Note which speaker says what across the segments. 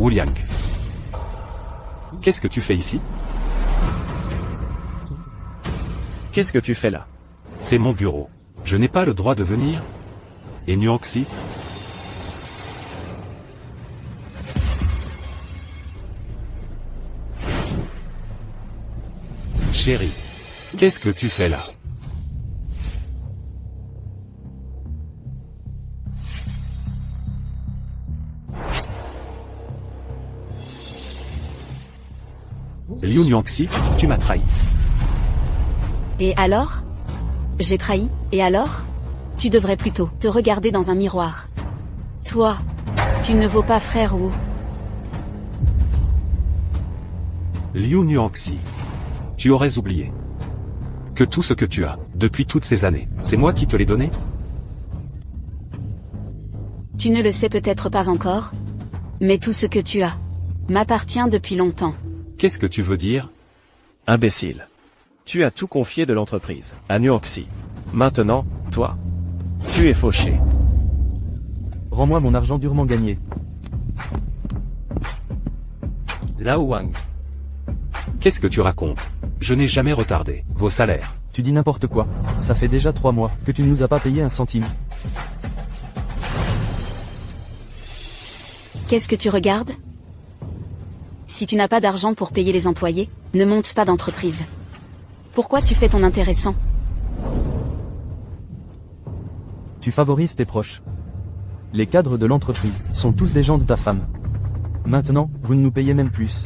Speaker 1: Wuliang. Qu'est-ce que tu fais ici?
Speaker 2: Qu'est-ce que tu fais là?
Speaker 1: C'est mon bureau. Je n'ai pas le droit de venir? Et Nuanxi? Chérie, qu'est-ce que tu fais là? Liu Nuanxi, tu m'as trahi.
Speaker 3: Et alors? J'ai trahi, et alors? Tu devrais plutôt te regarder dans un miroir. Toi, tu ne vaux pas frère Wu.
Speaker 1: Liu Nuanxi, tu aurais oublié que tout ce que tu as, depuis toutes ces années, c'est moi qui te l'ai donné?
Speaker 3: Tu ne le sais peut-être pas encore, mais tout ce que tu as m'appartient depuis longtemps.
Speaker 1: Qu'est-ce que tu veux dire?
Speaker 2: Imbécile. Tu as tout confié de l'entreprise à Nuanxi. Maintenant, toi, tu es fauché.
Speaker 4: Rends-moi mon argent durement gagné.
Speaker 2: Lao Wang.
Speaker 1: Qu'est-ce que tu racontes? Je n'ai jamais retardé vos salaires.
Speaker 4: Tu dis n'importe quoi. Ça fait déjà 3 mois que tu ne nous as pas payé un centime.
Speaker 3: Qu'est-ce que tu regardes? Si tu n'as pas d'argent pour payer les employés, ne monte pas d'entreprise. Pourquoi tu fais ton intéressant?
Speaker 4: Tu favorises tes proches. Les cadres de l'entreprise sont tous des gens de ta femme. Maintenant, vous ne nous payez même plus.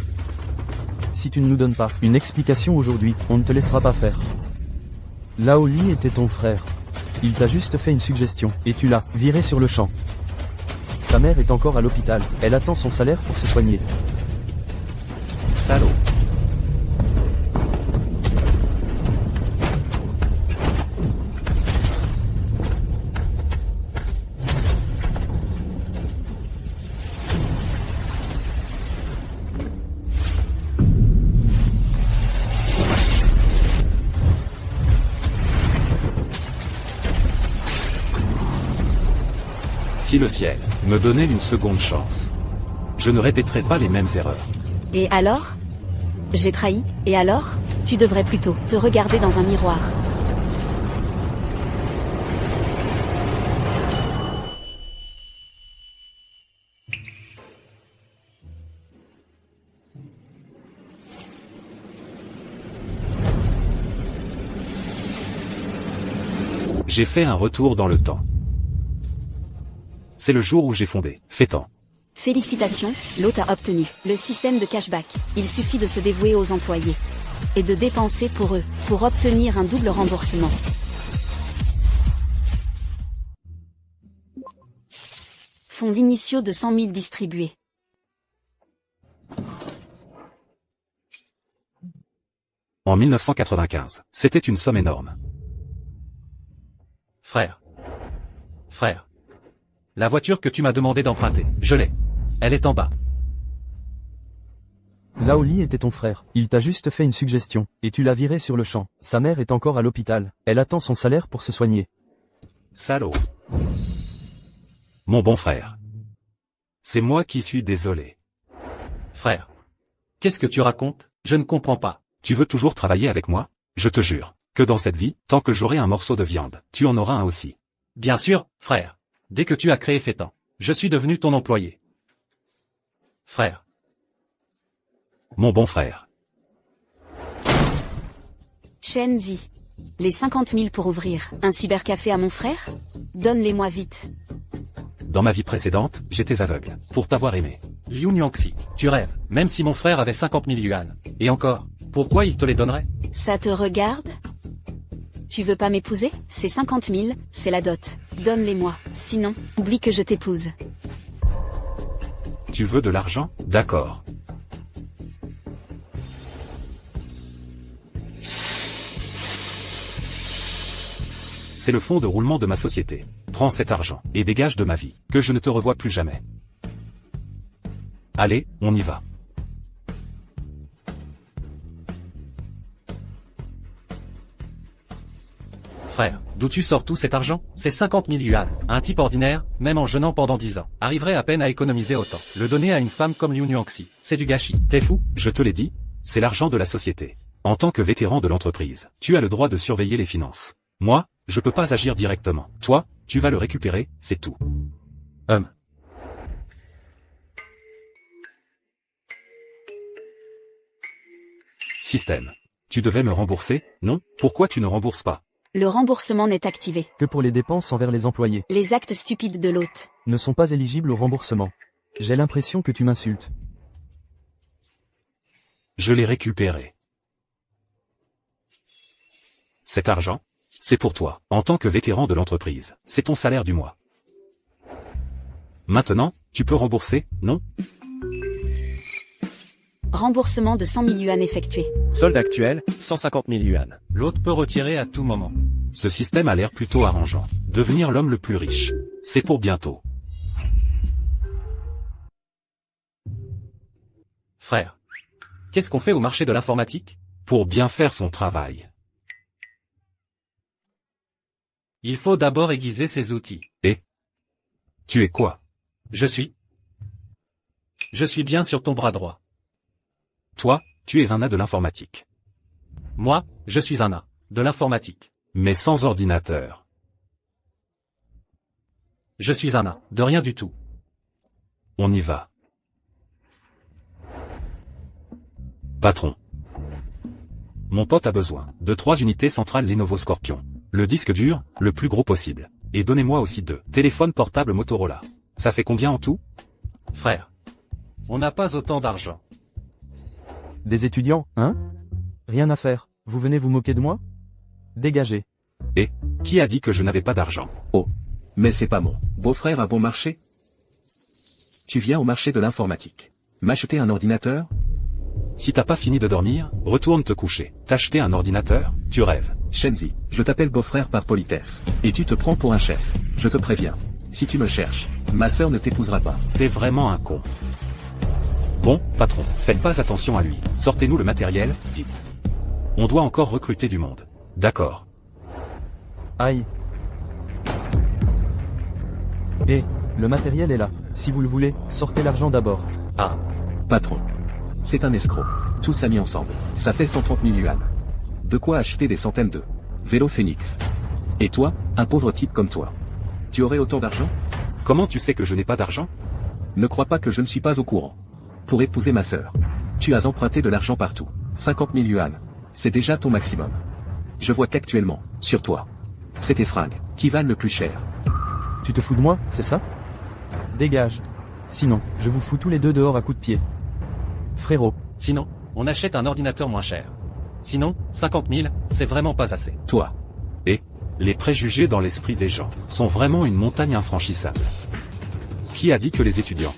Speaker 4: Si tu ne nous donnes pas une explication aujourd'hui, on ne te laissera pas faire. Lao Li était ton frère. Il t'a juste fait une suggestion, et tu l'as viré sur le champ. Sa mère est encore à l'hôpital, elle attend son salaire pour se soigner.
Speaker 1: Salaud. Si le ciel me donnait une seconde chance, je ne répéterais pas les mêmes erreurs.
Speaker 3: Et alors? J'ai trahi, et alors? Tu devrais plutôt te regarder dans un miroir.
Speaker 1: J'ai fait un retour dans le temps. C'est le jour où j'ai fondé Fétan.
Speaker 3: Félicitations, l'hôte a obtenu le système de cashback. Il suffit de se dévouer aux employés et de dépenser pour eux, pour obtenir un double remboursement. Fonds initiaux de 100 000 distribués.
Speaker 1: En 1995, c'était une somme énorme.
Speaker 5: Frère. La voiture que tu m'as demandé d'emprunter, je l'ai. Elle est en bas.
Speaker 4: Lao Li était ton frère. Il t'a juste fait une suggestion, et tu l'as viré sur le champ. Sa mère est encore à l'hôpital. Elle attend son salaire pour se soigner.
Speaker 1: Salaud. Mon bon frère. C'est moi qui suis désolé.
Speaker 5: Frère. Qu'est-ce que tu racontes? Je ne comprends pas.
Speaker 1: Tu veux toujours travailler avec moi? Je te jure que dans cette vie, tant que j'aurai un morceau de viande, tu en auras un aussi.
Speaker 5: Bien sûr, frère. Dès que tu as créé Fétan, je suis devenu ton employé. Frère.
Speaker 1: Mon bon frère.
Speaker 3: Shenzi. Les 50 000 pour ouvrir un cybercafé à mon frère? Donne-les-moi vite.
Speaker 1: Dans ma vie précédente, j'étais aveugle, pour t'avoir aimé.
Speaker 5: Liu Nuanxi, tu rêves, même si mon frère avait 50 000 yuan. Et encore, pourquoi il te les donnerait?
Speaker 3: Ça te regarde? Tu veux pas m'épouser? C'est 50 000, c'est la dot. Donne-les-moi, sinon, oublie que je t'épouse.
Speaker 1: Tu veux de l'argent? D'accord. C'est le fonds de roulement de ma société. Prends cet argent, et dégage de ma vie, que je ne te revoie plus jamais. Allez, on y va.
Speaker 5: Frère, d'où tu sors tout cet argent? C'est 50 000 yuan. Un type ordinaire, même en jeûnant pendant 10 ans, arriverait à peine à économiser autant. Le donner à une femme comme Liu Nuanxi, c'est du gâchis. T'es fou?
Speaker 1: Je te l'ai dit, c'est l'argent de la société. En tant que vétéran de l'entreprise, tu as le droit de surveiller les finances. Moi, je peux pas agir directement. Toi, tu vas le récupérer, c'est tout. Système. Tu devais me rembourser, non? Pourquoi tu ne rembourses pas?
Speaker 3: Le remboursement n'est activé.
Speaker 4: Que pour les dépenses envers les employés,
Speaker 3: Les actes stupides de l'hôte.
Speaker 4: ne sont pas éligibles au remboursement. J'ai l'impression que tu m'insultes.
Speaker 1: Je l'ai récupéré. Cet argent, c'est pour toi, en tant que vétéran de l'entreprise. C'est ton salaire du mois. Maintenant, tu peux rembourser, non?
Speaker 3: Remboursement de 100 000 yuan effectué.
Speaker 2: Solde actuel, 150 000 yuan.
Speaker 5: L'autre peut retirer à tout moment.
Speaker 1: Ce système a l'air plutôt arrangeant. Devenir l'homme le plus riche. C'est pour bientôt.
Speaker 5: Frère, qu'est-ce qu'on fait au marché de l'informatique?
Speaker 1: Pour bien faire son travail.
Speaker 5: Il faut d'abord aiguiser ses outils.
Speaker 1: Tu es quoi?
Speaker 5: Je suis bien sur ton bras droit.
Speaker 1: Toi, tu es un nain de l'informatique.
Speaker 5: Moi, je suis un nain de l'informatique.
Speaker 1: Mais sans ordinateur.
Speaker 5: Je suis un nain de rien du tout.
Speaker 1: On y va. Patron. Mon pote a besoin de 3 unités centrales Lenovo Scorpion. Le disque dur, le plus gros possible. Et donnez-moi aussi 2 téléphones portables Motorola. Ça fait combien en tout?
Speaker 5: Frère, on n'a pas autant d'argent.
Speaker 4: Des étudiants, hein? Rien à faire. Vous venez vous moquer de moi? Dégagez.
Speaker 1: Qui a dit que je n'avais pas d'argent?
Speaker 6: Mais c'est pas mon beau-frère à bon marché? Tu viens au marché de l'informatique. M'acheter un ordinateur?
Speaker 1: Si t'as pas fini de dormir, retourne te coucher. T'acheter un ordinateur? Tu rêves.
Speaker 6: Shenzi, je t'appelle beau-frère par politesse. Et tu te prends pour un chef. Je te préviens. Si tu me cherches, ma sœur ne t'épousera pas.
Speaker 1: T'es vraiment un con. Bon, patron, faites pas attention à lui. Sortez-nous le matériel, vite. On doit encore recruter du monde. D'accord.
Speaker 4: Aïe. Le matériel est là. Si vous le voulez, sortez l'argent d'abord.
Speaker 6: Ah. Patron. C'est un escroc. Tout ça mis ensemble. Ça fait 130 000 yuan. De quoi acheter des centaines de vélos Phoenix. Et toi, un pauvre type comme toi. Tu aurais autant d'argent?
Speaker 1: Comment tu sais que je n'ai pas d'argent?
Speaker 6: Ne crois pas que je ne suis pas au courant. Pour épouser ma sœur, tu as emprunté de l'argent partout. 50 000 yuan. C'est déjà ton maximum. Je vois qu'actuellement, sur toi, c'est tes fringues qui valent le plus cher.
Speaker 4: Tu te fous de moi, c'est ça? Dégage. Sinon, je vous fous tous les deux dehors à coups de pied. Frérot.
Speaker 5: Sinon, on achète un ordinateur moins cher. Sinon, 50 000, c'est vraiment pas assez.
Speaker 6: Toi.
Speaker 1: Les préjugés dans l'esprit des gens sont vraiment une montagne infranchissable. Qui a dit que les étudiants?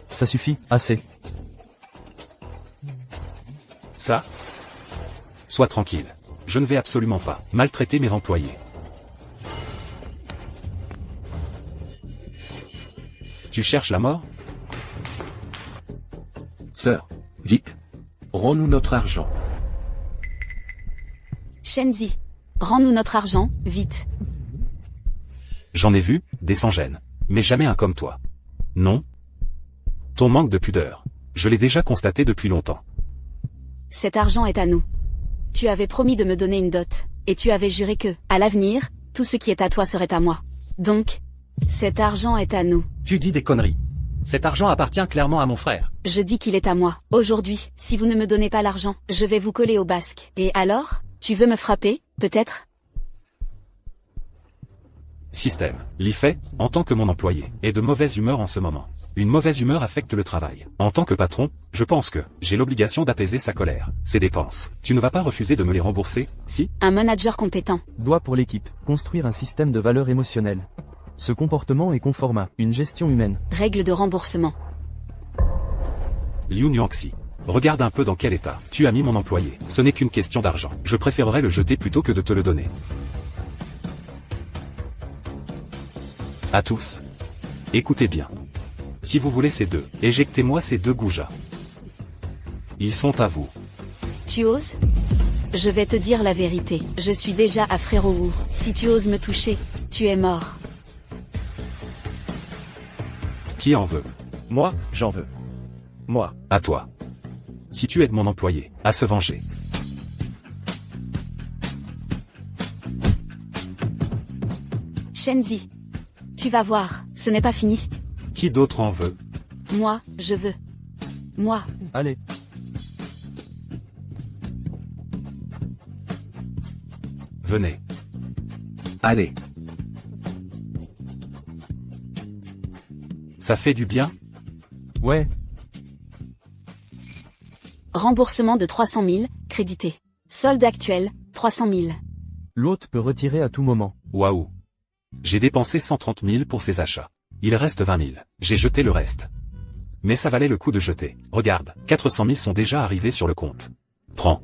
Speaker 4: Ça suffit, assez.
Speaker 1: Ça? Sois tranquille. Je ne vais absolument pas maltraiter mes employés. Tu cherches la mort?
Speaker 6: Sœur. Vite. Rends-nous notre argent.
Speaker 3: Shenzi. Rends-nous notre argent, vite.
Speaker 1: J'en ai vu, des sans-gêne. Mais jamais un comme toi. Non? Ton manque de pudeur. Je l'ai déjà constaté depuis longtemps.
Speaker 3: Cet argent est à nous. Tu avais promis de me donner une dot. Et tu avais juré que, à l'avenir, tout ce qui est à toi serait à moi. Donc, cet argent est à nous.
Speaker 5: Tu dis des conneries. Cet argent appartient clairement à mon frère.
Speaker 3: Je dis qu'il est à moi. Aujourd'hui, si vous ne me donnez pas l'argent, je vais vous coller au basque. Et alors? Tu veux me frapper, peut-être?
Speaker 1: Système. L'IFE, en tant que mon employé, est de mauvaise humeur en ce moment. Une mauvaise humeur affecte le travail. En tant que patron, je pense que j'ai l'obligation d'apaiser sa colère. Ses dépenses. Tu ne vas pas refuser de me les rembourser, si?
Speaker 3: Un manager compétent.
Speaker 4: Doit pour l'équipe construire un système de valeurs émotionnelles. Ce comportement est conforme à une gestion humaine.
Speaker 3: Règles de remboursement.
Speaker 1: Liu Nuanxi. Regarde un peu dans quel état tu as mis mon employé. Ce n'est qu'une question d'argent. Je préférerais le jeter plutôt que de te le donner. À tous. Écoutez bien. Si vous voulez ces deux, éjectez-moi ces deux goujats. Ils sont à vous.
Speaker 3: Tu oses? Je vais te dire la vérité. Je suis déjà à Frérot. Si tu oses me toucher, tu es mort.
Speaker 1: Qui en veut?
Speaker 2: Moi, j'en veux. Moi.
Speaker 1: À toi. Si tu aides mon employé à se venger.
Speaker 3: Shenzi. Tu vas voir, ce n'est pas fini.
Speaker 1: Qui d'autre en veut?
Speaker 3: Moi, je veux. Moi.
Speaker 4: Allez.
Speaker 1: Venez.
Speaker 6: Allez.
Speaker 1: Ça fait du bien?
Speaker 4: Ouais.
Speaker 3: Remboursement de 300 000, crédité. Solde actuel, 300 000.
Speaker 4: L'hôte peut retirer à tout moment.
Speaker 1: Waouh. J'ai dépensé 130 000 pour ces achats. Il reste 20 000. J'ai jeté le reste. Mais ça valait le coup de jeter. Regarde, 400 000 sont déjà arrivés sur le compte. Prends.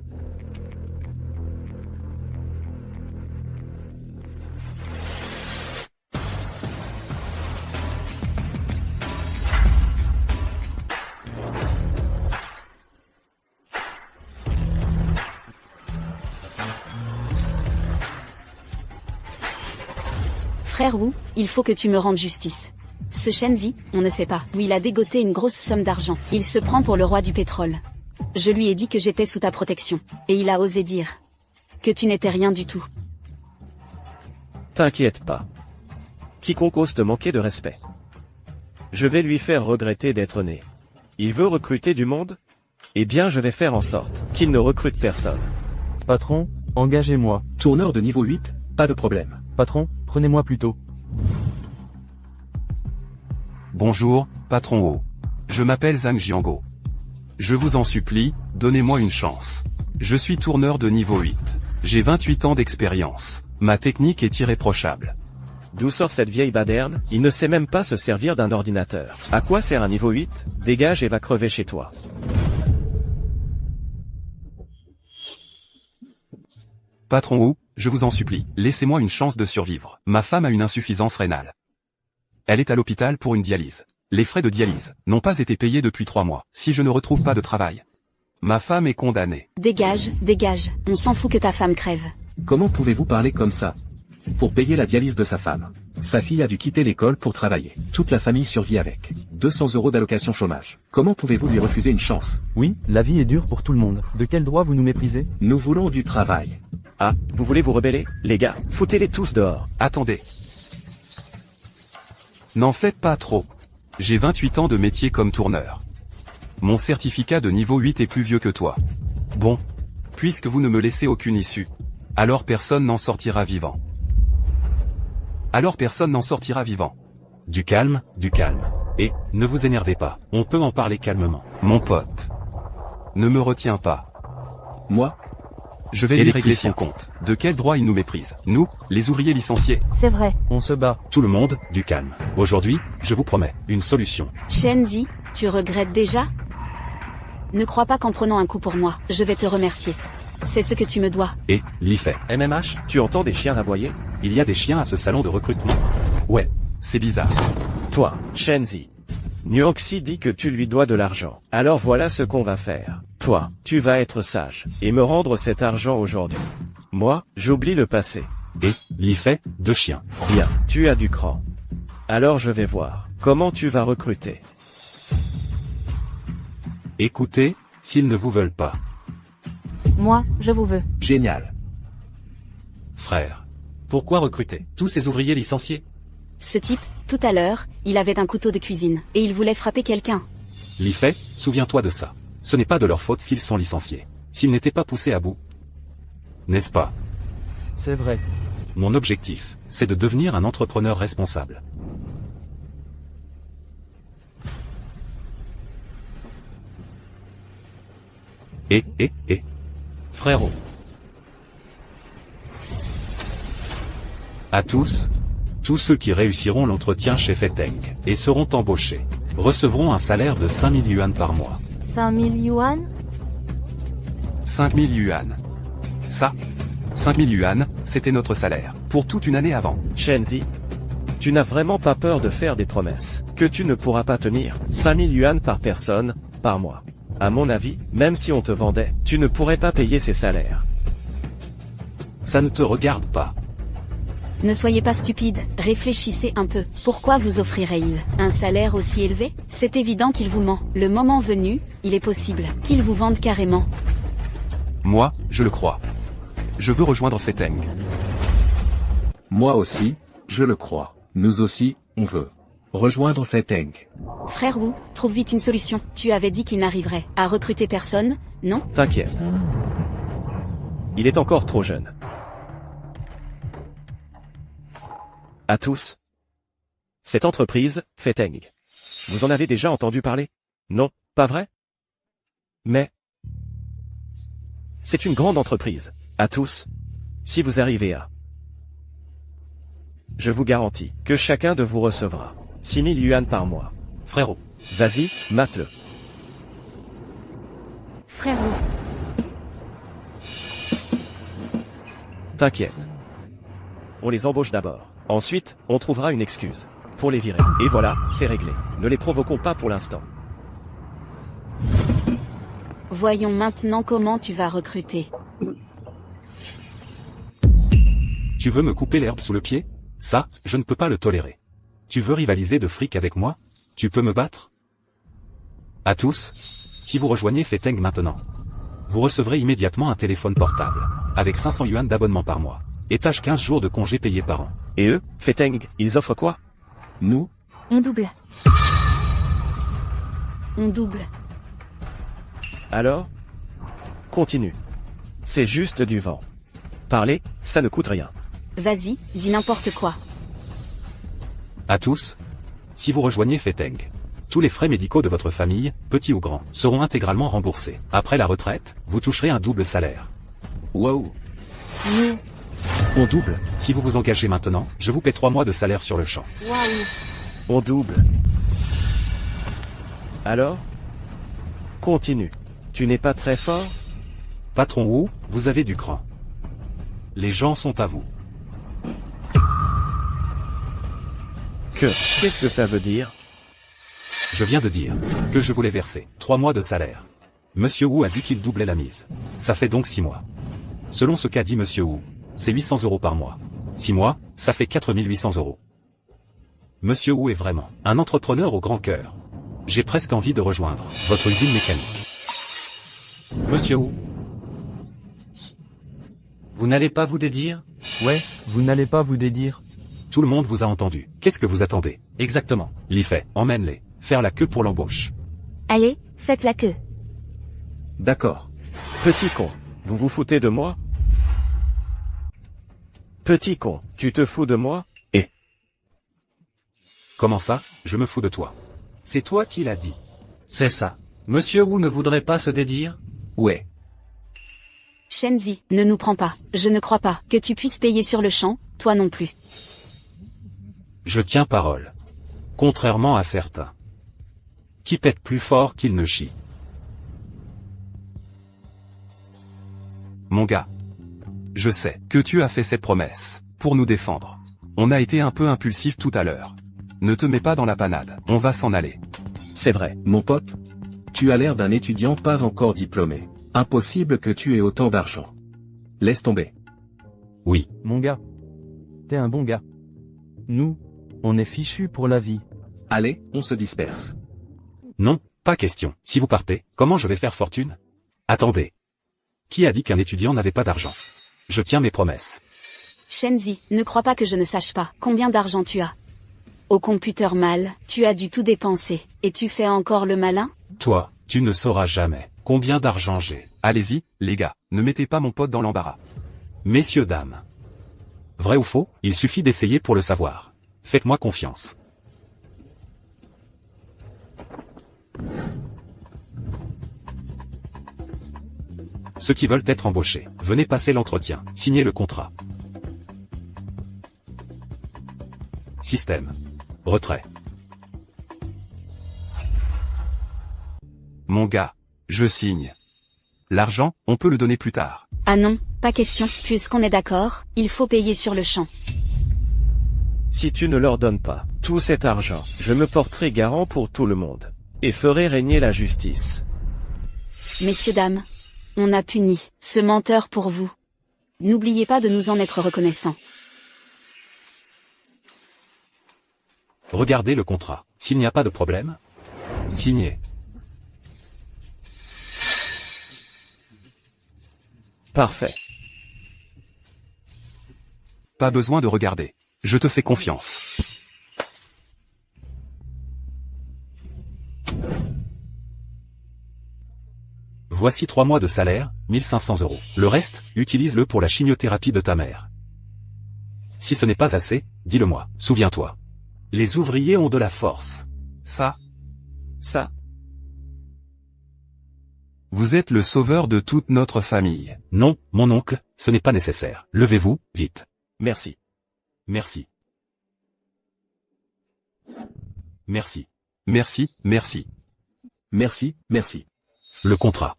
Speaker 3: Frère Wu, il faut que tu me rendes justice. Ce Shenzi, on ne sait pas, où il a dégoté une grosse somme d'argent. Il se prend pour le roi du pétrole. Je lui ai dit que j'étais sous ta protection. Et il a osé dire que tu n'étais rien du tout.
Speaker 2: T'inquiète pas. Quiconque ose te manquer de respect. Je vais lui faire regretter d'être né. Il veut recruter du monde? Eh bien je vais faire en sorte qu'il ne recrute personne.
Speaker 4: Patron, engagez-moi.
Speaker 6: Tourneur de niveau 8, pas de problème.
Speaker 4: Patron, prenez-moi plutôt.
Speaker 1: Bonjour, patron O. Je m'appelle Zhang Jiango. Je vous en supplie, donnez-moi une chance. Je suis tourneur de niveau 8. J'ai 28 ans d'expérience. Ma technique est irréprochable.
Speaker 2: D'où sort cette vieille baderne? Il ne sait même pas se servir d'un ordinateur. À quoi sert un niveau 8? Dégage et va crever chez toi.
Speaker 1: Patron O, je vous en supplie, laissez-moi une chance de survivre. Ma femme a une insuffisance rénale. Elle est à l'hôpital pour une dialyse. Les frais de dialyse n'ont pas été payés depuis 3 mois. Si je ne retrouve pas de travail, ma femme est condamnée.
Speaker 3: Dégage, dégage, on s'en fout que ta femme crève.
Speaker 6: Comment pouvez-vous parler comme ça? Pour payer la dialyse de sa femme. Sa fille a dû quitter l'école pour travailler. Toute la famille survit avec 200 € d'allocation chômage. Comment pouvez-vous lui refuser une chance?
Speaker 4: Oui, la vie est dure pour tout le monde. De quel droit vous nous méprisez?
Speaker 6: Nous voulons du travail.
Speaker 2: Ah, vous voulez vous rebeller? Les gars, foutez-les tous dehors.
Speaker 1: Attendez. N'en faites pas trop. J'ai 28 ans de métier comme tourneur. Mon certificat de niveau 8 est plus vieux que toi. Bon. Puisque vous ne me laissez aucune issue. Alors personne n'en sortira vivant. Du calme, du calme. Et, ne vous énervez pas, on peut en parler calmement. Mon pote. Ne me retiens pas.
Speaker 6: Moi?
Speaker 1: Je vais lui régler son compte. De quel droit il nous méprise? Nous, les ouvriers licenciés.
Speaker 3: C'est vrai.
Speaker 4: On se bat.
Speaker 1: Tout le monde, du calme. Aujourd'hui, je vous promets, une solution.
Speaker 3: Shenzi, tu regrettes déjà? Ne crois pas qu'en prenant un coup pour moi, je vais te remercier. C'est ce que tu me dois.
Speaker 1: Et, l'y fait.
Speaker 5: MMH?
Speaker 2: Tu entends des chiens aboyer?
Speaker 1: Il y a des chiens à ce salon de recrutement. Ouais, c'est bizarre.
Speaker 2: Toi, Shenzi. Nuanxi dit que tu lui dois de l'argent. Alors voilà ce qu'on va faire. Toi, tu vas être sage, et me rendre cet argent aujourd'hui. Moi, j'oublie le passé.
Speaker 1: Et, l'y fait, 2 chiens.
Speaker 2: Bien, tu as du cran. Alors je vais voir comment tu vas recruter.
Speaker 1: Écoutez, s'ils ne vous veulent pas.
Speaker 3: Moi, je vous veux.
Speaker 6: Génial.
Speaker 1: Frère.
Speaker 5: Pourquoi recruter tous ces ouvriers licenciés?
Speaker 3: Ce type, tout à l'heure, il avait un couteau de cuisine, et il voulait frapper quelqu'un.
Speaker 1: L'y fait, souviens-toi de ça. Ce n'est pas de leur faute s'ils sont licenciés. S'ils n'étaient pas poussés à bout. N'est-ce pas?
Speaker 4: C'est vrai.
Speaker 1: Mon objectif, c'est de devenir un entrepreneur responsable. Et.
Speaker 5: Frérot.
Speaker 1: À tous ceux qui réussiront l'entretien chez Feteng, et seront embauchés, recevront un salaire de 5000 yuan par mois.
Speaker 7: 5000 yuan?
Speaker 1: 5000 yuan. Ça, 5000 yuan, c'était notre salaire, pour toute une année avant.
Speaker 2: Shenzi, Tu n'as vraiment pas peur de faire des promesses que tu ne pourras pas tenir. 5000 yuan par personne, par mois. À mon avis, même si on te vendait, tu ne pourrais pas payer ces salaires.
Speaker 1: Ça ne te regarde pas.
Speaker 3: Ne soyez pas stupide, réfléchissez un peu. Pourquoi vous offrirait-il un salaire aussi élevé? C'est évident qu'il vous ment. Le moment venu, il est possible qu'il vous vende carrément.
Speaker 1: Moi, je le crois. Je veux rejoindre Feteng.
Speaker 6: Moi aussi, je le crois. Nous aussi, on veut rejoindre Feteng.
Speaker 3: Frère Wu, trouve vite une solution. Tu avais dit qu'il n'arriverait à recruter personne, non?
Speaker 2: T'inquiète. Il est encore trop jeune. À tous. Cette entreprise, Feteng. Vous en avez déjà entendu parler? Non, pas vrai? Mais c'est une grande entreprise. À tous. Si vous arrivez à... Je vous garantis que chacun de vous recevra 6000 yuan par mois.
Speaker 5: Frérot.
Speaker 2: Vas-y, mate-le.
Speaker 3: Frère Wu,
Speaker 2: T'inquiète. On les embauche d'abord. Ensuite, on trouvera une excuse pour les virer. Et voilà, c'est réglé. Ne les provoquons pas pour l'instant.
Speaker 3: voyons maintenant comment tu vas recruter.
Speaker 1: Tu veux me couper l'herbe sous le pied? Ça, je ne peux pas le tolérer. Tu veux rivaliser de fric avec moi? Tu peux me battre? À tous, si vous rejoignez Feteng maintenant, vous recevrez immédiatement un téléphone portable, avec 500 yuan d'abonnement par mois, et tâche 15 jours de congés payés par an.
Speaker 2: Et eux, Feteng, ils offrent quoi?
Speaker 6: Nous,
Speaker 3: On double. On double.
Speaker 2: Alors? Continue. C'est juste du vent. Parler, ça ne coûte rien.
Speaker 3: Vas-y, dis n'importe quoi.
Speaker 1: À tous, si vous rejoignez Feteng, tous les frais médicaux de votre famille, petits ou grands, seront intégralement remboursés. Après la retraite, vous toucherez un double salaire.
Speaker 6: wow,
Speaker 3: Nous.
Speaker 1: On double. Si vous vous engagez maintenant, je vous paie 3 mois de salaire sur le champ.
Speaker 3: Waouh.
Speaker 2: On double. Alors? Continue. Tu n'es pas très fort?
Speaker 1: Patron Wu, vous avez du cran. Les gens sont à vous.
Speaker 2: Qu'est-ce que ça veut dire?
Speaker 1: Je viens de dire que je voulais verser 3 mois de salaire. Monsieur Wu a dit qu'il doublait la mise. Ça fait donc 6 mois. Selon ce qu'a dit Monsieur Wu, c'est 800 € par mois. 6 mois, ça fait 4800 €. Monsieur Wu est vraiment un entrepreneur au grand cœur. J'ai presque envie de rejoindre votre usine mécanique.
Speaker 5: Monsieur Wu. Vous n'allez pas vous dédire?
Speaker 4: Ouais, vous n'allez pas vous dédire.
Speaker 1: Tout le monde vous a entendu. Qu'est-ce que vous attendez?
Speaker 5: Exactement.
Speaker 1: Li Fei, emmène-les. Faire la queue pour l'embauche.
Speaker 3: Allez, faites la queue.
Speaker 6: d'accord.
Speaker 2: Petit con, vous vous foutez de moi? Petit con, tu te fous de moi?
Speaker 1: Comment ça, je me fous de toi? C'est toi qui l'as dit.
Speaker 5: C'est ça. Monsieur Wu ne voudrait pas se dédire?
Speaker 6: Ouais,
Speaker 3: Shenzi, ne nous prends pas. Je ne crois pas que tu puisses payer sur le champ, toi non plus.
Speaker 1: Je tiens parole. Contrairement à certains. Qui pètent plus fort qu'ils ne chient. Mon gars. Je sais que tu as fait cette promesse pour nous défendre. On a été un peu impulsif tout à l'heure. Ne te mets pas dans la panade, on va s'en aller.
Speaker 2: C'est vrai.
Speaker 6: mon pote. Tu as l'air d'un étudiant pas encore diplômé. Impossible que tu aies autant d'argent. Laisse tomber.
Speaker 1: Oui,
Speaker 4: Mon gars. T'es un bon gars. Nous, on est fichus pour la vie.
Speaker 6: Allez, on se disperse.
Speaker 1: non, pas question. Si vous partez, comment je vais faire fortune? Attendez. Qui a dit qu'un étudiant n'avait pas d'argent? Je tiens mes promesses.
Speaker 3: Shenzi, ne crois pas que je ne sache pas combien d'argent tu as. Au computer mal, tu as dû tout dépenser, et tu fais encore le malin?
Speaker 1: Toi, tu ne sauras jamais combien d'argent j'ai. Allez-y, les gars, ne mettez pas mon pote dans l'embarras. Messieurs, dames. Vrai ou faux, il suffit d'essayer pour le savoir. Faites-moi confiance. Ceux qui veulent être embauchés, venez passer l'entretien, signez le contrat. Système. Retrait. Mon gars, je signe. L'argent, on peut le donner plus tard.
Speaker 3: Ah non, pas question, puisqu'on est d'accord, il faut payer sur le champ.
Speaker 2: Si tu ne leur donnes pas tout cet argent, je me porterai garant pour tout le monde. Et ferai régner la justice.
Speaker 3: Messieurs, dames, on a puni ce menteur pour vous. N'oubliez pas de nous en être reconnaissants.
Speaker 1: Regardez le contrat. S'il n'y a pas de problème, signez.
Speaker 2: Parfait.
Speaker 1: Pas besoin de regarder. Je te fais confiance. Voici 3 mois de salaire, 1500 €. Le reste, utilise-le pour la chimiothérapie de ta mère. Si ce n'est pas assez, dis-le-moi, souviens-toi. Les ouvriers ont de la force. Ça. Vous êtes le sauveur de toute notre famille. Non, mon oncle, ce n'est pas nécessaire. Levez-vous, vite.
Speaker 2: Merci.
Speaker 1: Merci. Merci. Merci, merci.
Speaker 6: Merci, merci.
Speaker 1: Le contrat.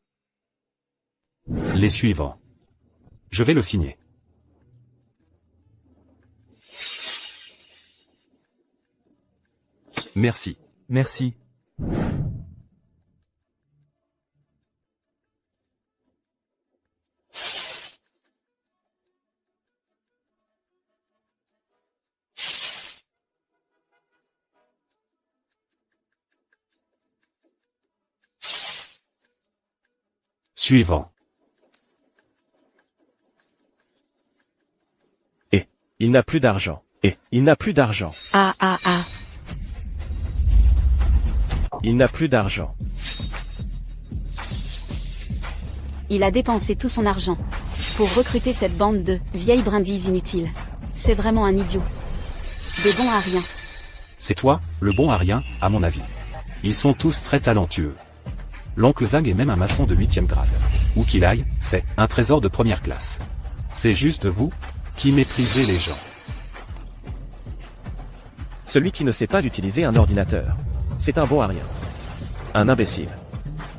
Speaker 1: Les suivants. Je vais le signer. Merci.
Speaker 4: Merci.
Speaker 1: Suivant.
Speaker 2: Il n'a plus d'argent. Il n'a plus d'argent.
Speaker 3: Ah.
Speaker 2: Il n'a plus d'argent.
Speaker 3: Il a dépensé tout son argent pour recruter cette bande de vieilles brindilles inutiles. C'est vraiment un idiot. Des bons à rien.
Speaker 1: C'est toi, le bon à rien, à mon avis. Ils sont tous très talentueux. L'oncle Zhang est même un maçon de 8e grade. Où qu'il aille, c'est un trésor de première classe. C'est juste vous, qui méprisez les gens.
Speaker 2: Celui qui ne sait pas d'utiliser un ordinateur. C'est un bon à rien. Un imbécile.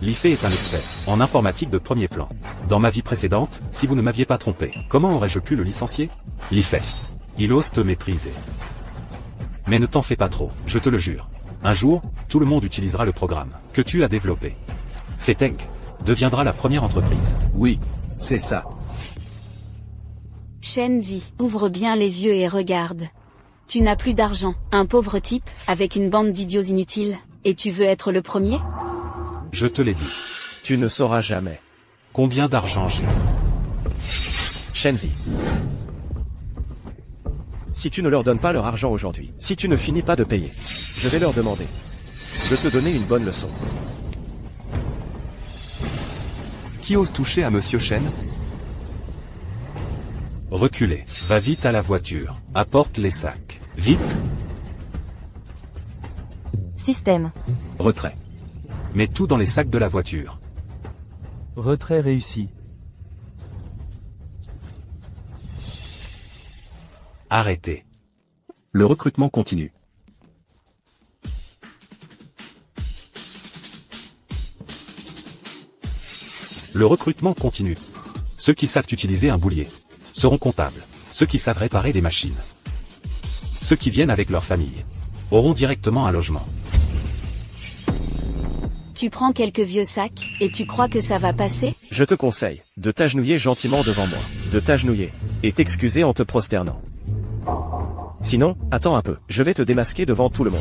Speaker 1: Li Fei est un expert en informatique de premier plan. Dans ma vie précédente, si vous ne m'aviez pas trompé, comment aurais-je pu le licencier? Li Fei. Il ose te mépriser. Mais ne t'en fais pas trop, je te le jure. Un jour, tout le monde utilisera le programme que tu as développé. Feteng deviendra la première entreprise.
Speaker 6: Oui, c'est ça.
Speaker 3: Shenzi, ouvre bien les yeux et regarde. Tu n'as plus d'argent, un pauvre type, avec une bande d'idiots inutiles, et tu veux être le premier?
Speaker 1: Je te l'ai dit.
Speaker 2: Tu ne sauras jamais.
Speaker 1: Combien d'argent j'ai?
Speaker 2: Shenzi. Si tu ne leur donnes pas leur argent aujourd'hui, si tu ne finis pas de payer, je vais leur demander de te donner une bonne leçon.
Speaker 1: Qui ose toucher à Monsieur Chen? Reculez, va vite à la voiture, apporte les sacs. Vite.
Speaker 7: Système.
Speaker 6: Retrait.
Speaker 1: Mets tout dans les sacs de la voiture.
Speaker 4: Retrait réussi.
Speaker 1: Arrêtez.
Speaker 6: Le recrutement continue.
Speaker 1: Le recrutement continue. Ceux qui savent utiliser un boulier seront comptables. Ceux qui savent réparer des machines. Ceux qui viennent avec leur famille auront directement un logement.
Speaker 3: Tu prends quelques vieux sacs, et tu crois que ça va passer?
Speaker 2: Je te conseille de t'agenouiller gentiment devant moi, de t'agenouiller, et t'excuser en te prosternant. Sinon, attends un peu, je vais te démasquer devant tout le monde.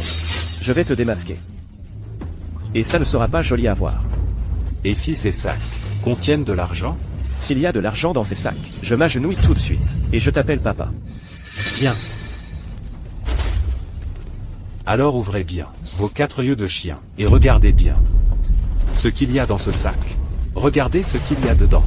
Speaker 2: Je vais te démasquer. Et ça ne sera pas joli à voir.
Speaker 1: Et si ces sacs contiennent de l'argent?
Speaker 2: S'il y a de l'argent dans ces sacs, je m'agenouille tout de suite, et je t'appelle papa.
Speaker 1: Bien. Alors ouvrez bien vos 4 yeux de chien, et regardez bien ce qu'il y a dans ce sac. Regardez ce qu'il y a dedans.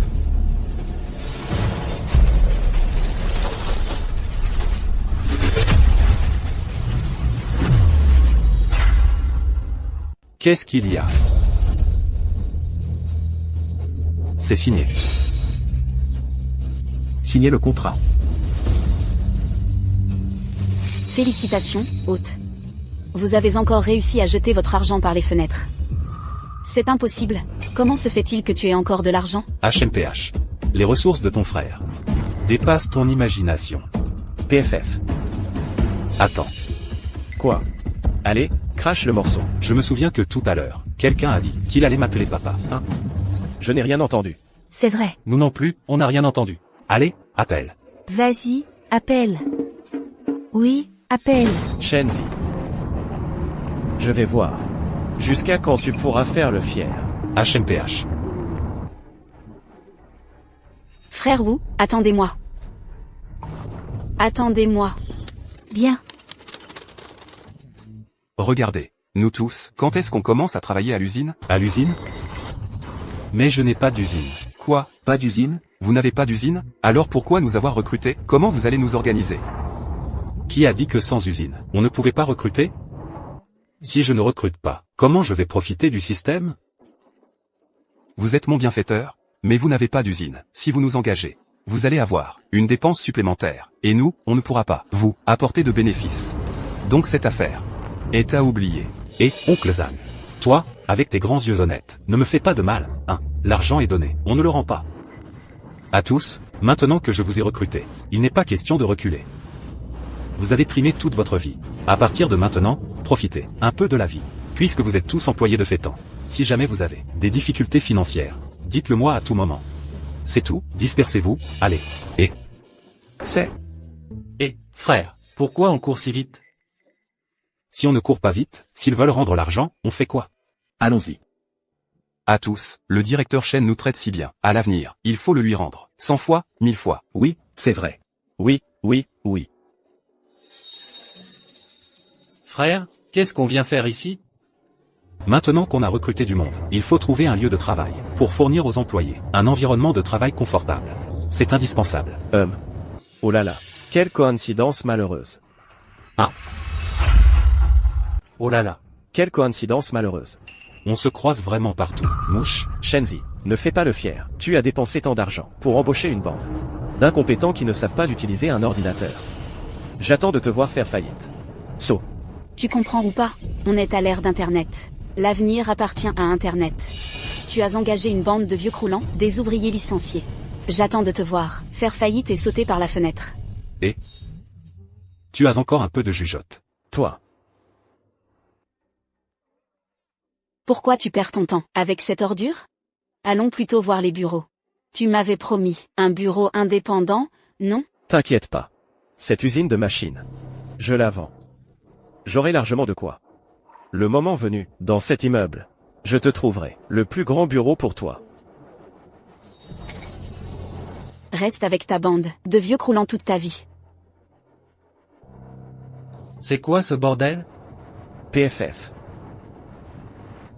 Speaker 1: Qu'est-ce qu'il y a? C'est signé.
Speaker 6: Signez le contrat.
Speaker 3: Félicitations, hôte. Vous avez encore réussi à jeter votre argent par les fenêtres. C'est impossible. Comment se fait-il que tu aies encore de l'argent?
Speaker 1: HMPH. Les ressources de ton frère dépassent ton imagination.
Speaker 2: PFF.
Speaker 1: Attends.
Speaker 2: Quoi? Allez, crache le morceau.
Speaker 1: Je me souviens que tout à l'heure, quelqu'un a dit qu'il allait m'appeler papa.
Speaker 2: Je n'ai rien entendu.
Speaker 7: C'est vrai.
Speaker 5: Nous non plus, on n'a rien entendu.
Speaker 1: Allez, appelle.
Speaker 7: Vas-y, appelle. Oui, appelle.
Speaker 2: Shenzi. Je vais voir. Jusqu'à quand tu pourras faire le fier?
Speaker 1: HMPH.
Speaker 3: Frère Wu, attendez-moi. Attendez-moi.
Speaker 7: Bien.
Speaker 1: Regardez, nous tous, quand est-ce qu'on commence à travailler à l'usine? À l'usine? Mais je n'ai pas d'usine. Quoi?
Speaker 6: Pas d'usine?
Speaker 1: Vous n'avez pas d'usine? Alors pourquoi nous avoir recrutés? Comment vous allez nous organiser? Qui a dit que sans usine, on ne pouvait pas recruter? Si je ne recrute pas, comment je vais profiter du système? Vous êtes mon bienfaiteur, mais vous n'avez pas d'usine. Si vous nous engagez, vous allez avoir une dépense supplémentaire. Et nous, on ne pourra pas vous apporter de bénéfices. Donc cette affaire est à oublier. Et, oncle Zan, toi, avec tes grands yeux honnêtes, ne me fais pas de mal, hein. L'argent est donné, on ne le rend pas. À tous, maintenant que je vous ai recruté, il n'est pas question de reculer. Vous avez trimé toute votre vie. À partir de maintenant, profitez un peu de la vie. Puisque vous êtes tous employés de fait temps. Si jamais vous avez des difficultés financières, dites-le moi à tout moment. C'est tout, dispersez-vous, allez. Et
Speaker 5: Frère, pourquoi on court si vite?
Speaker 1: si on ne court pas vite, s'ils veulent rendre l'argent, on fait quoi?
Speaker 6: Allons-y.
Speaker 1: À tous, le directeur Shen nous traite si bien. À l'avenir, il faut le lui rendre. 100 fois, 1000 fois.
Speaker 6: Oui, c'est vrai.
Speaker 2: Oui, oui, oui.
Speaker 5: Frère, qu'est-ce qu'on vient faire ici?
Speaker 1: Maintenant qu'on a recruté du monde, il faut trouver un lieu de travail, pour fournir aux employés un environnement de travail confortable. C'est indispensable.
Speaker 2: Oh là là. Quelle coïncidence malheureuse.
Speaker 5: Oh là là.
Speaker 2: Quelle coïncidence malheureuse.
Speaker 1: On se croise vraiment partout. Mouche,
Speaker 2: Shenzi, ne fais pas le fier. Tu as dépensé tant d'argent pour embaucher une bande d'incompétents qui ne savent pas utiliser un ordinateur. J'attends de te voir faire faillite. So.
Speaker 3: Tu comprends ou pas? On est à l'ère d'Internet. L'avenir appartient à Internet. Tu as engagé une bande de vieux croulants, des ouvriers licenciés. J'attends de te voir, faire faillite et sauter par la fenêtre.
Speaker 1: tu as encore un peu de jugeote.
Speaker 2: Toi.
Speaker 3: Pourquoi tu perds ton temps avec cette ordure? Allons plutôt voir les bureaux. Tu m'avais promis un bureau indépendant, non?
Speaker 2: T'inquiète pas. Cette usine de machines. Je la vends. J'aurai largement de quoi. Le moment venu, dans cet immeuble, je te trouverai le plus grand bureau pour toi.
Speaker 3: Reste avec ta bande de vieux croulants toute ta vie.
Speaker 5: C'est quoi ce bordel?
Speaker 2: PFF.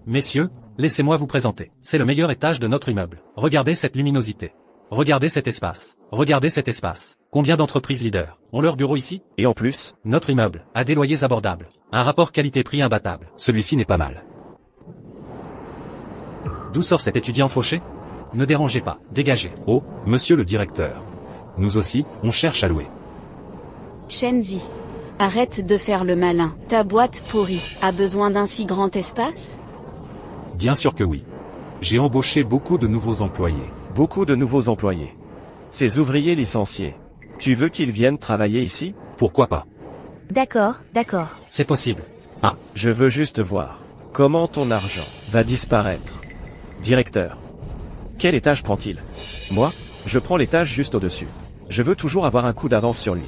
Speaker 5: Messieurs, laissez-moi vous présenter. C'est le meilleur étage de notre immeuble. Regardez cette luminosité. Regardez cet espace. Regardez cet espace. Combien d'entreprises leaders ont leur bureau ici?
Speaker 2: Et en plus,
Speaker 5: Notre immeuble a des loyers abordables. Un rapport qualité-prix imbattable.
Speaker 1: Celui-ci n'est pas mal.
Speaker 5: D'où sort cet étudiant fauché? Ne dérangez pas, dégagez.
Speaker 1: Oh, monsieur le directeur. Nous aussi, on cherche à louer.
Speaker 3: Shenzi, arrête de faire le malin. Ta boîte pourrie a besoin d'un si grand espace?
Speaker 1: Bien sûr que oui. J'ai embauché beaucoup de nouveaux employés.
Speaker 2: beaucoup de nouveaux employés. Ces ouvriers licenciés. Tu veux qu'ils viennent travailler ici?
Speaker 1: Pourquoi pas?
Speaker 7: D'accord, d'accord.
Speaker 5: C'est possible.
Speaker 2: Je veux juste voir comment ton argent va disparaître. Directeur. Quel étage prend-il? Moi, je prends l'étage juste au-dessus. Je veux toujours avoir un coup d'avance sur lui.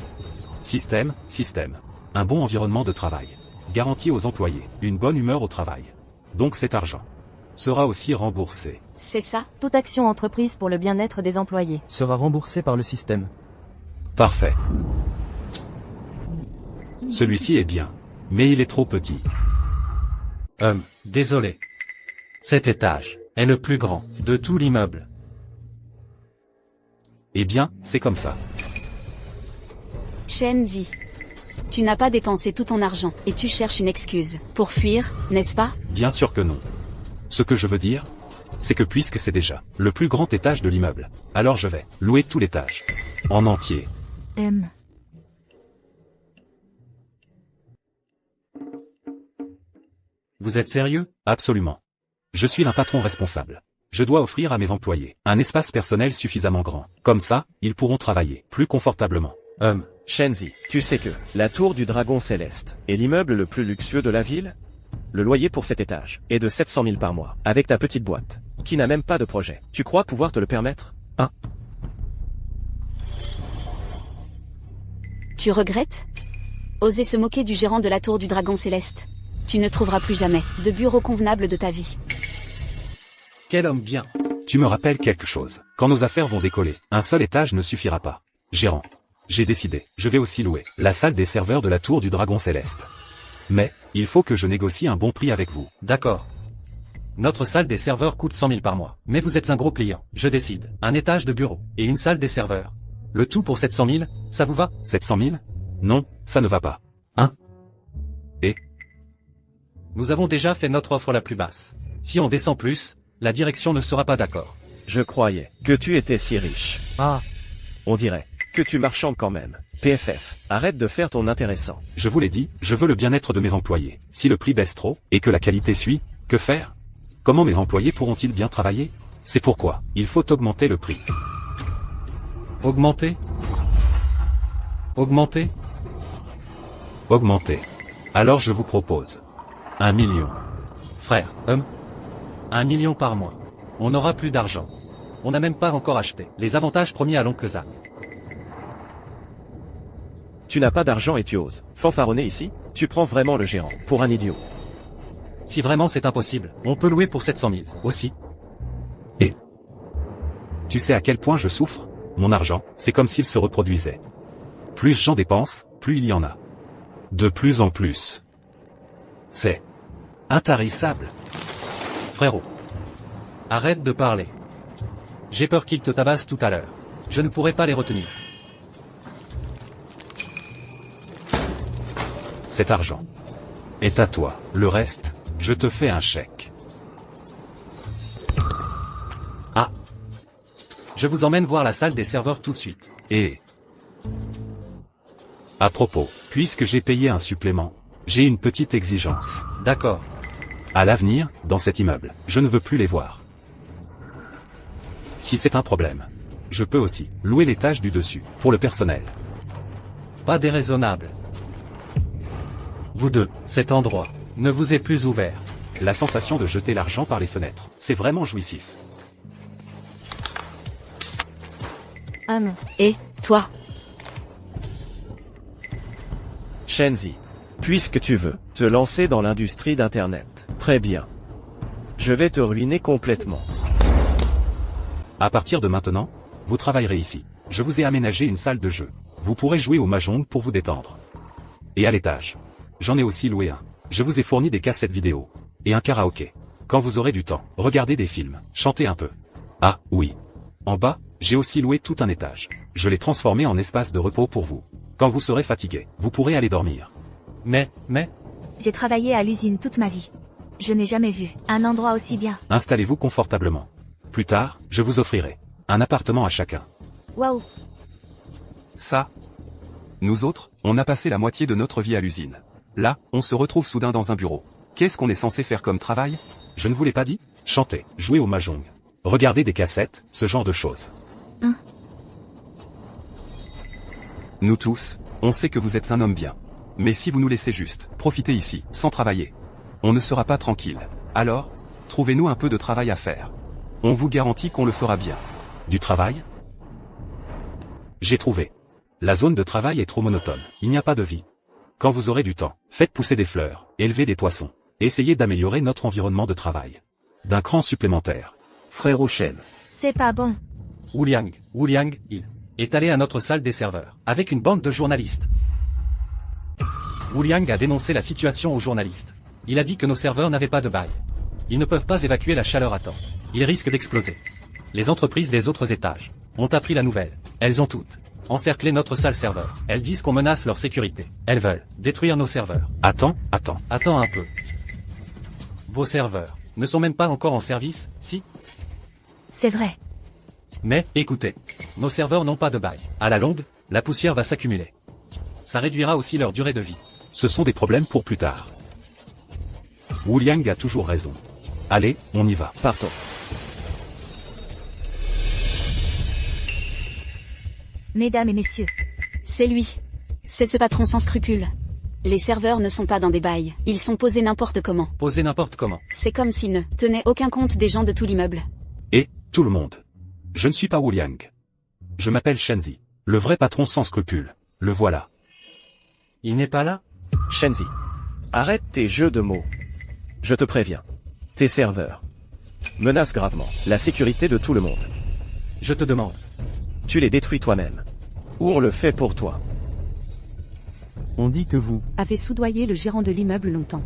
Speaker 1: Système. Un bon environnement de travail. Garantie aux employés. Une bonne humeur au travail. Donc cet argent sera aussi remboursé.
Speaker 3: C'est ça?
Speaker 7: Toute action entreprise pour le bien-être des employés.
Speaker 4: Sera remboursé par le système.
Speaker 1: Parfait. Celui-ci est bien. Mais il est trop petit.
Speaker 5: Désolé. Cet étage est le plus grand de tout l'immeuble.
Speaker 1: Eh bien, c'est comme ça.
Speaker 3: Shenzi, tu n'as pas dépensé tout ton argent et tu cherches une excuse pour fuir, n'est-ce pas?
Speaker 1: Bien sûr que non. Ce que je veux dire, c'est que puisque c'est déjà le plus grand étage de l'immeuble, alors je vais louer tout l'étage. En entier.
Speaker 5: Vous êtes sérieux?
Speaker 1: Absolument. Je suis un patron responsable. Je dois offrir à mes employés un espace personnel suffisamment grand. Comme ça, ils pourront travailler plus confortablement.
Speaker 2: Shenzi, tu sais que la tour du Dragon Céleste est l'immeuble le plus luxueux de la ville? Le loyer pour cet étage est de 700 000 par mois, avec ta petite boîte, qui n'a même pas de projet. Tu crois pouvoir te le permettre? Hein?
Speaker 3: Tu regrettes? Oser se moquer du gérant de la tour du Dragon Céleste. Tu ne trouveras plus jamais de bureau convenable de ta vie.
Speaker 5: Quel homme bien.
Speaker 1: Tu me rappelles quelque chose. Quand nos affaires vont décoller, un seul étage ne suffira pas. Gérant. J'ai décidé, je vais aussi louer la salle des serveurs de la tour du Dragon Céleste. Mais, il faut que je négocie un bon prix avec vous.
Speaker 5: D'accord. Notre salle des serveurs coûte 100 000 par mois. Mais vous êtes un gros client. Je décide. Un étage de bureau et une salle des serveurs. Le tout pour 700 000, ça vous va?
Speaker 1: 700 000? Non, ça ne va pas. Hein? Et?
Speaker 5: Nous avons déjà fait notre offre la plus basse. Si on descend plus, la direction ne sera pas d'accord.
Speaker 2: Je croyais que tu étais si riche.
Speaker 4: Ah,
Speaker 2: On dirait que tu marchandes quand même. PFF, arrête de faire ton intéressant.
Speaker 1: Je vous l'ai dit, je veux le bien-être de mes employés. Si le prix baisse trop, et que la qualité suit, que faire? Comment mes employés pourront-ils bien travailler? C'est pourquoi, il faut augmenter le prix.
Speaker 5: Augmenter? Augmenter?
Speaker 1: Augmenter. Alors je vous propose 1 million.
Speaker 5: Frère, 1 million par mois. On n'aura plus d'argent. On n'a même pas encore acheté les avantages promis à l'oncle Zam.
Speaker 2: Tu n'as pas d'argent et tu oses fanfaronner ici? Tu prends vraiment le gérant pour un idiot.
Speaker 5: Si vraiment c'est impossible, on peut louer pour 700 000, aussi.
Speaker 1: Tu sais à quel point je souffre? Mon argent, c'est comme s'il se reproduisait. Plus j'en dépense, plus il y en a. De plus en plus. C'est intarissable.
Speaker 5: Frérot. Arrête de parler. J'ai peur qu'ils te tabassent tout à l'heure. Je ne pourrai pas les retenir.
Speaker 1: Cet argent est à toi. Le reste, je te fais un chèque.
Speaker 5: Ah. Je vous emmène voir la salle des serveurs tout de suite.
Speaker 1: Et à propos, puisque j'ai payé un supplément, j'ai une petite exigence.
Speaker 5: D'accord.
Speaker 1: À l'avenir, dans cet immeuble, je ne veux plus les voir. Si c'est un problème, je peux aussi louer l'étage du dessus, pour le personnel.
Speaker 5: Pas déraisonnable. Vous deux, cet endroit ne vous est plus ouvert.
Speaker 1: La sensation de jeter l'argent par les fenêtres, c'est vraiment jouissif.
Speaker 7: Non.
Speaker 3: Et, toi?
Speaker 2: Shenzi, puisque tu veux te lancer dans l'industrie d'Internet, très bien. Je vais te ruiner complètement.
Speaker 1: À partir de maintenant, vous travaillerez ici. Je vous ai aménagé une salle de jeu. Vous pourrez jouer au mahjong pour vous détendre. Et à l'étage, j'en ai aussi loué un. Je vous ai fourni des cassettes vidéo. Et un karaoké. Quand vous aurez du temps, regardez des films, chantez un peu. Ah, oui. En bas, j'ai aussi loué tout un étage. Je l'ai transformé en espace de repos pour vous. Quand vous serez fatigué, vous pourrez aller dormir.
Speaker 5: Mais,
Speaker 7: J'ai travaillé à l'usine toute ma vie. Je n'ai jamais vu un endroit aussi bien.
Speaker 1: Installez-vous confortablement. Plus tard, je vous offrirai un appartement à chacun.
Speaker 7: Waouh.
Speaker 1: Ça. Nous autres, on a passé la moitié de notre vie à l'usine. Là, on se retrouve soudain dans un bureau. Qu'est-ce qu'on est censé faire comme travail? Je ne vous l'ai pas dit? Chanter, jouer au mahjong, regarder des cassettes, ce genre de choses. Nous tous, on sait que vous êtes un homme bien. Mais si vous nous laissez juste profiter ici, sans travailler, on ne sera pas tranquille. Alors, trouvez-nous un peu de travail à faire. On vous garantit qu'on le fera bien. Du travail? J'ai trouvé. La zone de travail est trop monotone. Il n'y a pas de vie. Quand vous aurez du temps, faites pousser des fleurs, élevez des poissons. Essayez d'améliorer notre environnement de travail. D'un cran supplémentaire. Frère Ochen.
Speaker 7: C'est pas bon.
Speaker 5: Wu Liang, il est allé à notre salle des serveurs, avec une bande de journalistes. Wu Liang a dénoncé la situation aux journalistes. Il a dit que nos serveurs n'avaient pas de bail. Ils ne peuvent pas évacuer la chaleur à temps. Ils risquent d'exploser. Les entreprises des autres étages ont appris la nouvelle. Elles ont toutes encerclé notre salle serveur. Elles disent qu'on menace leur sécurité. Elles veulent détruire nos serveurs.
Speaker 1: Attends
Speaker 5: Attends un peu. Vos serveurs ne sont même pas encore en service, si?
Speaker 7: C'est vrai.
Speaker 5: Mais, écoutez, nos serveurs n'ont pas de bail. À la longue, la poussière va s'accumuler. Ça réduira aussi leur durée de vie.
Speaker 1: Ce sont des problèmes pour plus tard. Wu Liang a toujours raison. Allez, on y va.
Speaker 2: Partons.
Speaker 7: Mesdames et messieurs,
Speaker 3: C'est lui. C'est ce patron sans scrupules. Les serveurs ne sont pas dans des bails, ils sont posés n'importe comment.
Speaker 5: Posez n'importe comment.
Speaker 3: C'est comme s'ils ne tenaient aucun compte des gens de tout l'immeuble.
Speaker 1: Et, tout le monde. Je ne suis pas Wu Liang. Je m'appelle Shenzi. Le vrai patron sans scrupules. Le voilà.
Speaker 5: Il n'est pas là?
Speaker 2: Shenzi. Arrête tes jeux de mots. Je te préviens. Tes serveurs menacent gravement la sécurité de tout le monde.
Speaker 5: Je te demande.
Speaker 2: Tu les détruis toi-même. Ou on le fait pour toi.
Speaker 4: On dit que vous,
Speaker 8: avait soudoyé le gérant de l'immeuble longtemps.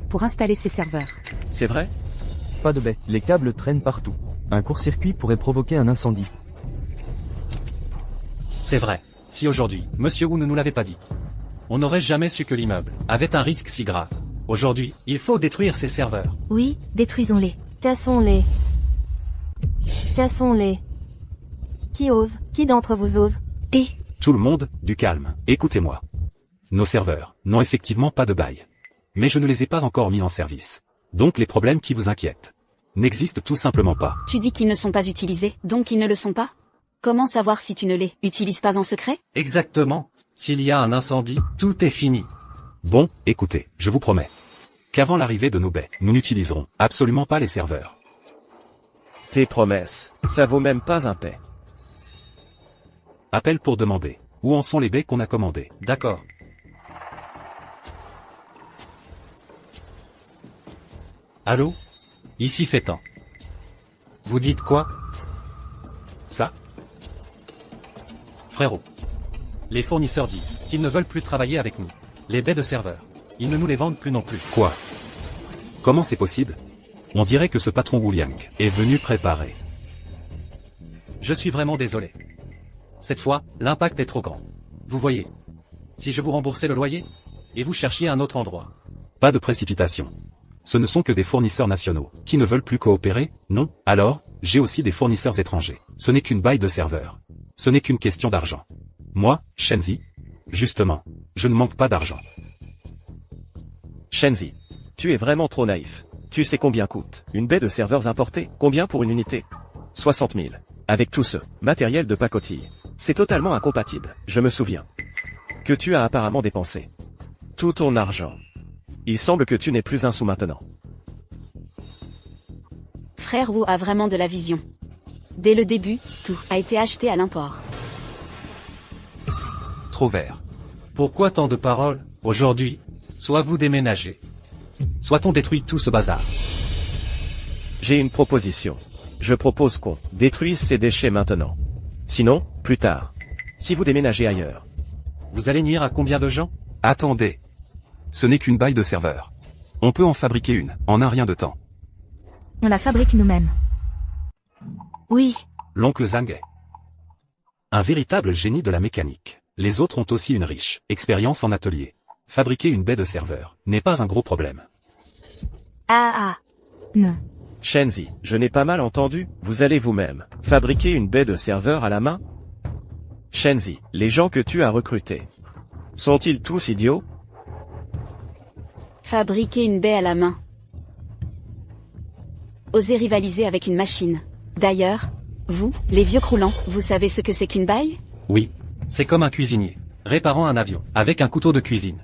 Speaker 8: Pour installer ses serveurs.
Speaker 2: C'est vrai?
Speaker 4: pas de baie, les câbles traînent partout. Un court-circuit pourrait provoquer un incendie.
Speaker 5: C'est vrai. Si aujourd'hui, Monsieur Wu ne nous l'avait pas dit, on n'aurait jamais su que l'immeuble avait un risque si grave. Aujourd'hui, il faut détruire ces serveurs.
Speaker 7: Oui, détruisons-les. Cassons-les. Cassons-les. Qui ose? Qui d'entre vous ose?
Speaker 1: Tout le monde, du calme, écoutez-moi. Nos serveurs n'ont effectivement pas de bail. Mais je ne les ai pas encore mis en service. Donc les problèmes qui vous inquiètent n'existent tout simplement pas.
Speaker 3: Tu dis qu'ils ne sont pas utilisés, donc ils ne le sont pas? Comment savoir si tu ne les utilises pas en secret?
Speaker 5: Exactement. S'il y a un incendie, tout est fini.
Speaker 1: Bon, écoutez, je vous promets qu'avant l'arrivée de nos baies, nous n'utiliserons absolument pas les serveurs.
Speaker 2: Tes promesses, ça vaut même pas un paix.
Speaker 1: Appel pour demander. Où en sont les baies qu'on a commandées?
Speaker 5: D'accord. Allô? Ici Fétan. Vous dites quoi?
Speaker 1: Ça?
Speaker 5: Frérot. Les fournisseurs disent qu'ils ne veulent plus travailler avec nous. Les baies de serveurs. Ils ne nous les vendent plus non plus.
Speaker 1: Quoi? Comment c'est possible? On dirait que ce patron Wu Liang est venu préparer.
Speaker 5: Je suis vraiment désolé. Cette fois, l'impact est trop grand. Vous voyez. Si je vous remboursais le loyer, et vous cherchiez un autre endroit.
Speaker 1: Pas de précipitation. Ce ne sont que des fournisseurs nationaux, qui ne veulent plus coopérer, non? Alors, j'ai aussi des fournisseurs étrangers. Ce n'est qu'une baille de serveurs. Ce n'est qu'une question d'argent. Moi, Shenzi, justement, je ne manque pas d'argent.
Speaker 2: Shenzi, tu es vraiment trop naïf. Tu sais combien coûte une baie de serveurs importés? Combien pour une unité? 60 000. Avec tout ce matériel de pacotille. C'est totalement incompatible. Je me souviens que tu as apparemment dépensé tout ton argent. Il semble que tu n'es plus un sou maintenant.
Speaker 3: Frère Wu a vraiment de la vision. Dès le début, tout a été acheté à l'import.
Speaker 1: Trop vert.
Speaker 5: Pourquoi tant de paroles? Aujourd'hui, soit vous déménagez, soit on détruit tout ce bazar.
Speaker 2: J'ai une proposition. Je propose qu'on détruise ces déchets maintenant. Sinon, plus tard. Si vous déménagez ailleurs.
Speaker 5: Vous allez nuire à combien de gens?
Speaker 1: Attendez. Ce n'est qu'une baille de serveurs. On peut en fabriquer une, en un rien de temps.
Speaker 7: On la fabrique nous-mêmes. Oui,
Speaker 1: L'oncle Zhang est un véritable génie de la mécanique. Les autres ont aussi une riche expérience en atelier. Fabriquer une baie de serveurs n'est pas un gros problème.
Speaker 7: non.
Speaker 2: Shenzi, je n'ai pas mal entendu, vous allez vous-même fabriquer une baie de serveurs à la main? Shenzi, les gens que tu as recrutés, sont-ils tous idiots?
Speaker 3: Fabriquer une baie à la main. Oser rivaliser avec une machine. D'ailleurs, vous, les vieux croulants, vous savez ce que c'est qu'une baille?
Speaker 5: Oui. C'est comme un cuisinier, réparant un avion, avec un couteau de cuisine.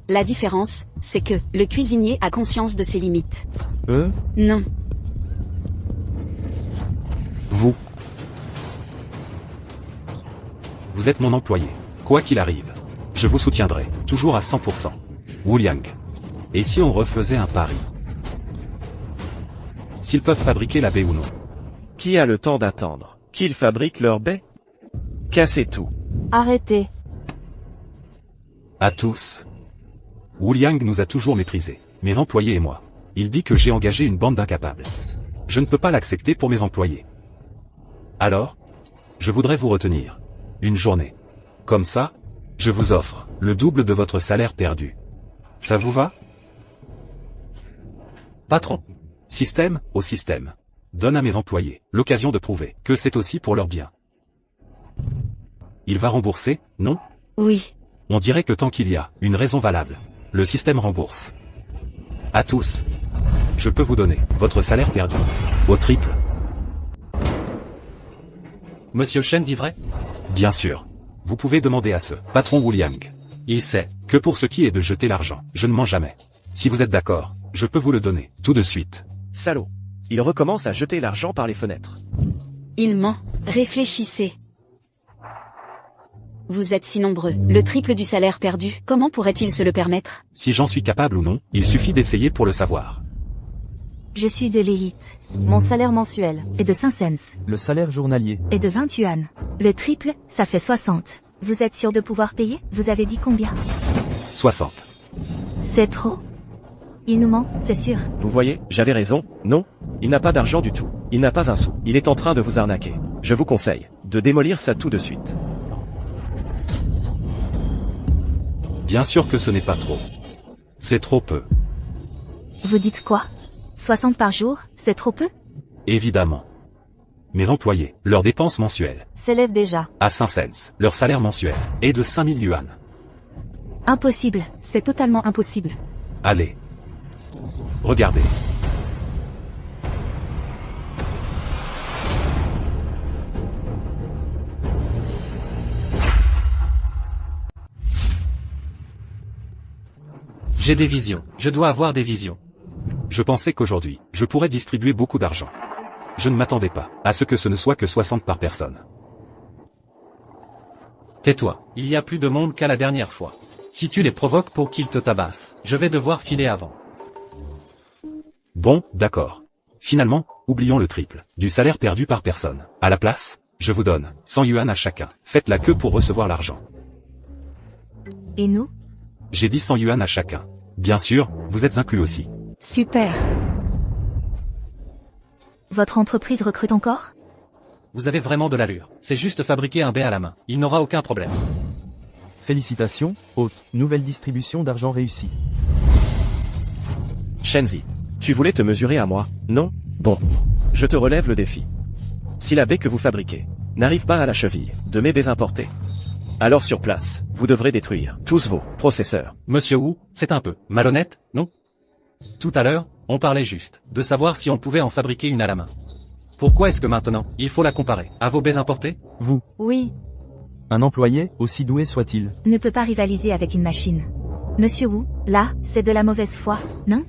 Speaker 3: La différence, c'est que le cuisinier a conscience de ses limites. Non.
Speaker 1: Vous êtes mon employé. Quoi qu'il arrive, je vous soutiendrai, toujours à 100%. Wu Liang. Et si on refaisait un pari? S'ils peuvent fabriquer la baie ou non?
Speaker 2: Qui a le temps d'attendre qu'ils fabriquent leur baie? Cassez tout.
Speaker 7: Arrêtez.
Speaker 1: À tous. Wu Liang nous a toujours méprisés, mes employés et moi. Il dit que j'ai engagé une bande d'incapables. Je ne peux pas l'accepter pour mes employés. Alors, je voudrais vous retenir. Une journée. Comme ça, je vous offre le double de votre salaire perdu. Ça vous va?
Speaker 5: Patron.
Speaker 1: Système au système. Donne à mes employés l'occasion de prouver que c'est aussi pour leur bien. Il va rembourser, non?
Speaker 3: Oui.
Speaker 1: On dirait que tant qu'il y a une raison valable, le système rembourse. À tous. Je peux vous donner votre salaire perdu. Au triple.
Speaker 5: Monsieur Shen dit vrai?
Speaker 1: Bien sûr. Vous pouvez demander à ce patron Wu Liang. Il sait que pour ce qui est de jeter l'argent, je ne mens jamais. Si vous êtes d'accord, je peux vous le donner, tout de suite.
Speaker 2: Salaud. Il recommence à jeter l'argent par les fenêtres.
Speaker 3: Il ment. Réfléchissez. Vous êtes si nombreux, le triple du salaire perdu, comment pourrait-il se le permettre?
Speaker 1: Si j'en suis capable ou non, il suffit d'essayer pour le savoir.
Speaker 7: Je suis de l'élite.
Speaker 8: Mon salaire mensuel
Speaker 7: Et de 5 cents.
Speaker 4: Le salaire journalier.
Speaker 7: Et de 20 yuan. Le triple, ça fait 60. Vous êtes sûr de pouvoir payer? Vous avez dit combien?
Speaker 1: 60.
Speaker 7: C'est trop. Il nous ment, c'est sûr.
Speaker 2: Vous voyez, j'avais raison, non? Il n'a pas d'argent du tout. Il n'a pas un sou. Il est en train de vous arnaquer. Je vous conseille de démolir ça tout de suite.
Speaker 1: Bien sûr que ce n'est pas trop. C'est trop peu.
Speaker 7: Vous dites quoi? 60 par jour, c'est trop peu?
Speaker 1: Évidemment. Mes employés, leurs dépenses mensuelles,
Speaker 8: s'élève déjà.
Speaker 1: à 5 cents, leur salaire mensuel, est de 5000 yuan.
Speaker 7: Impossible.
Speaker 8: C'est totalement impossible.
Speaker 1: Allez. Regardez.
Speaker 5: J'ai des visions. Je dois avoir des visions.
Speaker 1: Je pensais qu'aujourd'hui, je pourrais distribuer beaucoup d'argent. Je ne m'attendais pas à ce que ce ne soit que 60 par personne.
Speaker 5: Tais-toi. Il y a plus de monde qu'à la dernière fois. Si tu les provoques pour qu'ils te tabassent, je vais devoir filer avant.
Speaker 1: Bon, d'accord. Finalement, oublions le triple du salaire perdu par personne. À la place, je vous donne 100 yuan à chacun. Faites la queue pour recevoir l'argent.
Speaker 7: Et nous?
Speaker 1: J'ai dit 100 yuan à chacun. Bien sûr, vous êtes inclus aussi.
Speaker 8: Super.
Speaker 7: Votre entreprise recrute encore?
Speaker 5: Vous avez vraiment de l'allure. C'est juste fabriquer un B à la main. Il n'aura aucun problème.
Speaker 4: Félicitations, hôte. Nouvelle distribution d'argent réussie.
Speaker 2: Shenzi. Tu voulais te mesurer à moi, non? Bon. Je te relève le défi. Si la baie que vous fabriquez n'arrive pas à la cheville de mes baies importées, alors sur place, vous devrez détruire tous vos processeurs.
Speaker 5: Monsieur Wu, c'est un peu malhonnête, non? Tout à l'heure, on parlait juste de savoir si on pouvait en fabriquer une à la main. Pourquoi est-ce que maintenant, il faut la comparer à vos baies importées?
Speaker 4: Vous.
Speaker 8: Oui.
Speaker 4: Un employé, aussi doué soit-il.
Speaker 7: Ne peut pas rivaliser avec une machine. Monsieur Wu, là, c'est de la mauvaise foi, non?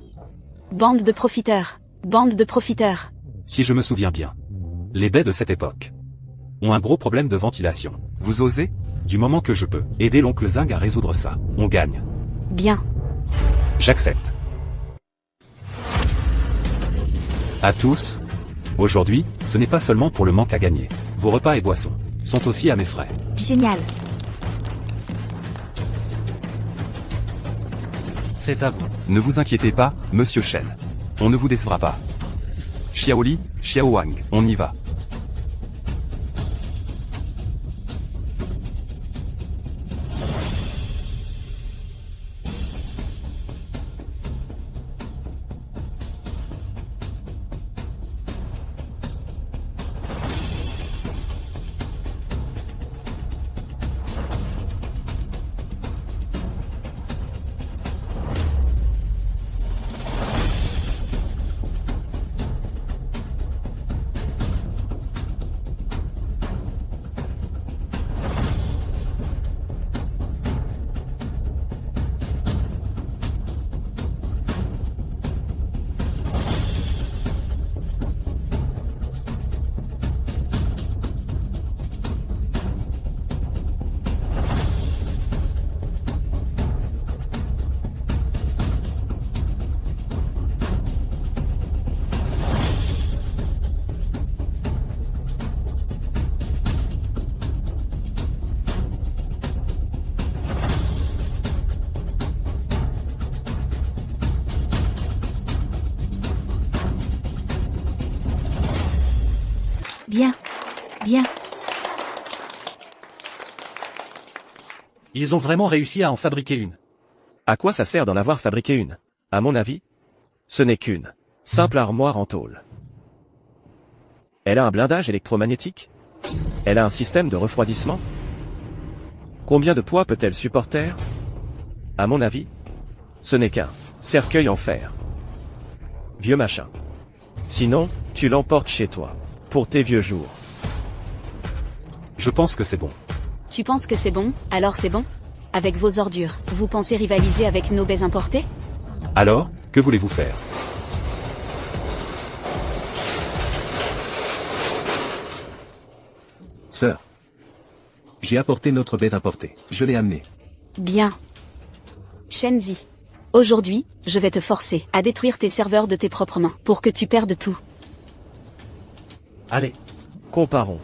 Speaker 3: Bande de profiteurs. Bande de profiteurs.
Speaker 1: Si je me souviens bien, les baies de cette époque ont un gros problème de ventilation. Vous osez? Du moment que je peux aider l'oncle Zhang à résoudre ça, on gagne.
Speaker 3: Bien.
Speaker 1: J'accepte. À tous. Aujourd'hui, ce n'est pas seulement pour le manque à gagner. Vos repas et boissons sont aussi à mes frais.
Speaker 7: Génial.
Speaker 5: C'est à vous.
Speaker 1: Ne vous inquiétez pas, monsieur Shen. On ne vous décevra pas. Xiaoli, Xiaowang, on y va.
Speaker 7: Bien. Bien.
Speaker 5: Ils ont vraiment réussi à en fabriquer une.
Speaker 2: À quoi ça sert d'en avoir fabriqué une? À mon avis, ce n'est qu'une simple armoire en tôle. Elle a un blindage électromagnétique? Elle a un système de refroidissement? Combien de poids peut-elle supporter? À mon avis, ce n'est qu'un cercueil en fer. Vieux machin. Sinon, tu l'emportes chez toi. Pour tes vieux jours.
Speaker 1: Je pense que c'est bon.
Speaker 3: Tu penses que c'est bon, alors c'est bon? Avec vos ordures, vous pensez rivaliser avec nos baies importées?
Speaker 1: Alors, que voulez-vous faire?
Speaker 6: Sœur. J'ai apporté notre bête importée. Je l'ai amenée.
Speaker 3: Bien. Shenzi. Aujourd'hui, je vais te forcer à détruire tes serveurs de tes propres mains, pour que tu perdes tout.
Speaker 5: Allez,
Speaker 2: Comparons.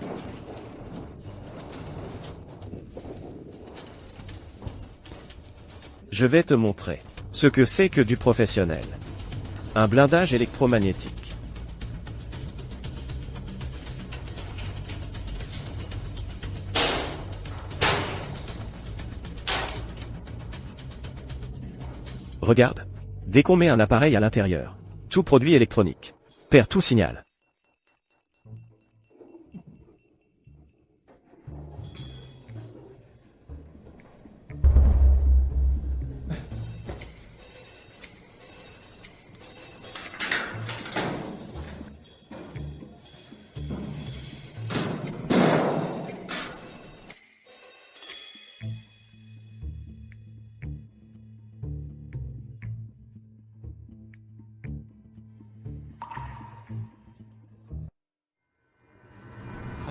Speaker 2: Je vais te montrer ce que c'est que du professionnel. Un blindage électromagnétique. Regarde. Dès qu'on met un appareil à l'intérieur, tout produit électronique perd tout signal.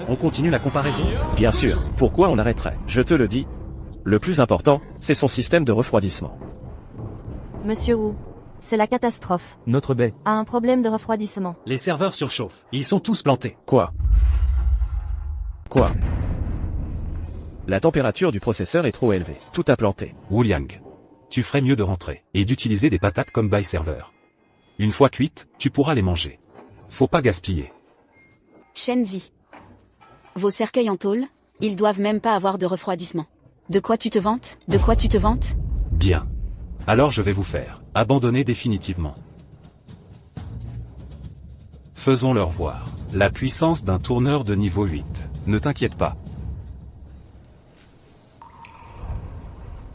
Speaker 5: on continue la comparaison.
Speaker 2: Bien sûr, pourquoi on arrêterait? Je te le dis. Le plus important, c'est son système de refroidissement.
Speaker 9: Monsieur Wu, c'est la catastrophe.
Speaker 4: Notre baie.
Speaker 9: A un problème de refroidissement.
Speaker 5: Les serveurs surchauffent. Ils sont tous plantés.
Speaker 2: Quoi? La température du processeur est trop élevée. Tout a planté.
Speaker 1: Wu Liang. Tu ferais mieux de rentrer, et d'utiliser des patates comme buy server. Une fois cuites, tu pourras les manger. Faut pas gaspiller.
Speaker 3: Shenzi. Vos cercueils en tôle, ils doivent même pas avoir de refroidissement. De quoi tu te vantes? De quoi tu te vantes?
Speaker 1: Bien. Alors je vais vous faire abandonner définitivement. Faisons-leur voir la puissance d'un tourneur de niveau 8. Ne t'inquiète pas.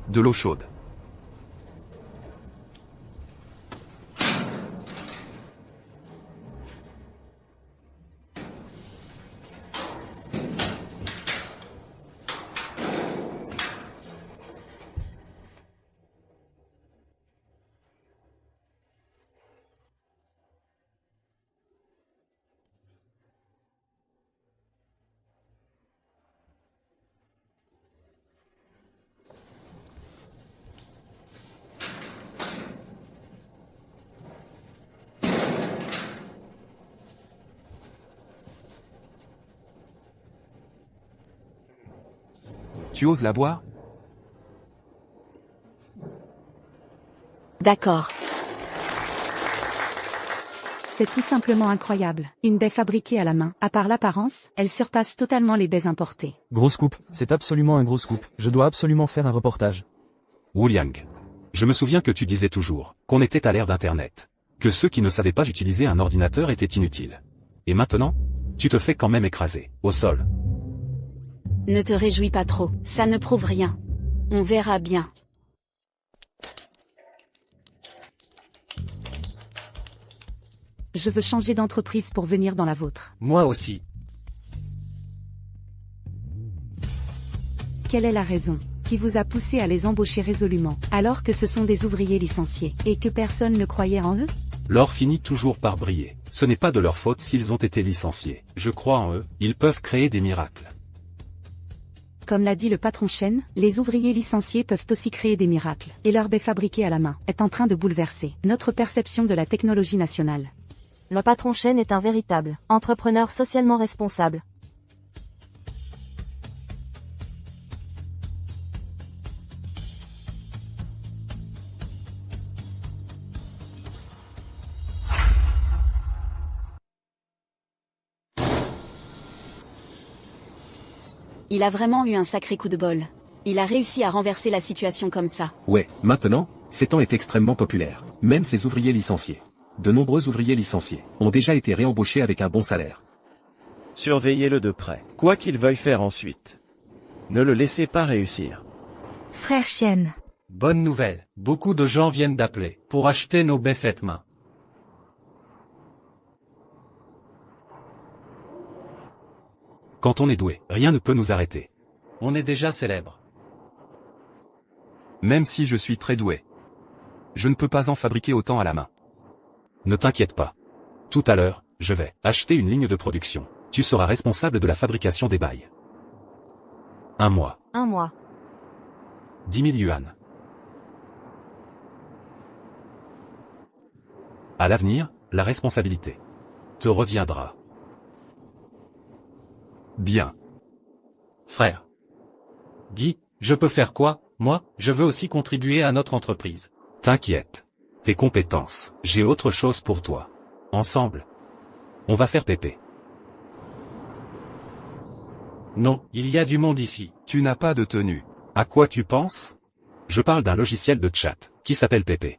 Speaker 1: De l'eau chaude.
Speaker 10: Tu oses la boire?
Speaker 3: D'accord.
Speaker 8: C'est tout simplement incroyable. Une baie fabriquée à la main. À part l'apparence, elle surpasse totalement les baies importées.
Speaker 4: Gros scoop, c'est absolument un gros scoop. Je dois absolument faire un reportage.
Speaker 1: Wu Liang. Je me souviens que tu disais toujours qu'on était à l'ère d'Internet. Que ceux qui ne savaient pas utiliser un ordinateur étaient inutiles. Et maintenant, tu te fais quand même écraser, au sol.
Speaker 3: Ne te réjouis pas trop, ça ne prouve rien. On verra bien.
Speaker 8: Je veux changer d'entreprise pour venir dans la vôtre.
Speaker 5: Moi aussi.
Speaker 8: Quelle est la raison qui vous a poussé à les embaucher résolument, alors que ce sont des ouvriers licenciés, et que personne ne croyait en eux?
Speaker 1: L'or finit toujours par briller. Ce n'est pas de leur faute s'ils ont été licenciés. Je crois en eux, ils peuvent créer des miracles.
Speaker 8: Comme l'a dit le patron Shen, les ouvriers licenciés peuvent aussi créer des miracles, et leur baie fabriquée à la main est en train de bouleverser notre perception de la technologie nationale.
Speaker 9: Le patron Shen est un véritable entrepreneur socialement responsable.
Speaker 3: Il a vraiment eu un sacré coup de bol. Il a réussi à renverser la situation comme ça.
Speaker 6: Ouais, maintenant, Fétan est extrêmement populaire. Même ses ouvriers licenciés. De nombreux ouvriers licenciés ont déjà été réembauchés avec un bon salaire.
Speaker 2: Surveillez-le de près. Quoi qu'il veuille faire ensuite. Ne le laissez pas réussir.
Speaker 7: Frère Shen.
Speaker 5: Bonne nouvelle. Beaucoup de gens viennent d'appeler pour acheter nos baies faites main.
Speaker 1: Quand on est doué, rien ne peut nous arrêter.
Speaker 5: On est déjà célèbre.
Speaker 1: Même si je suis très doué. Je ne peux pas en fabriquer autant à la main. Ne t'inquiète pas. Tout à l'heure, je vais acheter une ligne de production. Tu seras responsable de la fabrication des bails. 1 mois.
Speaker 9: 1 mois.
Speaker 1: 10 000 yuan. À l'avenir, la responsabilité te reviendra. Bien.
Speaker 5: Frère. Guy, je peux faire quoi? Moi, je veux aussi contribuer à notre entreprise.
Speaker 1: T'inquiète. Tes compétences. J'ai autre chose pour toi. Ensemble. On va faire pépé.
Speaker 5: Non, il y a du monde ici.
Speaker 1: Tu n'as pas de tenue. À quoi tu penses? Je parle d'un logiciel de chat, qui s'appelle pépé.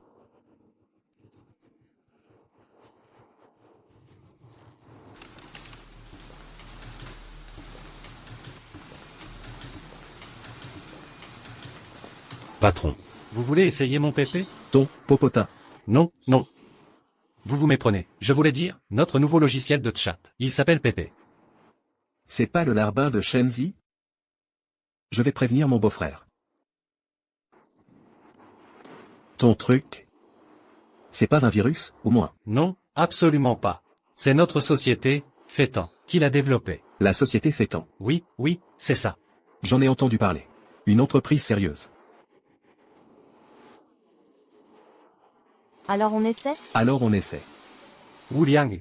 Speaker 1: Patron.
Speaker 5: Vous voulez essayer mon PP?
Speaker 6: Ton popotin.
Speaker 5: Non, non. Vous vous méprenez. Je voulais dire, notre nouveau logiciel de chat. Il s'appelle PP.
Speaker 6: C'est pas le larbin de Shenzi? Je vais prévenir mon beau-frère. Ton truc? C'est pas un virus, au moins.
Speaker 5: Non, absolument pas. C'est notre société, Fétan, qui l'a développé.
Speaker 6: La société Fétan.
Speaker 5: Oui, oui, c'est ça.
Speaker 6: J'en ai entendu parler. Une entreprise sérieuse.
Speaker 9: Alors on essaie?
Speaker 6: Alors on essaie.
Speaker 5: Wu Liang.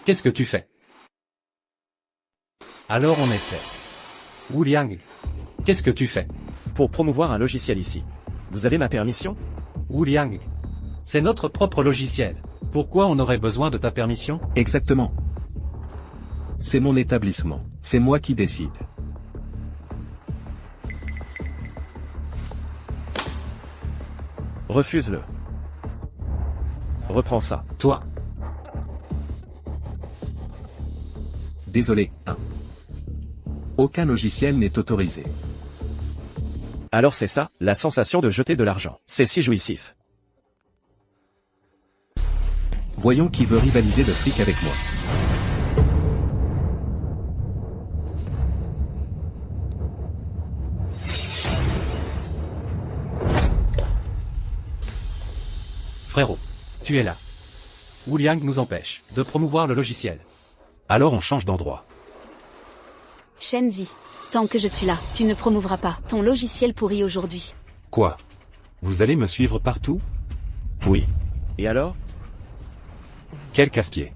Speaker 5: Qu'est-ce que tu fais? Alors on essaie. Wu Liang. Qu'est-ce que tu fais?
Speaker 2: Pour promouvoir un logiciel ici. Vous avez ma permission?
Speaker 5: Wu Liang. C'est notre propre logiciel. Pourquoi on aurait besoin de ta permission?
Speaker 6: Exactement. C'est mon établissement. C'est moi qui décide.
Speaker 2: Refuse-le. Reprends ça.
Speaker 5: Toi.
Speaker 6: Désolé, hein. Aucun logiciel n'est autorisé.
Speaker 2: Alors c'est ça, la sensation de jeter de l'argent. C'est si jouissif.
Speaker 6: Voyons qui veut rivaliser de fric avec moi.
Speaker 5: Frérot. Tu es là. Wu Liang nous empêche de promouvoir le logiciel.
Speaker 1: Alors on change d'endroit.
Speaker 3: Shenzi. Tant que je suis là, tu ne promouvras pas ton logiciel pourri aujourd'hui.
Speaker 1: Quoi? Vous allez me suivre partout?
Speaker 2: Oui. Et alors?
Speaker 1: Quel casse-pied.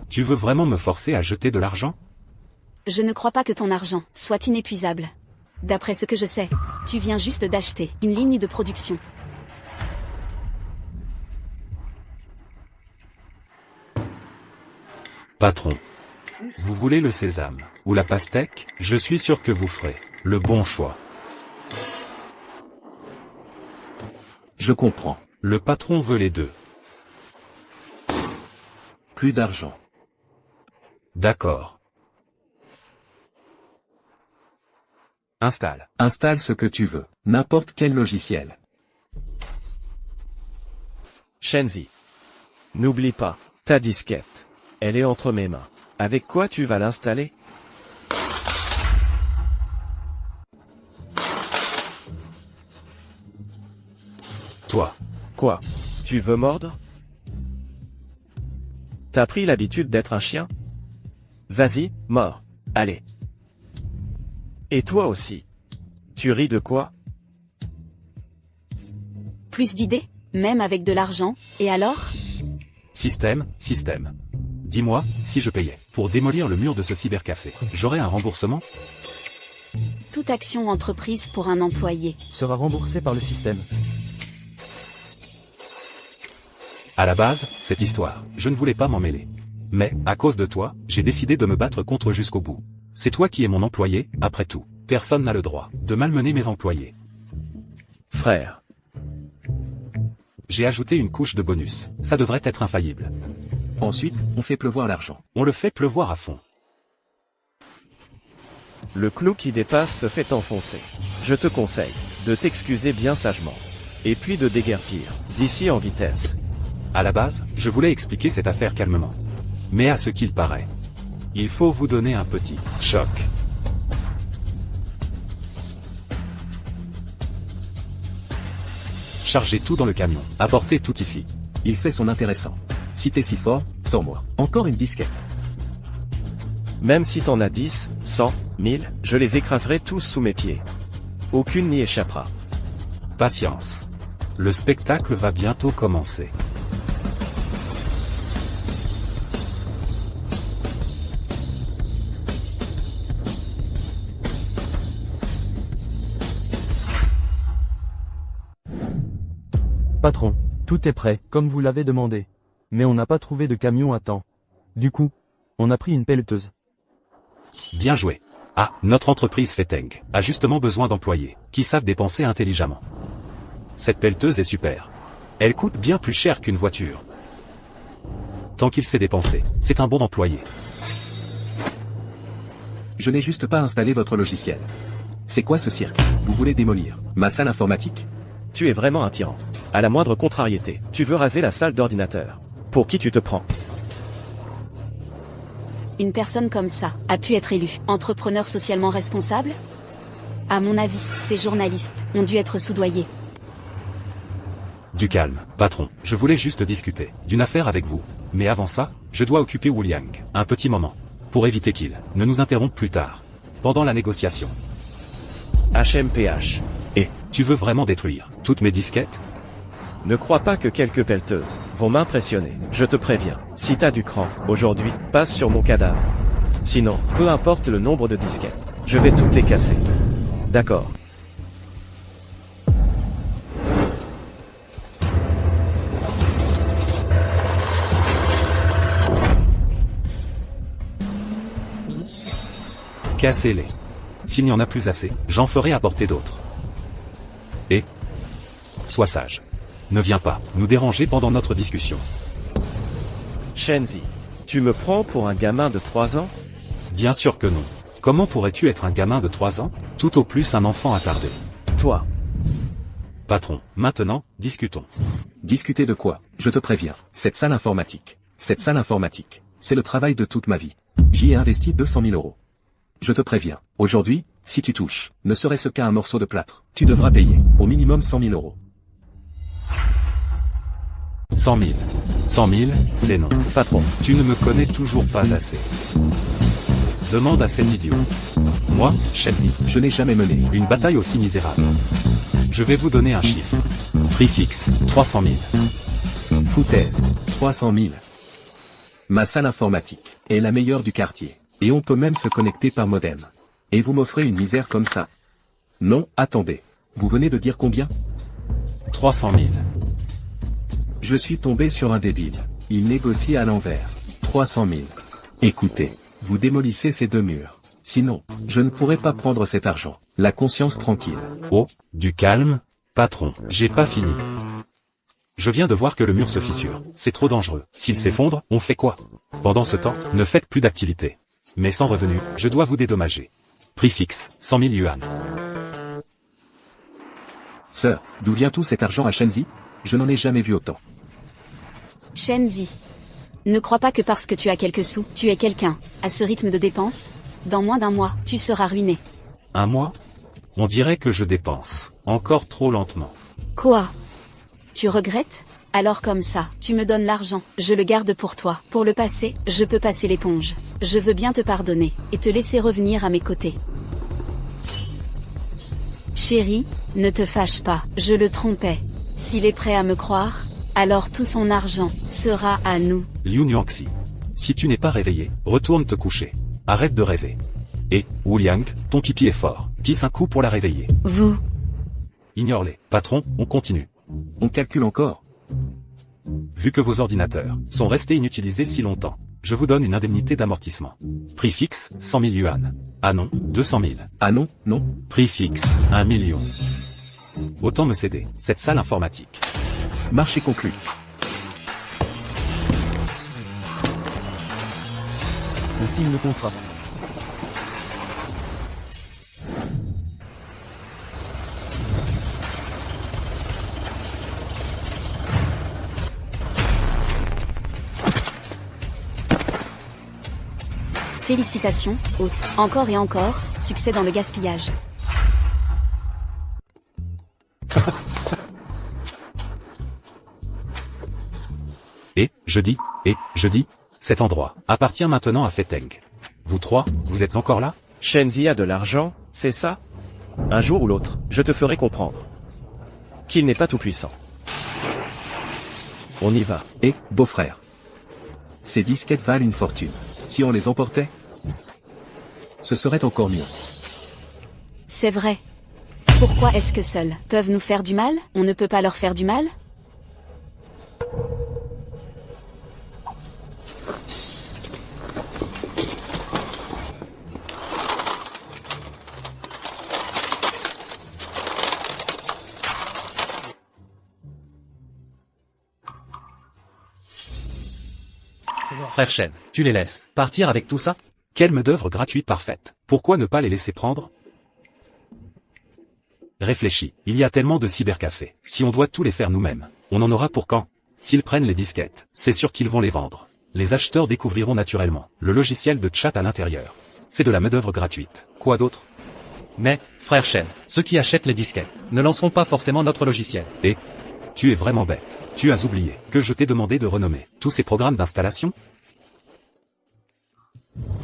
Speaker 1: Tu veux vraiment me forcer à jeter de l'argent?
Speaker 3: Je ne crois pas que ton argent soit inépuisable. D'après ce que je sais, tu viens juste d'acheter une ligne de production.
Speaker 1: Patron. Vous voulez le sésame, ou la pastèque? Je suis sûr que vous ferez le bon choix.
Speaker 6: Je comprends.
Speaker 1: Le patron veut les deux.
Speaker 6: Plus d'argent.
Speaker 1: D'accord. Installe.
Speaker 6: Installe ce que tu veux. N'importe quel logiciel.
Speaker 2: Shenzi. N'oublie pas, ta disquette. Elle est entre mes mains. Avec quoi tu vas l'installer?
Speaker 1: Toi.
Speaker 2: Quoi? Tu veux mordre? T'as pris l'habitude d'être un chien? Vas-y, mords. Allez. Et toi aussi. Tu ris de quoi?
Speaker 3: Plus d'idées, même avec de l'argent, et alors?
Speaker 1: Système. Dis-moi, si je payais pour démolir le mur de ce cybercafé, j'aurais un remboursement?
Speaker 3: Toute action entreprise pour un employé
Speaker 4: Sera remboursé par le système.
Speaker 1: À la base, cette histoire, je ne voulais pas m'en mêler. Mais, à cause de toi, j'ai décidé de me battre contre jusqu'au bout. C'est toi qui es mon employé, après tout. Personne n'a le droit de malmener mes employés.
Speaker 2: Frère.
Speaker 1: J'ai ajouté une couche de bonus. Ça devrait être infaillible.
Speaker 6: Ensuite, on fait pleuvoir l'argent.
Speaker 1: On le fait pleuvoir à fond.
Speaker 2: Le clou qui dépasse se fait enfoncer. Je te conseille de t'excuser bien sagement. Et puis de déguerpir, d'ici en vitesse.
Speaker 1: À la base, je voulais expliquer cette affaire calmement. Mais à ce qu'il paraît, il faut vous donner un petit choc. Chargez tout dans le camion. Apportez tout ici.
Speaker 6: Il fait son intéressant. Si t'es si fort, sors-moi. Encore une disquette.
Speaker 2: Même si t'en as 10, 100, 1000, je les écraserai tous sous mes pieds. Aucune n'y échappera.
Speaker 1: Patience. Le spectacle va bientôt commencer.
Speaker 4: Patron, tout est prêt, comme vous l'avez demandé. Mais on n'a pas trouvé de camion à temps. Du coup, on a pris une pelleteuse.
Speaker 1: Bien joué. Ah, notre entreprise Feteng a justement besoin d'employés qui savent dépenser intelligemment. Cette pelleteuse est super. Elle coûte bien plus cher qu'une voiture. Tant qu'il sait dépenser, c'est un bon employé.
Speaker 6: Je n'ai juste pas installé votre logiciel. C'est quoi ce cirque? Vous voulez démolir ma salle informatique?
Speaker 2: Tu es vraiment un tyran. À la moindre contrariété, tu veux raser la salle d'ordinateur. Pour qui tu te prends?
Speaker 3: Une personne comme ça a pu être élue entrepreneur socialement responsable? À mon avis, ces journalistes ont dû être soudoyés.
Speaker 1: Du calme, patron. Je voulais juste discuter d'une affaire avec vous. Mais avant ça, je dois occuper Wu Liang un petit moment. Pour éviter qu'il ne nous interrompe plus tard. Pendant la négociation.
Speaker 2: HMPH.
Speaker 1: Et, tu veux vraiment détruire toutes mes disquettes?
Speaker 2: Ne crois pas que quelques pelleteuses vont m'impressionner. Je te préviens. Si t'as du cran, aujourd'hui, passe sur mon cadavre. Sinon, peu importe le nombre de disquettes, je vais toutes les casser. D'accord.
Speaker 1: Cassez-les. S'il n'y en a plus assez, j'en ferai apporter d'autres. Et sois sage. Ne viens pas nous déranger pendant notre discussion.
Speaker 2: Shenzi, tu me prends pour un gamin de 3 ans?
Speaker 1: Bien sûr que non. Comment pourrais-tu être un gamin de 3 ans? Tout au plus un enfant attardé.
Speaker 2: Toi.
Speaker 1: Patron, maintenant, discutons.
Speaker 6: Discuter de quoi? Je te préviens. Cette salle informatique, c'est le travail de toute ma vie. J'y ai investi 200 000 €. Je te préviens. Aujourd'hui, si tu touches, ne serait-ce qu'à un morceau de plâtre, tu devras payer, au minimum 100 000 €.
Speaker 1: 100 000. 100 000, c'est non.
Speaker 2: Patron.
Speaker 1: Tu ne me connais toujours pas assez. Demande à cet idiot. Moi, Shenzi,
Speaker 6: Je n'ai jamais mené
Speaker 1: une bataille aussi misérable. Je vais vous donner un chiffre. Prix fixe, 300 000.
Speaker 6: foutaise. 300 000. Ma salle informatique est la meilleure du quartier. Et on peut même se connecter par modem. Et vous m'offrez une misère comme ça? Non, attendez. Vous venez de dire combien?
Speaker 1: 300 000.
Speaker 6: Je suis tombé sur un débile. Il négocie à l'envers. 300 000. Écoutez, vous démolissez ces 2 murs. Sinon, je ne pourrai pas prendre cet argent. La conscience tranquille.
Speaker 1: Oh, du calme, patron, j'ai pas fini. Je viens de voir que le mur se fissure. C'est trop dangereux. S'il s'effondre, on fait quoi? Pendant ce temps, ne faites plus d'activité. Mais sans revenu, je dois vous dédommager. Prix fixe, 100 000 yuan.
Speaker 6: Sœur, d'où vient tout cet argent à Shenzi? Je n'en ai jamais vu autant.
Speaker 3: Shenzi. Ne crois pas que parce que tu as quelques sous, tu es quelqu'un. À ce rythme de dépenses, dans moins d'un mois, tu seras ruiné.
Speaker 1: Un mois? On dirait que je dépense. Encore trop lentement.
Speaker 3: Quoi? Tu regrettes? Alors comme ça, tu me donnes l'argent, je le garde pour toi. Pour le passé, je peux passer l'éponge. Je veux bien te pardonner, et te laisser revenir à mes côtés. Chérie, ne te fâche pas, je le trompais. S'il est prêt à me croire, alors tout son argent sera à nous.
Speaker 1: Liu Niangxi. Si tu n'es pas réveillé, retourne te coucher. Arrête de rêver. Et, Wu Liang, ton pipi est fort. Pisse un coup pour la réveiller.
Speaker 3: Vous.
Speaker 1: Ignore-les. Patron, on continue.
Speaker 6: On calcule encore.
Speaker 1: Vu que vos ordinateurs sont restés inutilisés si longtemps, je vous donne une indemnité d'amortissement. Prix fixe, 100 000 yuan. Ah non, 200 000.
Speaker 6: Ah non, non.
Speaker 1: Prix fixe, 1 million. Autant me céder cette salle informatique.
Speaker 6: Marché conclu.
Speaker 4: On signe le contrat.
Speaker 3: Félicitations, hôte. Encore et encore, succès dans le gaspillage.
Speaker 1: Et, je dis, cet endroit appartient maintenant à Feteng. Vous trois, vous êtes encore là?
Speaker 2: Shenzi a de l'argent, c'est ça? Un jour ou l'autre, je te ferai comprendre qu'il n'est pas tout puissant. On y va.
Speaker 6: Et, beau-frère. Ces disquettes valent une fortune. Si on les emportait, ce serait encore mieux.
Speaker 3: C'est vrai. Pourquoi est-ce que seuls peuvent nous faire du mal? On ne peut pas leur faire du mal?
Speaker 5: Frère Shen, tu les laisses partir avec tout ça?
Speaker 1: Quelle main-d'œuvre gratuite parfaite. Pourquoi ne pas les laisser prendre? Réfléchis, il y a tellement de cybercafés. Si on doit tous les faire nous-mêmes, on en aura pour quand? S'ils prennent les disquettes, c'est sûr qu'ils vont les vendre. Les acheteurs découvriront naturellement le logiciel de chat à l'intérieur. C'est de la main-d'œuvre gratuite. Quoi d'autre?
Speaker 5: Mais, frère Shen, ceux qui achètent les disquettes ne lanceront pas forcément notre logiciel.
Speaker 1: Et tu es vraiment bête. Tu as oublié que je t'ai demandé de renommer tous ces programmes d'installation?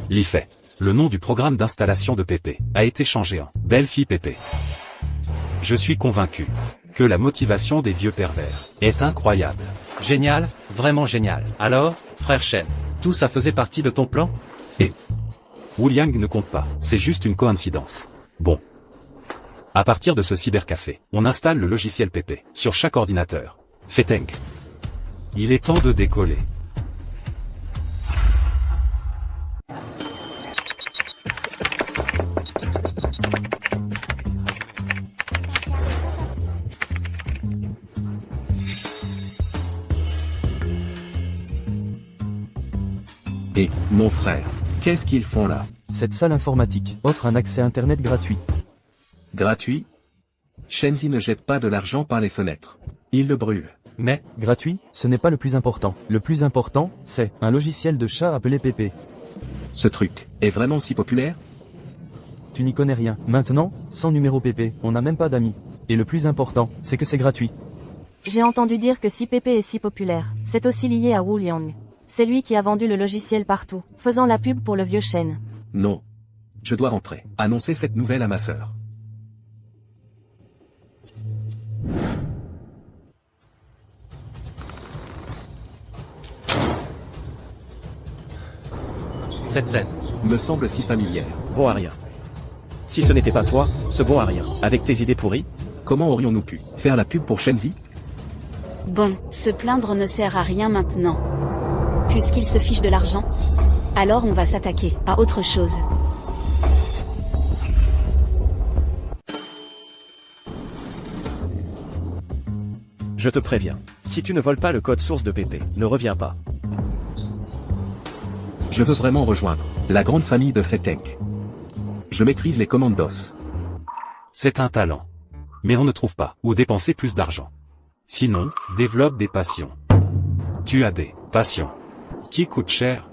Speaker 1: L'IFE. Le nom du programme d'installation de PP a été changé en Belle-Fille PP. Je suis convaincu que la motivation des vieux pervers est incroyable.
Speaker 5: Génial, vraiment génial. Alors, frère Shen, tout ça faisait partie de ton plan?
Speaker 1: Wu Liang ne compte pas, c'est juste une coïncidence. Bon. À partir de ce cybercafé, on installe le logiciel PP sur chaque ordinateur. Feteng. Il est temps de décoller.
Speaker 6: Et, mon frère, qu'est-ce qu'ils font là?
Speaker 4: Cette salle informatique offre un accès Internet gratuit.
Speaker 6: Gratuit? Shenzi ne jette pas de l'argent par les fenêtres. Il le brûle.
Speaker 5: Mais,
Speaker 4: Gratuit, ce n'est pas le plus important. Le plus important, c'est un logiciel de chat appelé PP.
Speaker 6: Ce truc est vraiment si populaire?
Speaker 4: Tu n'y connais rien. Maintenant, sans numéro PP, on n'a même pas d'amis. Et le plus important, c'est que c'est gratuit.
Speaker 9: J'ai entendu dire que si PP est si populaire, c'est aussi lié à Wu Liang. C'est lui qui a vendu le logiciel partout, faisant la pub pour le vieux Shen.
Speaker 6: Non. Je dois rentrer. Annoncer cette nouvelle à ma sœur.
Speaker 5: cette scène
Speaker 6: Me semble si familière.
Speaker 2: Bon à rien. Si ce n'était pas toi, ce bon à rien, avec tes idées pourries,
Speaker 6: Comment aurions-nous pu faire la pub pour Shenzi?
Speaker 3: Bon, se plaindre ne sert à rien maintenant. Puisqu'il se fiche de l'argent, alors on va s'attaquer à autre chose.
Speaker 2: je te préviens. Si tu ne voles pas le code source de PP, ne reviens pas.
Speaker 6: Je veux vraiment rejoindre la grande famille de Feteng. Je maîtrise les commandes DOS.
Speaker 1: C'est un talent. Mais on ne trouve pas où dépenser plus d'argent. Sinon, développe des passions. Tu as des passions qui coûtent cher.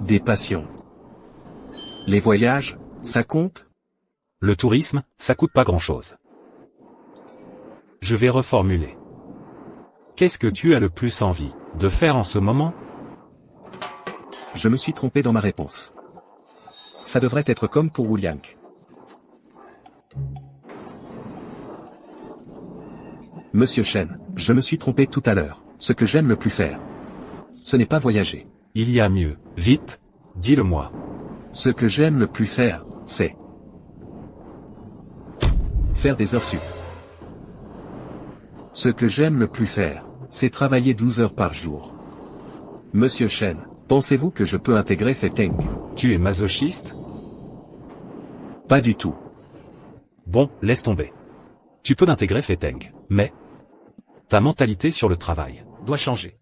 Speaker 6: Des passions. Les voyages, ça compte?
Speaker 1: Le tourisme, ça coûte pas grand-chose. Je vais reformuler. Qu'est-ce que tu as le plus envie de faire en ce moment?
Speaker 6: Je me suis trompé dans ma réponse. Ça devrait être comme pour Wu Liang. Monsieur Shen, je me suis trompé tout à l'heure. Ce que j'aime le plus faire, ce n'est pas voyager.
Speaker 1: Il y a mieux. Vite, dis-le-moi.
Speaker 6: Ce que j'aime le plus faire, c'est faire des heures sup. Ce que j'aime le plus faire, c'est travailler 12 heures par jour. Monsieur Shen, pensez-vous que je peux intégrer Feteng?
Speaker 1: Tu es masochiste?
Speaker 6: Pas du tout.
Speaker 1: Bon, laisse tomber. Tu peux intégrer Feteng, mais ta mentalité sur le travail
Speaker 5: doit changer.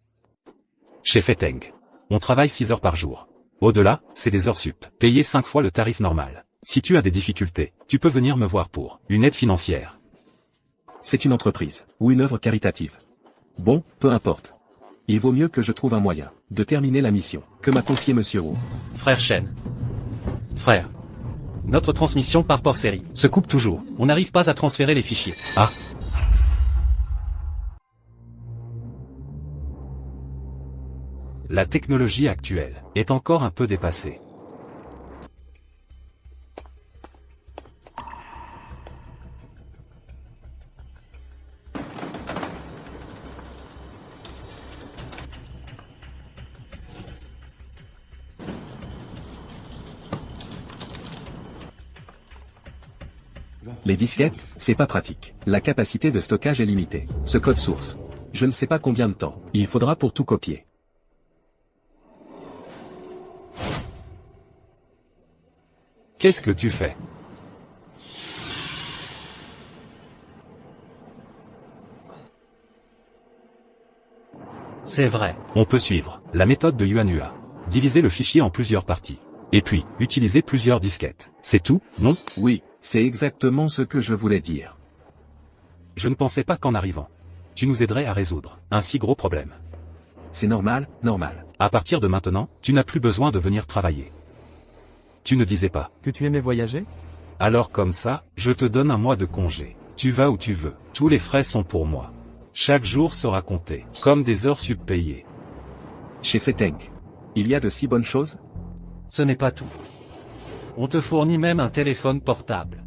Speaker 1: Chez Feteng, on travaille 6 heures par jour. Au-delà, c'est des heures sup, payées 5 fois le tarif normal. Si tu as des difficultés, tu peux venir me voir pour une aide financière.
Speaker 6: C'est une entreprise, ou une œuvre caritative. Bon, peu importe. Il vaut mieux que je trouve un moyen de terminer la mission que m'a confié Monsieur Wu.
Speaker 5: Frère Shen. Frère. Notre transmission par port série se coupe toujours. On n'arrive pas à transférer les fichiers.
Speaker 1: Ah. La technologie actuelle est encore un peu dépassée.
Speaker 6: Les disquettes, c'est pas pratique. La capacité de stockage est limitée. Ce code source. Je ne sais pas combien de temps il faudra pour tout copier.
Speaker 1: Qu'est-ce que tu fais?
Speaker 5: C'est vrai.
Speaker 1: On peut suivre la méthode de Yuanua. Diviser le fichier en plusieurs parties. Et puis, utiliser plusieurs disquettes. C'est tout, non?
Speaker 6: Oui, c'est exactement ce que je voulais dire.
Speaker 1: Je ne pensais pas qu'en arrivant, tu nous aiderais à résoudre un si gros problème.
Speaker 6: C'est normal, normal.
Speaker 1: À partir de maintenant, tu n'as plus besoin de venir travailler. Tu ne disais pas.
Speaker 4: Que tu aimais voyager?
Speaker 1: Alors comme ça, je te donne un mois de congé. Tu vas où tu veux. Tous les frais sont pour moi. Chaque jour sera compté, comme des heures subpayées.
Speaker 6: Chez Feteng, il y a de si bonnes choses?
Speaker 5: Ce n'est pas tout. On te fournit même un téléphone portable.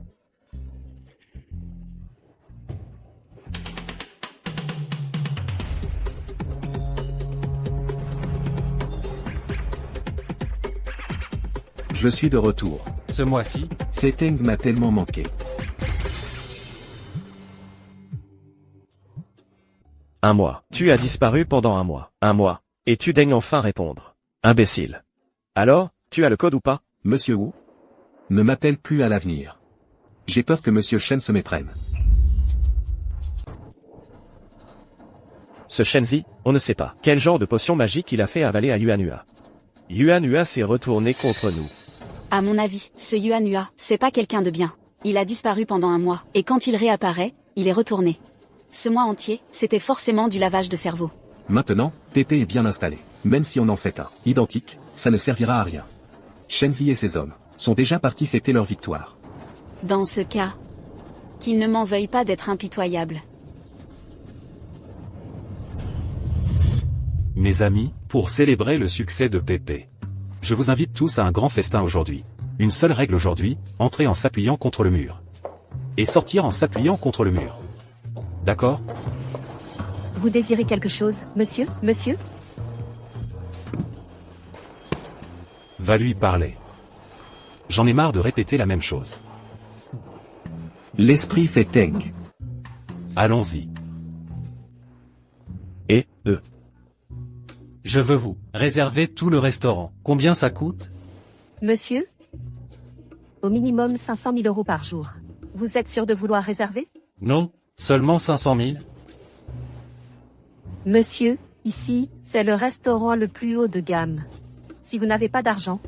Speaker 6: Je suis de retour.
Speaker 5: Ce mois-ci,
Speaker 6: Feteng m'a tellement manqué.
Speaker 2: Un mois. Tu as disparu pendant un mois. Un mois. Et tu daignes enfin répondre. Imbécile. Alors, tu as le code ou pas?
Speaker 6: Monsieur Wu? Ne m'appelle plus à l'avenir. J'ai peur que Monsieur Shen se méprenne.
Speaker 2: Ce Shenzi, on ne sait pas quel genre de potion magique il a fait avaler à Yuanua. Yuanua s'est retourné contre nous.
Speaker 3: À mon avis, ce Yuanua, c'est pas quelqu'un de bien. Il a disparu pendant un mois, et quand il réapparaît, il est retourné. Ce mois entier, c'était forcément du lavage de cerveau.
Speaker 6: Maintenant, Pépé est bien installé. Même si on en fait un identique, ça ne servira à rien. Shenzi et ses hommes sont déjà partis fêter leur victoire.
Speaker 3: Dans ce cas, qu'il ne m'en veuille pas d'être impitoyable.
Speaker 1: Mes amis, pour célébrer le succès de Pépé, je vous invite tous à un grand festin aujourd'hui. Une seule règle aujourd'hui, entrer en s'appuyant contre le mur. Et sortir en s'appuyant contre le mur. D'accord?
Speaker 7: Vous désirez quelque chose, monsieur? Monsieur?
Speaker 1: Va lui parler. J'en ai marre de répéter la même chose.
Speaker 6: L'esprit Feteng.
Speaker 1: Allons-y.
Speaker 2: Et,
Speaker 5: je veux vous réserver tout le restaurant. Combien ça coûte?
Speaker 7: Monsieur? Au minimum 500 000 euros par jour. Vous êtes sûr de vouloir réserver?
Speaker 5: Non, seulement 500 000.
Speaker 7: Monsieur, ici, c'est le restaurant le plus haut de gamme. Si vous n'avez pas d'argent,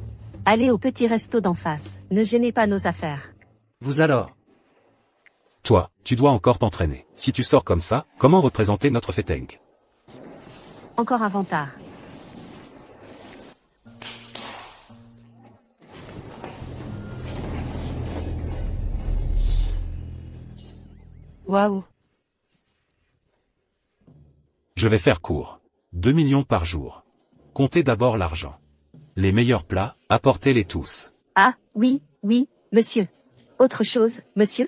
Speaker 7: allez au petit resto d'en face. Ne gênez pas nos affaires.
Speaker 5: Vous alors?
Speaker 1: Toi, tu dois encore t'entraîner. Si tu sors comme ça, comment représenter notre Feteng?
Speaker 7: Encore un vantard.
Speaker 8: Waouh.
Speaker 1: Je vais faire court. 2 millions par jour. Comptez d'abord l'argent. Les meilleurs plats, apportez-les tous.
Speaker 7: Ah, oui, oui, monsieur. Autre chose, monsieur?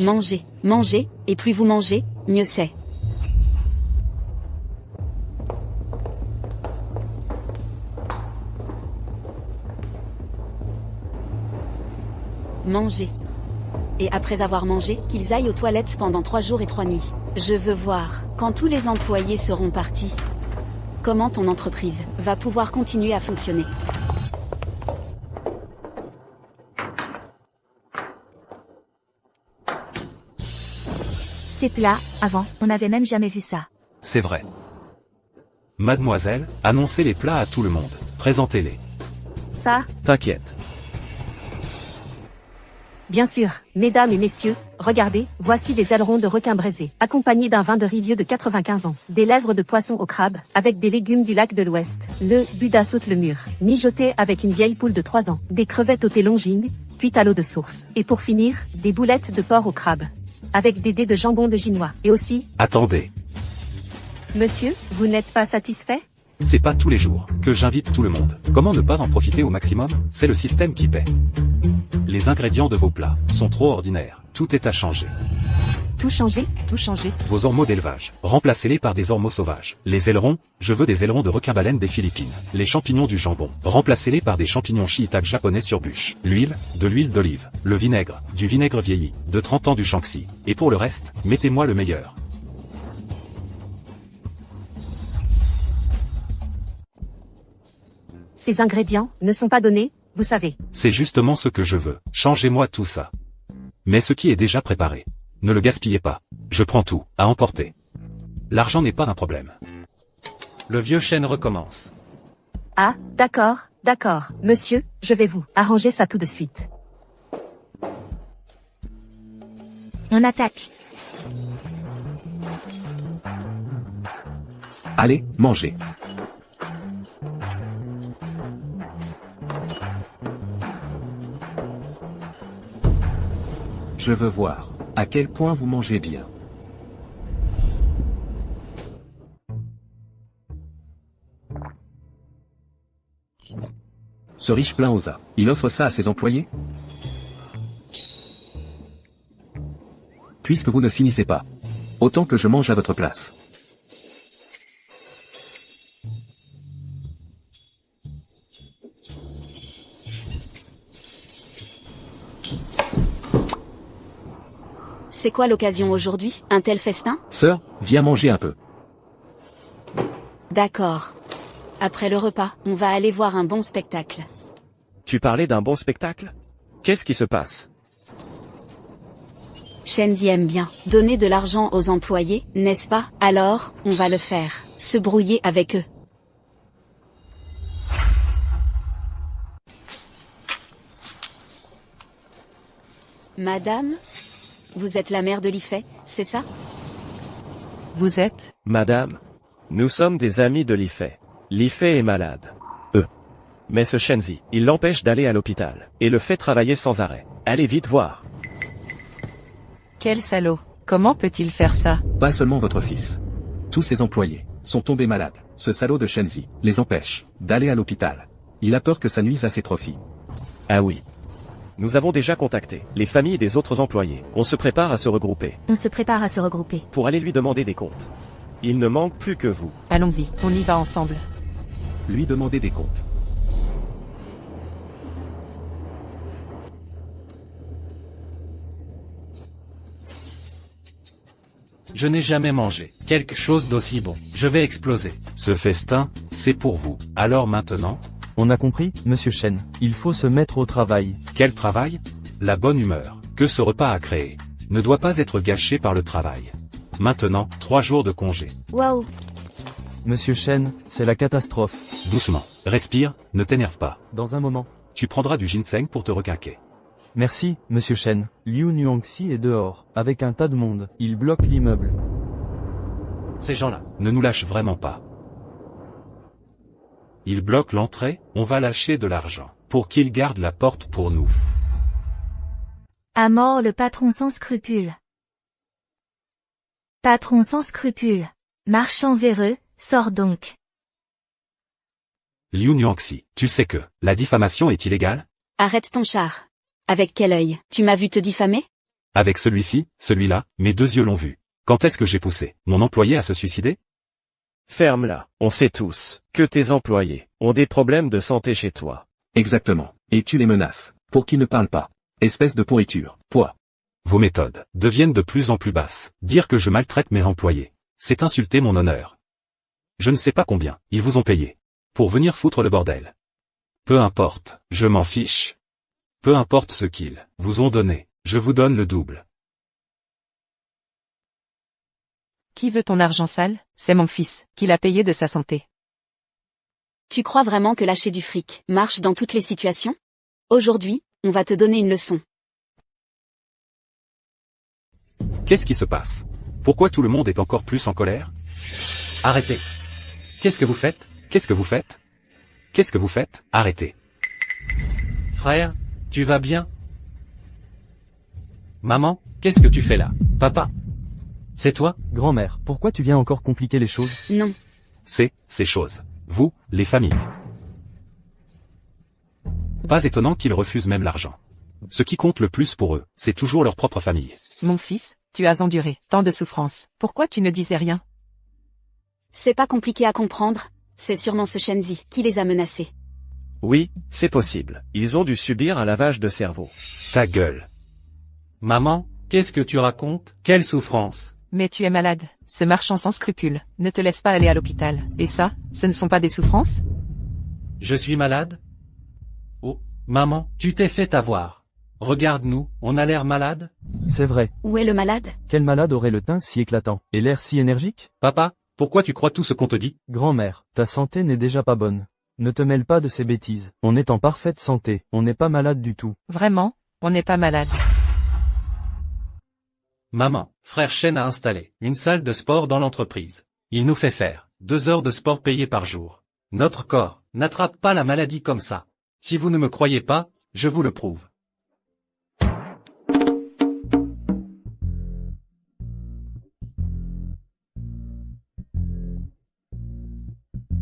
Speaker 3: Mangez, mangez, et plus vous mangez, mieux c'est. Mangez. Et après avoir mangé, qu'ils aillent aux toilettes pendant 3 jours et 3 nuits. Je veux voir, quand tous les employés seront partis, comment ton entreprise va pouvoir continuer à fonctionner.
Speaker 7: Ces plats, avant, on n'avait même jamais vu ça.
Speaker 1: C'est vrai. Mademoiselle, annoncez les plats à tout le monde. Présentez-les.
Speaker 7: Ça,
Speaker 2: t'inquiète.
Speaker 7: Bien sûr, mesdames et messieurs, regardez, voici des ailerons de requin braisé, accompagnés d'un vin de riz vieux de 95 ans, des lèvres de poisson au crabe, avec des légumes du lac de l'Ouest, le Buddha saute le mur, mijoté avec une vieille poule de 3 ans, des crevettes au thé Longines, cuites à l'eau de source, et pour finir, des boulettes de porc au crabe, avec des dés de jambon de Ginois, et aussi,
Speaker 1: Attendez,
Speaker 7: monsieur, vous n'êtes pas satisfait?
Speaker 1: c'est pas tous les jours que j'invite tout le monde. Comment ne pas en profiter au maximum? C'est le système qui paie. Les ingrédients de vos plats sont trop ordinaires. Tout est à changer.
Speaker 7: Tout changer?
Speaker 8: Tout changer.
Speaker 1: Vos ormeaux d'élevage, remplacez-les par des ormeaux sauvages. Les ailerons, je veux des ailerons de requin-baleine des Philippines. Les champignons du jambon, remplacez-les par des champignons shiitake japonais sur bûche. L'huile, de l'huile d'olive. Le vinaigre, du vinaigre vieilli, de 30 ans du Shaanxi. Et pour le reste, mettez-moi le meilleur.
Speaker 7: Ces ingrédients ne sont pas donnés, vous savez.
Speaker 1: C'est justement ce que je veux. Changez-moi tout ça. Mais ce qui est déjà préparé. Ne le gaspillez pas. Je prends tout, à emporter. L'argent n'est pas un problème.
Speaker 5: Le vieux chêne recommence.
Speaker 7: Ah, d'accord, monsieur, je vais vous arranger ça tout de suite.
Speaker 10: On attaque.
Speaker 6: Allez, mangez. Je veux voir à quel point vous mangez bien. Ce riche plein osa, il offre ça à ses employés? Puisque vous ne finissez pas, autant que je mange à votre place.
Speaker 3: C'est quoi l'occasion aujourd'hui? Un tel festin?
Speaker 6: Sœur, viens manger un peu.
Speaker 3: D'accord. Après le repas, on va aller voir un bon spectacle.
Speaker 2: Tu parlais d'un bon spectacle? Qu'est-ce qui se passe?
Speaker 3: Shenzi aime bien donner de l'argent aux employés, n'est-ce pas? Alors, on va le faire. Se brouiller avec eux. Madame? Vous êtes la mère de Li Fei, c'est ça?
Speaker 8: Vous êtes?
Speaker 2: Madame, nous sommes des amis de Li Fei. Li Fei est malade. Mais ce Shenzi, il l'empêche d'aller à l'hôpital, et le fait travailler sans arrêt. Allez vite voir.
Speaker 8: Quel salaud. Comment peut-il faire ça?
Speaker 6: Pas seulement votre fils. Tous ses employés sont tombés malades. Ce salaud de Shenzi les empêche d'aller à l'hôpital. Il a peur que ça nuise à ses profits.
Speaker 2: Ah oui. Nous avons déjà contacté les familles des autres employés. On se prépare à se regrouper.
Speaker 10: On se prépare à se regrouper.
Speaker 2: Pour aller lui demander des comptes. Il ne manque plus que vous.
Speaker 8: Allons-y, on y va ensemble.
Speaker 6: Lui demander des comptes.
Speaker 5: Je n'ai jamais mangé quelque chose d'aussi bon. Je vais exploser.
Speaker 1: Ce festin, c'est pour vous. Alors maintenant,
Speaker 4: On a compris, monsieur Chen. Il faut se mettre au travail.
Speaker 1: quel travail? La bonne humeur que ce repas a créé ne doit pas être gâché par le travail. Maintenant, 3 jours de congé.
Speaker 10: Waouh.
Speaker 4: Monsieur Chen, c'est la catastrophe.
Speaker 1: Doucement. Respire, ne t'énerve pas.
Speaker 4: Dans un moment.
Speaker 1: Tu prendras du ginseng pour te requinquer.
Speaker 4: Merci, monsieur Chen. Liu Nuangxi est dehors, avec un tas de monde. Il bloque l'immeuble.
Speaker 5: Ces gens-là.
Speaker 1: Ne nous lâche vraiment pas. Ils bloquent l'entrée, on va lâcher de l'argent, pour qu'ils gardent la porte pour nous.
Speaker 10: À mort le patron sans scrupules. Patron sans scrupules. Marchand véreux, sors donc.
Speaker 1: Liu Nuangxi, tu sais que la diffamation est illégale?
Speaker 3: Arrête ton char. Avec quel œil? Tu m'as vu te diffamer?
Speaker 1: Avec celui-ci, celui-là, mes 2 yeux l'ont vu. Quand est-ce que j'ai poussé mon employé à se suicider?
Speaker 2: Ferme-la. On sait tous que tes employés ont des problèmes de santé chez toi.
Speaker 6: Exactement. Et tu les menaces, pour qu'ils ne parlent pas. Espèce de pourriture. Poids.
Speaker 1: Vos méthodes deviennent de plus en plus basses. Dire que je maltraite mes employés, c'est insulter mon honneur. Je ne sais pas combien ils vous ont payé pour venir foutre le bordel. Peu importe, je m'en fiche. Peu importe ce qu'ils vous ont donné, je vous donne le double.
Speaker 8: Qui veut ton argent sale? C'est mon fils, qui l'a payé de sa santé.
Speaker 3: Tu crois vraiment que lâcher du fric marche dans toutes les situations? Aujourd'hui, on va te donner une leçon.
Speaker 1: Qu'est-ce qui se passe? Pourquoi tout le monde est encore plus en colère?
Speaker 5: Arrêtez. Qu'est-ce que vous faites?
Speaker 1: Qu'est-ce que vous faites? Qu'est-ce que vous faites? Arrêtez.
Speaker 5: Frère, tu vas bien? Maman, qu'est-ce que tu fais là? Papa? C'est toi?
Speaker 4: Grand-mère, pourquoi tu viens encore compliquer les choses?
Speaker 3: Non.
Speaker 1: C'est, ces choses. Vous, les familles. Pas étonnant qu'ils refusent même l'argent. Ce qui compte le plus pour eux, c'est toujours leur propre famille.
Speaker 11: Mon fils, tu as enduré tant de souffrances. Pourquoi tu ne disais rien?
Speaker 3: C'est pas compliqué à comprendre. C'est sûrement ce Shenzi qui les a menacés.
Speaker 2: Oui, c'est possible. Ils ont dû subir un lavage de cerveau.
Speaker 1: Ta gueule.
Speaker 5: Maman, qu'est-ce que tu racontes? Quelle souffrance?
Speaker 11: Mais tu es malade. Ce marchand sans scrupules ne te laisse pas aller à l'hôpital. Et ça, ce ne sont pas des souffrances?
Speaker 5: Je suis malade? Oh, maman, tu t'es fait avoir. Regarde-nous, on a l'air malade?
Speaker 4: C'est vrai.
Speaker 3: Où est le malade?
Speaker 4: Quel malade aurait le teint si éclatant, et l'air si énergique?
Speaker 5: Papa, pourquoi tu crois tout ce qu'on te dit?
Speaker 4: Grand-mère, ta santé n'est déjà pas bonne. Ne te mêle pas de ces bêtises. On est en parfaite santé, on n'est pas malade du tout.
Speaker 11: Vraiment, on n'est pas malade.
Speaker 5: Maman, frère Shen a installé une salle de sport dans l'entreprise. Il nous fait faire 2 heures de sport payées par jour. Notre corps n'attrape pas la maladie comme ça. Si vous ne me croyez pas, je vous le prouve.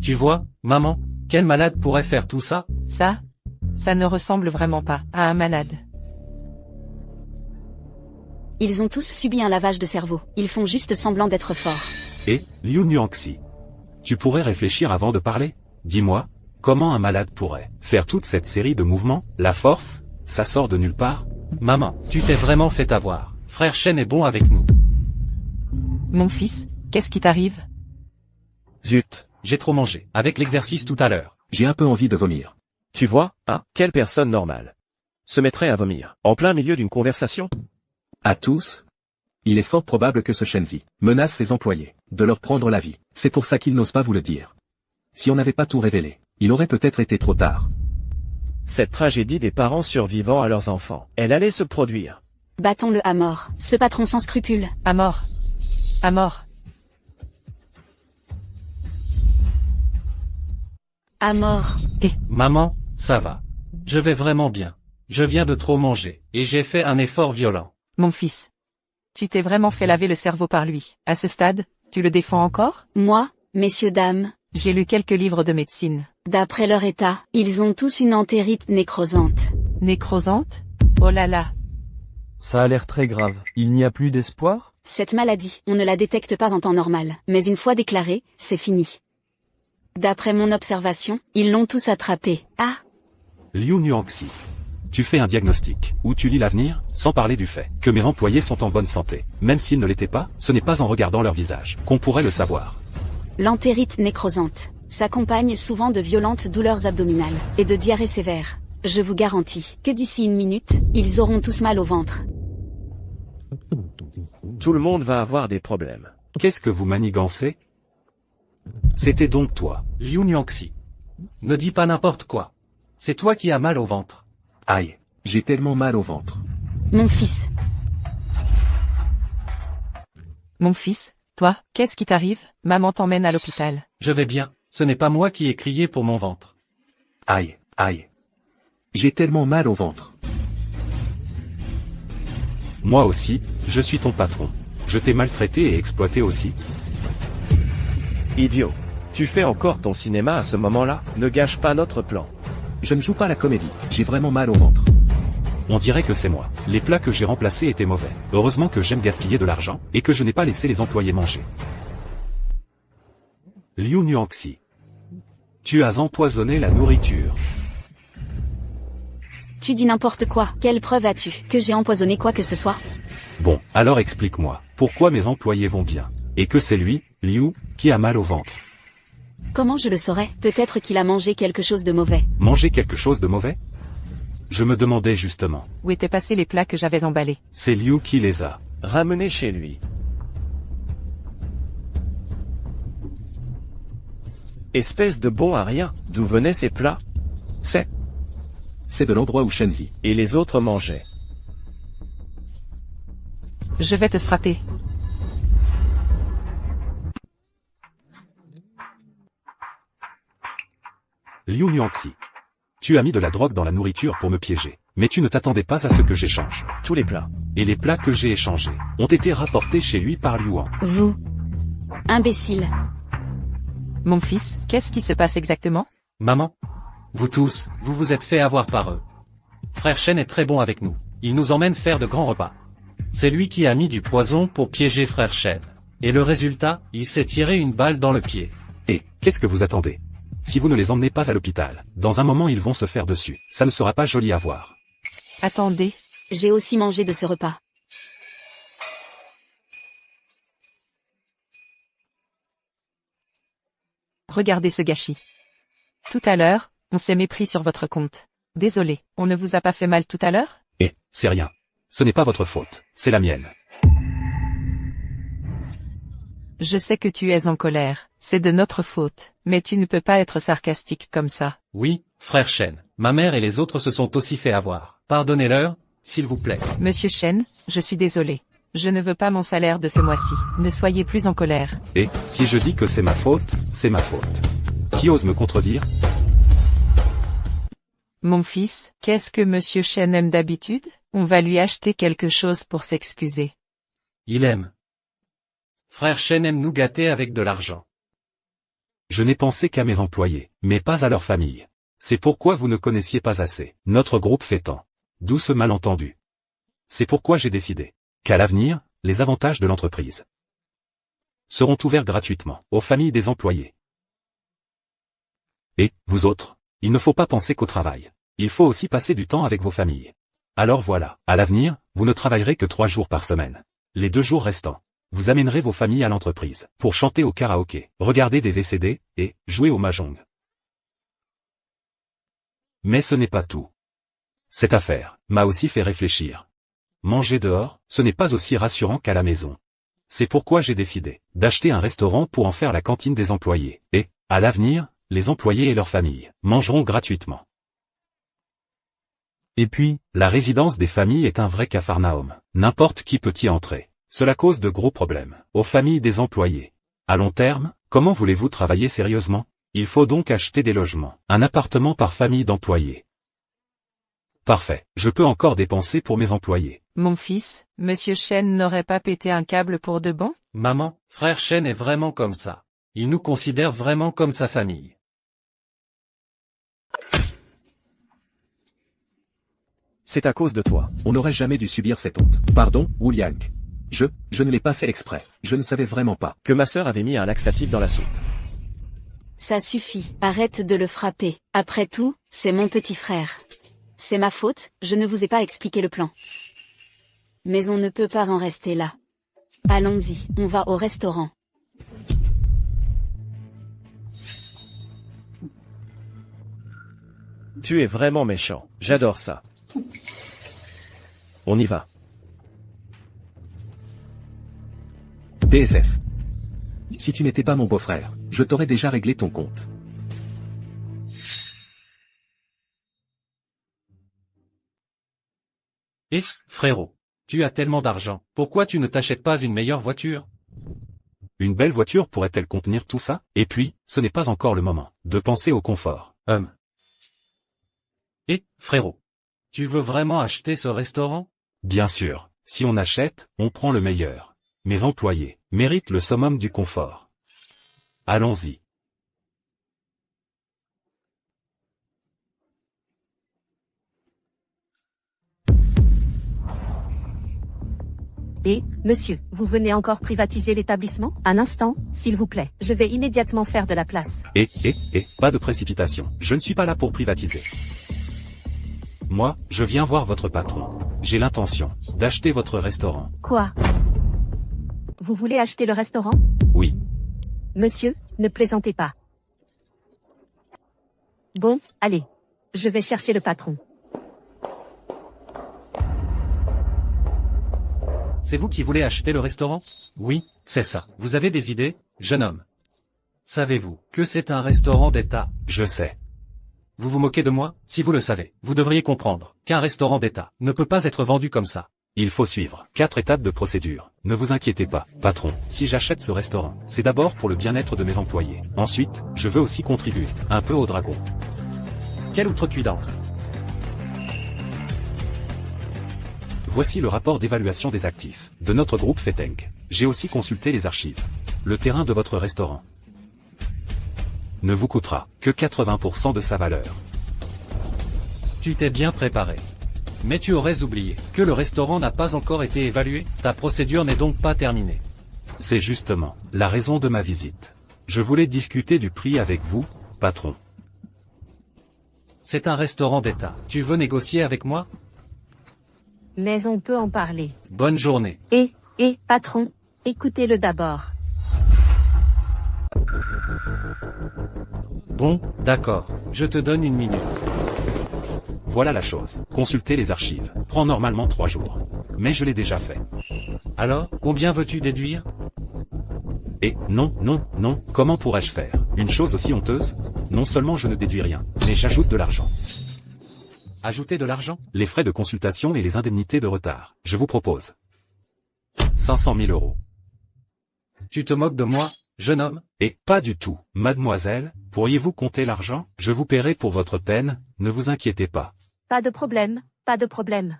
Speaker 5: Tu vois, maman, quel malade pourrait faire tout ça?
Speaker 11: Ça ne ressemble vraiment pas à un malade.
Speaker 3: Ils ont tous subi un lavage de cerveau. Ils font juste semblant d'être forts.
Speaker 1: Et, Liu Nuanxi. Tu pourrais réfléchir avant de parler? Dis-moi, comment un malade pourrait faire toute cette série de mouvements? La force, ça sort de nulle part?
Speaker 5: Maman, tu t'es vraiment fait avoir. Frère Shen est bon avec nous.
Speaker 11: Mon fils, qu'est-ce qui t'arrive?
Speaker 2: Zut.
Speaker 5: J'ai trop mangé, avec l'exercice tout à l'heure.
Speaker 6: J'ai un peu envie de vomir.
Speaker 2: Tu vois, hein, quelle personne normale se mettrait à vomir, en plein milieu d'une conversation?
Speaker 6: À tous? Il est fort probable que ce Shenzi menace ses employés de leur prendre la vie. C'est pour ça qu'il n'ose pas vous le dire. Si on n'avait pas tout révélé, il aurait peut-être été trop tard.
Speaker 2: Cette tragédie des parents survivants à leurs enfants, elle allait se produire.
Speaker 3: Battons-le à mort. Ce patron sans scrupules.
Speaker 11: À mort. À mort.
Speaker 3: À mort.
Speaker 5: Maman, ça va. Je vais vraiment bien. Je viens de trop manger, et j'ai fait un effort violent.
Speaker 11: Mon fils. Tu t'es vraiment fait laver le cerveau par lui. À ce stade, tu le défends encore?
Speaker 3: Moi, messieurs dames.
Speaker 11: J'ai lu quelques livres de médecine.
Speaker 3: D'après leur état, ils ont tous une entérite nécrosante.
Speaker 11: Nécrosante? Oh là là.
Speaker 4: Ça a l'air très grave. Il n'y a plus d'espoir?
Speaker 3: Cette maladie, on ne la détecte pas en temps normal, mais une fois déclarée, c'est fini. D'après mon observation, ils l'ont tous attrapé. Ah!
Speaker 1: Liu Nuanxi. Tu fais un diagnostic, où tu lis l'avenir, sans parler du fait que mes employés sont en bonne santé. Même s'ils ne l'étaient pas, ce n'est pas en regardant leur visage qu'on pourrait le savoir.
Speaker 3: L'entérite nécrosante s'accompagne souvent de violentes douleurs abdominales et de diarrhée sévère. Je vous garantis que d'ici 1 minute, ils auront tous mal au ventre.
Speaker 2: Tout le monde va avoir des problèmes.
Speaker 1: Qu'est-ce que vous manigancez? C'était donc toi.
Speaker 5: Liu Nuanxi. Ne dis pas n'importe quoi. C'est toi qui as mal au ventre.
Speaker 6: Aïe, j'ai tellement mal au ventre.
Speaker 3: Mon fils.
Speaker 11: Mon fils, toi, qu'est-ce qui t'arrive? Maman t'emmène à l'hôpital.
Speaker 5: Je vais bien. Ce n'est pas moi qui ai crié pour mon ventre.
Speaker 6: Aïe, aïe. J'ai tellement mal au ventre.
Speaker 1: Moi aussi, je suis ton patron. Je t'ai maltraité et exploité aussi.
Speaker 2: Idiot. Tu fais encore ton cinéma à ce moment-là? Ne gâche pas notre plan.
Speaker 6: Je ne joue pas la comédie, j'ai vraiment mal au ventre.
Speaker 1: On dirait que c'est moi. Les plats que j'ai remplacés étaient mauvais. Heureusement que j'aime gaspiller de l'argent, et que je n'ai pas laissé les employés manger. Liu Nuanxi. Tu as empoisonné la nourriture.
Speaker 3: Tu dis n'importe quoi. Quelle preuve as-tu que j'ai empoisonné quoi que ce soit?
Speaker 1: Bon, alors explique-moi, pourquoi mes employés vont bien, et que c'est lui, Liu, qui a mal au ventre.
Speaker 3: Comment je le saurais? Peut-être qu'il a mangé quelque chose de mauvais.
Speaker 1: Manger quelque chose de mauvais? Je me demandais justement.
Speaker 11: Où étaient passés les plats que j'avais emballés?
Speaker 1: C'est Liu qui les a
Speaker 2: ramenés chez lui. Espèce de bon à rien, d'où venaient ces plats?
Speaker 6: C'est de l'endroit où Shenzi
Speaker 2: et les autres mangeaient.
Speaker 11: Je vais te frapper.
Speaker 1: Liu Nuanxi. Tu as mis de la drogue dans la nourriture pour me piéger. Mais tu ne t'attendais pas à ce que j'échange.
Speaker 2: Tous les plats.
Speaker 1: Et les plats que j'ai échangés ont été rapportés chez lui par Luan.
Speaker 3: Vous. Imbécile.
Speaker 11: Mon fils, qu'est-ce qui se passe exactement?
Speaker 5: Maman. Vous tous, vous vous êtes fait avoir par eux. Frère Shen est très bon avec nous. Il nous emmène faire de grands repas. C'est lui qui a mis du poison pour piéger Frère Shen. Et le résultat, il s'est tiré une balle dans le pied.
Speaker 1: Et, qu'est-ce que vous attendez? Si vous ne les emmenez pas à l'hôpital, dans un moment ils vont se faire dessus. Ça ne sera pas joli à voir.
Speaker 11: Attendez.
Speaker 3: J'ai aussi mangé de ce repas.
Speaker 11: Regardez ce gâchis. Tout à l'heure, on s'est mépris sur votre compte. Désolé, on ne vous a pas fait mal tout à l'heure?
Speaker 1: Et, c'est rien. Ce n'est pas votre faute, c'est la mienne.
Speaker 11: Je sais que tu es en colère, c'est de notre faute, mais tu ne peux pas être sarcastique comme ça.
Speaker 5: Oui, Frère Shen. Ma mère et les autres se sont aussi fait avoir. Pardonnez-leur, s'il vous plaît.
Speaker 11: Monsieur Shen, je suis désolé. Je ne veux pas mon salaire de ce mois-ci. Ne soyez plus en colère.
Speaker 1: Et, si je dis que c'est ma faute, c'est ma faute. Qui ose me contredire?
Speaker 11: Mon fils, qu'est-ce que Monsieur Shen aime d'habitude? On va lui acheter quelque chose pour s'excuser.
Speaker 5: Il aime. Frère Shen aime nous gâter avec de l'argent.
Speaker 1: Je n'ai pensé qu'à mes employés, mais pas à leur famille. C'est pourquoi vous ne connaissiez pas assez. Notre groupe fait tant. D'où ce malentendu. C'est pourquoi j'ai décidé qu'à l'avenir, les avantages de l'entreprise seront ouverts gratuitement aux familles des employés. Et, vous autres, il ne faut pas penser qu'au travail. Il faut aussi passer du temps avec vos familles. Alors voilà, à l'avenir, vous ne travaillerez que 3 jours par semaine. Les 2 jours restants, vous amènerez vos familles à l'entreprise pour chanter au karaoké, regarder des VCD, et jouer au mahjong. Mais ce n'est pas tout. Cette affaire m'a aussi fait réfléchir. Manger dehors, ce n'est pas aussi rassurant qu'à la maison. C'est pourquoi j'ai décidé d'acheter un restaurant pour en faire la cantine des employés. Et, à l'avenir, les employés et leurs familles mangeront gratuitement.
Speaker 4: Et puis,
Speaker 1: la résidence des familles est un vrai capharnaüm. N'importe qui peut y entrer. Cela cause de gros problèmes aux familles des employés. À long terme, comment voulez-vous travailler sérieusement? Il faut donc acheter des logements, un appartement par famille d'employés. Parfait, je peux encore dépenser pour mes employés.
Speaker 11: Mon fils, Monsieur Shen n'aurait pas pété un câble pour de bon?
Speaker 5: Maman, Frère Shen est vraiment comme ça. Il nous considère vraiment comme sa famille.
Speaker 2: C'est à cause de toi.
Speaker 6: On n'aurait jamais dû subir cette honte. Pardon, Wu Liang. Je ne l'ai pas fait exprès. Je ne savais vraiment pas.
Speaker 2: Que ma sœur avait mis un laxatif dans la soupe.
Speaker 3: Ça suffit, arrête de le frapper. Après tout, c'est mon petit frère. C'est ma faute, je ne vous ai pas expliqué le plan. Mais on ne peut pas en rester là. Allons-y, on va au restaurant.
Speaker 2: Tu es vraiment méchant. J'adore ça. On y va.
Speaker 6: BFF. Si tu n'étais pas mon beau-frère, je t'aurais déjà réglé ton compte.
Speaker 5: Et, frérot, tu as tellement d'argent, pourquoi tu ne t'achètes pas une meilleure voiture?
Speaker 1: Une belle voiture pourrait-elle contenir tout ça? Et puis, ce n'est pas encore le moment de penser au confort.
Speaker 5: Et, frérot, tu veux vraiment acheter ce restaurant?
Speaker 1: Bien sûr, si on achète, on prend le meilleur. Mes employés méritent le summum du confort. Allons-y.
Speaker 7: Et, monsieur, vous venez encore privatiser l'établissement? Un instant, s'il vous plaît. Je vais immédiatement faire de la place.
Speaker 1: Pas de précipitation. Je ne suis pas là pour privatiser. Moi, je viens voir votre patron. J'ai l'intention d'acheter votre restaurant.
Speaker 7: Quoi? Vous voulez acheter le restaurant?
Speaker 1: Oui.
Speaker 7: Monsieur, ne plaisantez pas. Bon, allez. Je vais chercher le patron.
Speaker 5: C'est vous qui voulez acheter le restaurant? Oui, c'est ça. Vous avez des idées, jeune homme? Savez-vous que c'est un restaurant d'État?
Speaker 1: Je sais.
Speaker 5: Vous vous moquez de moi? Si vous le savez, vous devriez comprendre qu'un restaurant d'État ne peut pas être vendu comme ça.
Speaker 1: Il faut suivre 4 étapes de procédure. Ne vous inquiétez pas, patron. Si j'achète ce restaurant, c'est d'abord pour le bien-être de mes employés. Ensuite, je veux aussi contribuer un peu au dragon.
Speaker 5: Quelle outrecuidance.
Speaker 1: Voici le rapport d'évaluation des actifs de notre groupe Feteng. J'ai aussi consulté les archives. Le terrain de votre restaurant ne vous coûtera que 80% de sa valeur.
Speaker 5: Tu t'es bien préparé. Mais tu aurais oublié que le restaurant n'a pas encore été évalué, ta procédure n'est donc pas terminée.
Speaker 1: C'est justement la raison de ma visite. Je voulais discuter du prix avec vous, patron.
Speaker 5: C'est un restaurant d'État. Tu veux négocier avec moi?
Speaker 7: Mais on peut en parler.
Speaker 5: Bonne journée.
Speaker 7: Patron, écoutez-le d'abord.
Speaker 5: Bon, d'accord. Je te donne 1 minute.
Speaker 1: Voilà la chose. Consulter les archives prend normalement 3 jours. Mais je l'ai déjà fait.
Speaker 5: Alors, combien veux-tu déduire?
Speaker 1: Et non, comment pourrais-je faire une chose aussi honteuse? Non seulement je ne déduis rien, mais j'ajoute de l'argent.
Speaker 5: Ajouter de l'argent?
Speaker 1: Les frais de consultation et les indemnités de retard. Je vous propose 500 000 €.
Speaker 5: Tu te moques de moi, jeune homme?
Speaker 1: Et pas du tout, mademoiselle, pourriez-vous compter l'argent? Je vous paierai pour votre peine, ne vous inquiétez pas.
Speaker 7: Pas de problème, pas de problème.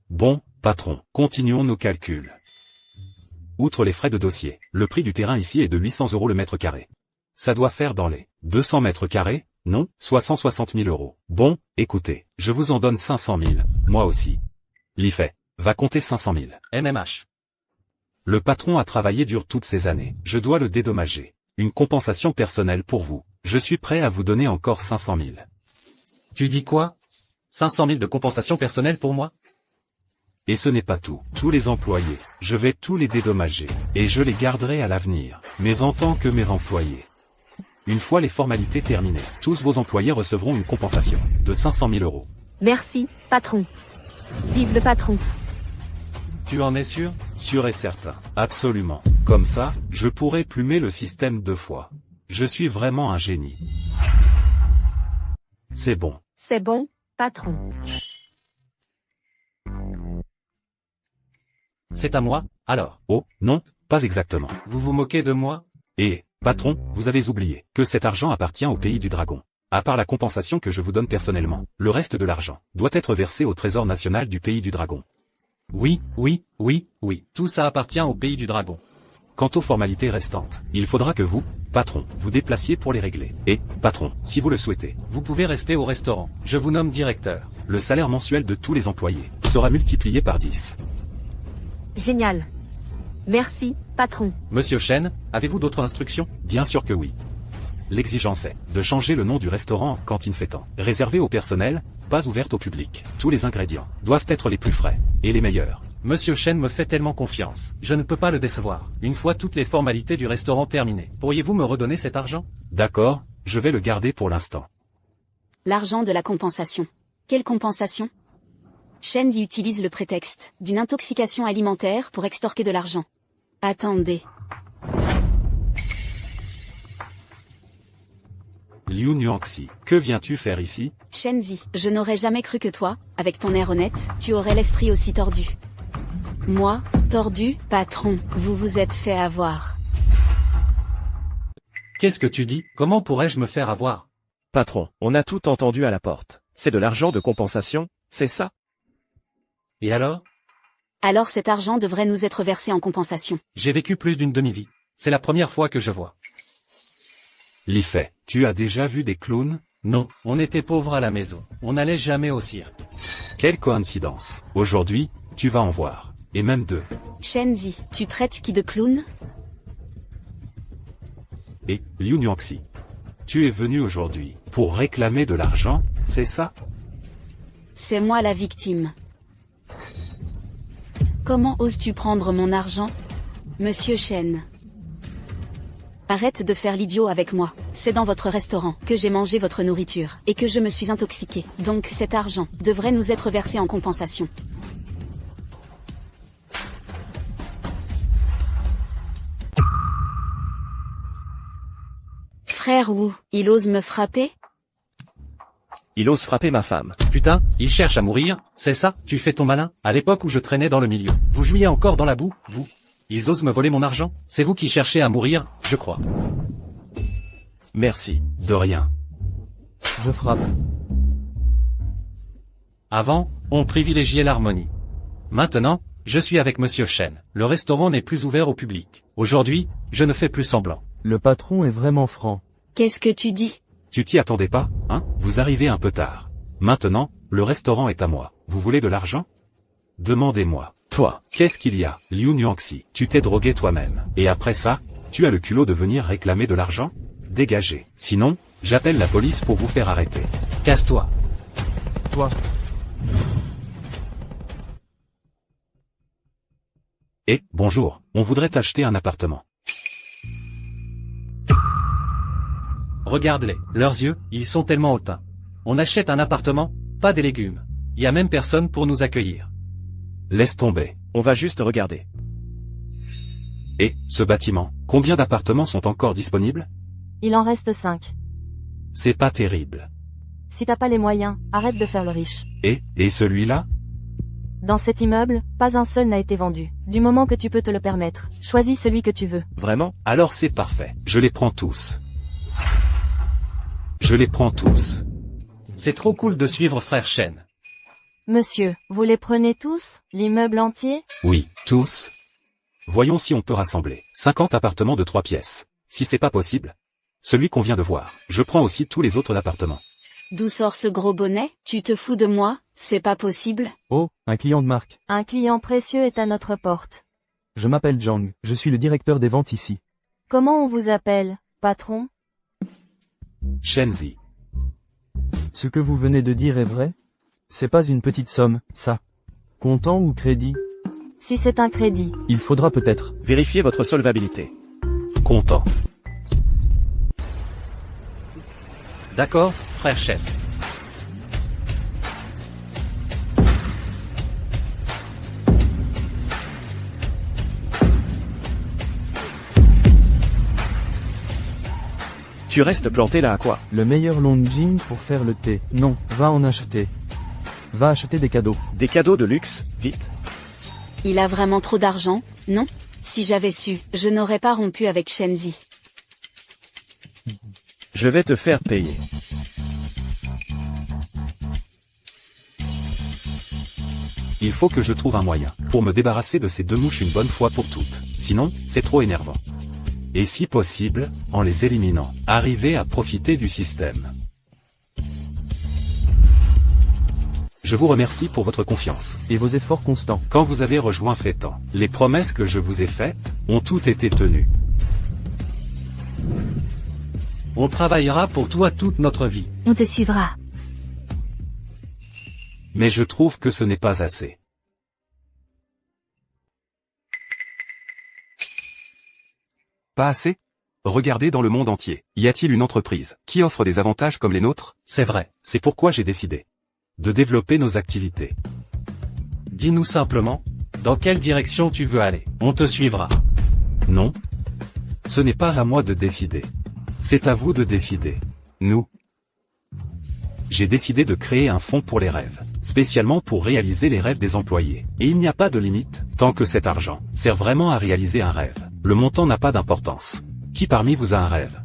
Speaker 1: Bon, patron, continuons nos calculs. Outre les frais de dossier, le prix du terrain ici est de 800 € le mètre carré. Ça doit faire dans les 200 mètres carrés, non, soit 160 000 €. Bon, écoutez, je vous en donne 500 000, moi aussi. L'IFE va compter 500 000.
Speaker 5: MMH.
Speaker 1: Le patron a travaillé dur toutes ces années, je dois le dédommager. Une compensation personnelle pour vous. Je suis prêt à vous donner encore 500 000.
Speaker 5: Tu dis quoi? 500 000 de compensation personnelle pour moi?
Speaker 1: Et ce n'est pas tout. Tous les employés, je vais tous les dédommager, et je les garderai à l'avenir, mais en tant que mes employés. Une fois les formalités terminées, tous vos employés recevront une compensation de 500 000 €.
Speaker 7: Merci, patron. Vive le patron.
Speaker 5: Tu en es sûr?
Speaker 1: Sûr et certain, absolument. Comme ça, je pourrai plumer le système 2 fois. Je suis vraiment un génie. C'est bon.
Speaker 7: C'est bon, patron.
Speaker 5: C'est à moi, alors.
Speaker 1: Oh, non, pas exactement.
Speaker 5: Vous vous moquez de moi?
Speaker 1: Et, patron, vous avez oublié que cet argent appartient au pays du dragon. À part la compensation que je vous donne personnellement, le reste de l'argent doit être versé au trésor national du pays du dragon.
Speaker 5: Oui, tout ça appartient au pays du dragon.
Speaker 1: Quant aux formalités restantes, il faudra que vous, patron, vous déplaciez pour les régler. Et, patron, si vous le souhaitez,
Speaker 5: vous pouvez rester au restaurant. Je vous nomme directeur.
Speaker 1: Le salaire mensuel de tous les employés sera multiplié par 10.
Speaker 7: Génial. Merci, patron.
Speaker 5: Monsieur Chen, avez-vous d'autres instructions?
Speaker 1: Bien sûr que oui. L'exigence est de changer le nom du restaurant en cantine Feteng. Réservé au personnel, pas ouverte au public. Tous les ingrédients doivent être les plus frais et les meilleurs.
Speaker 5: Monsieur Chen me fait tellement confiance. Je ne peux pas le décevoir. Une fois toutes les formalités du restaurant terminées, pourriez-vous me redonner cet argent?
Speaker 1: D'accord, je vais le garder pour l'instant.
Speaker 3: L'argent de la compensation. Quelle compensation? Shen y utilise le prétexte d'une intoxication alimentaire pour extorquer de l'argent. Attendez.
Speaker 1: Liu Nuanxi, que viens-tu faire ici?
Speaker 3: Shenzi, je n'aurais jamais cru que toi, avec ton air honnête, tu aurais l'esprit aussi tordu. Moi, tordu, patron, vous vous êtes fait avoir.
Speaker 5: Qu'est-ce que tu dis? Comment pourrais-je me faire avoir?
Speaker 2: Patron, on a tout entendu à la porte. C'est de l'argent de compensation, c'est ça?
Speaker 5: Et alors?
Speaker 3: Alors cet argent devrait nous être versé en compensation.
Speaker 5: J'ai vécu plus d'une demi-vie. C'est la première fois que je vois.
Speaker 1: L'IFE, tu as déjà vu des clowns?
Speaker 5: Non, on était pauvres à la maison. On n'allait jamais au cirque.
Speaker 1: Quelle coïncidence. Aujourd'hui, tu vas en voir. Et même 2.
Speaker 3: Shenzi, tu traites qui de clown?
Speaker 1: Et, Liu Nuanxi, tu es venu aujourd'hui pour réclamer de l'argent, c'est ça?
Speaker 3: C'est moi la victime. Comment oses-tu prendre mon argent? Monsieur Shen. Arrête de faire l'idiot avec moi. C'est dans votre restaurant que j'ai mangé votre nourriture, et que je me suis intoxiqué. Donc cet argent devrait nous être versé en compensation. Frère Wu, il ose me frapper?
Speaker 2: Il ose frapper ma femme.
Speaker 5: Putain, il cherche à mourir, c'est ça, tu fais ton malin? À l'époque où je traînais dans le milieu, vous jouiez encore dans la boue, vous? Ils osent me voler mon argent? C'est vous qui cherchez à mourir, je crois.
Speaker 2: Merci.
Speaker 1: De rien.
Speaker 4: Je frappe.
Speaker 5: Avant, on privilégiait l'harmonie. Maintenant, je suis avec Monsieur Chen. Le restaurant n'est plus ouvert au public. Aujourd'hui, je ne fais plus semblant.
Speaker 4: Le patron est vraiment franc.
Speaker 3: Qu'est-ce que tu dis?
Speaker 1: Tu t'y attendais pas, hein? Vous arrivez un peu tard. Maintenant, le restaurant est à moi. Vous voulez de l'argent? Demandez-moi. Toi, qu'est-ce qu'il y a? Liu Niangxi, tu t'es drogué toi-même. Et après ça, tu as le culot de venir réclamer de l'argent? Dégagez. Sinon, j'appelle la police pour vous faire arrêter.
Speaker 5: Casse-toi.
Speaker 4: Toi.
Speaker 1: Bonjour, on voudrait acheter un appartement.
Speaker 5: Regarde-les, leurs yeux, ils sont tellement hautains. On achète un appartement, pas des légumes. Y a même personne pour nous accueillir.
Speaker 1: Laisse tomber.
Speaker 2: On va juste regarder.
Speaker 1: Ce bâtiment, combien d'appartements sont encore disponibles?
Speaker 9: Il en reste 5.
Speaker 1: C'est pas terrible.
Speaker 9: Si t'as pas les moyens, arrête de faire le riche.
Speaker 1: Et celui-là?
Speaker 9: Dans cet immeuble, pas un seul n'a été vendu. Du moment que tu peux te le permettre, choisis celui que tu veux.
Speaker 2: Vraiment?
Speaker 1: Alors c'est parfait. Je les prends tous. Je les prends tous.
Speaker 5: C'est trop cool de suivre frère Chen.
Speaker 9: Monsieur, vous les prenez tous? L'immeuble entier?
Speaker 1: Oui, tous. Voyons si on peut rassembler 50 appartements de 3 pièces. Si c'est pas possible, celui qu'on vient de voir, je prends aussi tous les autres appartements.
Speaker 3: D'où sort ce gros bonnet? Tu te fous de moi? C'est pas possible.
Speaker 4: Oh, un client de marque.
Speaker 9: Un client précieux est à notre porte.
Speaker 4: Je m'appelle Zhang, je suis le directeur des ventes ici.
Speaker 9: Comment on vous appelle, patron?
Speaker 1: Shenzi.
Speaker 4: Ce que vous venez de dire est vrai? C'est pas une petite somme, ça. Comptant ou crédit?
Speaker 9: Si c'est un crédit.
Speaker 4: Il faudra peut-être.
Speaker 2: Vérifiez votre solvabilité.
Speaker 1: Content.
Speaker 5: D'accord, frère Chen.
Speaker 2: Tu restes planté là à quoi?
Speaker 4: Le meilleur Longjing pour faire le thé. Non, va en acheter. Va acheter des cadeaux.
Speaker 2: Des cadeaux de luxe, vite.
Speaker 3: Il a vraiment trop d'argent, non? Si j'avais su, je n'aurais pas rompu avec Shenzi.
Speaker 2: Je vais te faire payer.
Speaker 1: Il faut que je trouve un moyen pour me débarrasser de ces deux mouches une bonne fois pour toutes. Sinon, c'est trop énervant. Et si possible, en les éliminant, arriver à profiter du système. Je vous remercie pour votre confiance.
Speaker 4: Et vos efforts constants.
Speaker 1: Quand vous avez rejoint Fétan, les promesses que je vous ai faites, ont toutes été tenues.
Speaker 5: On travaillera pour toi toute notre vie.
Speaker 10: On te suivra.
Speaker 1: Mais je trouve que ce n'est pas assez. Pas assez? Regardez dans le monde entier. Y a-t-il une entreprise qui offre des avantages comme les nôtres?
Speaker 5: C'est vrai.
Speaker 1: C'est pourquoi j'ai décidé de développer nos activités.
Speaker 5: Dis-nous simplement, dans quelle direction tu veux aller. On te suivra.
Speaker 1: Non. Ce n'est pas à moi de décider. C'est à vous de décider. Nous. J'ai décidé de créer un fonds pour les rêves, spécialement pour réaliser les rêves des employés. Et il n'y a pas de limite, tant que cet argent sert vraiment à réaliser un rêve. Le montant n'a pas d'importance. Qui parmi vous a un rêve?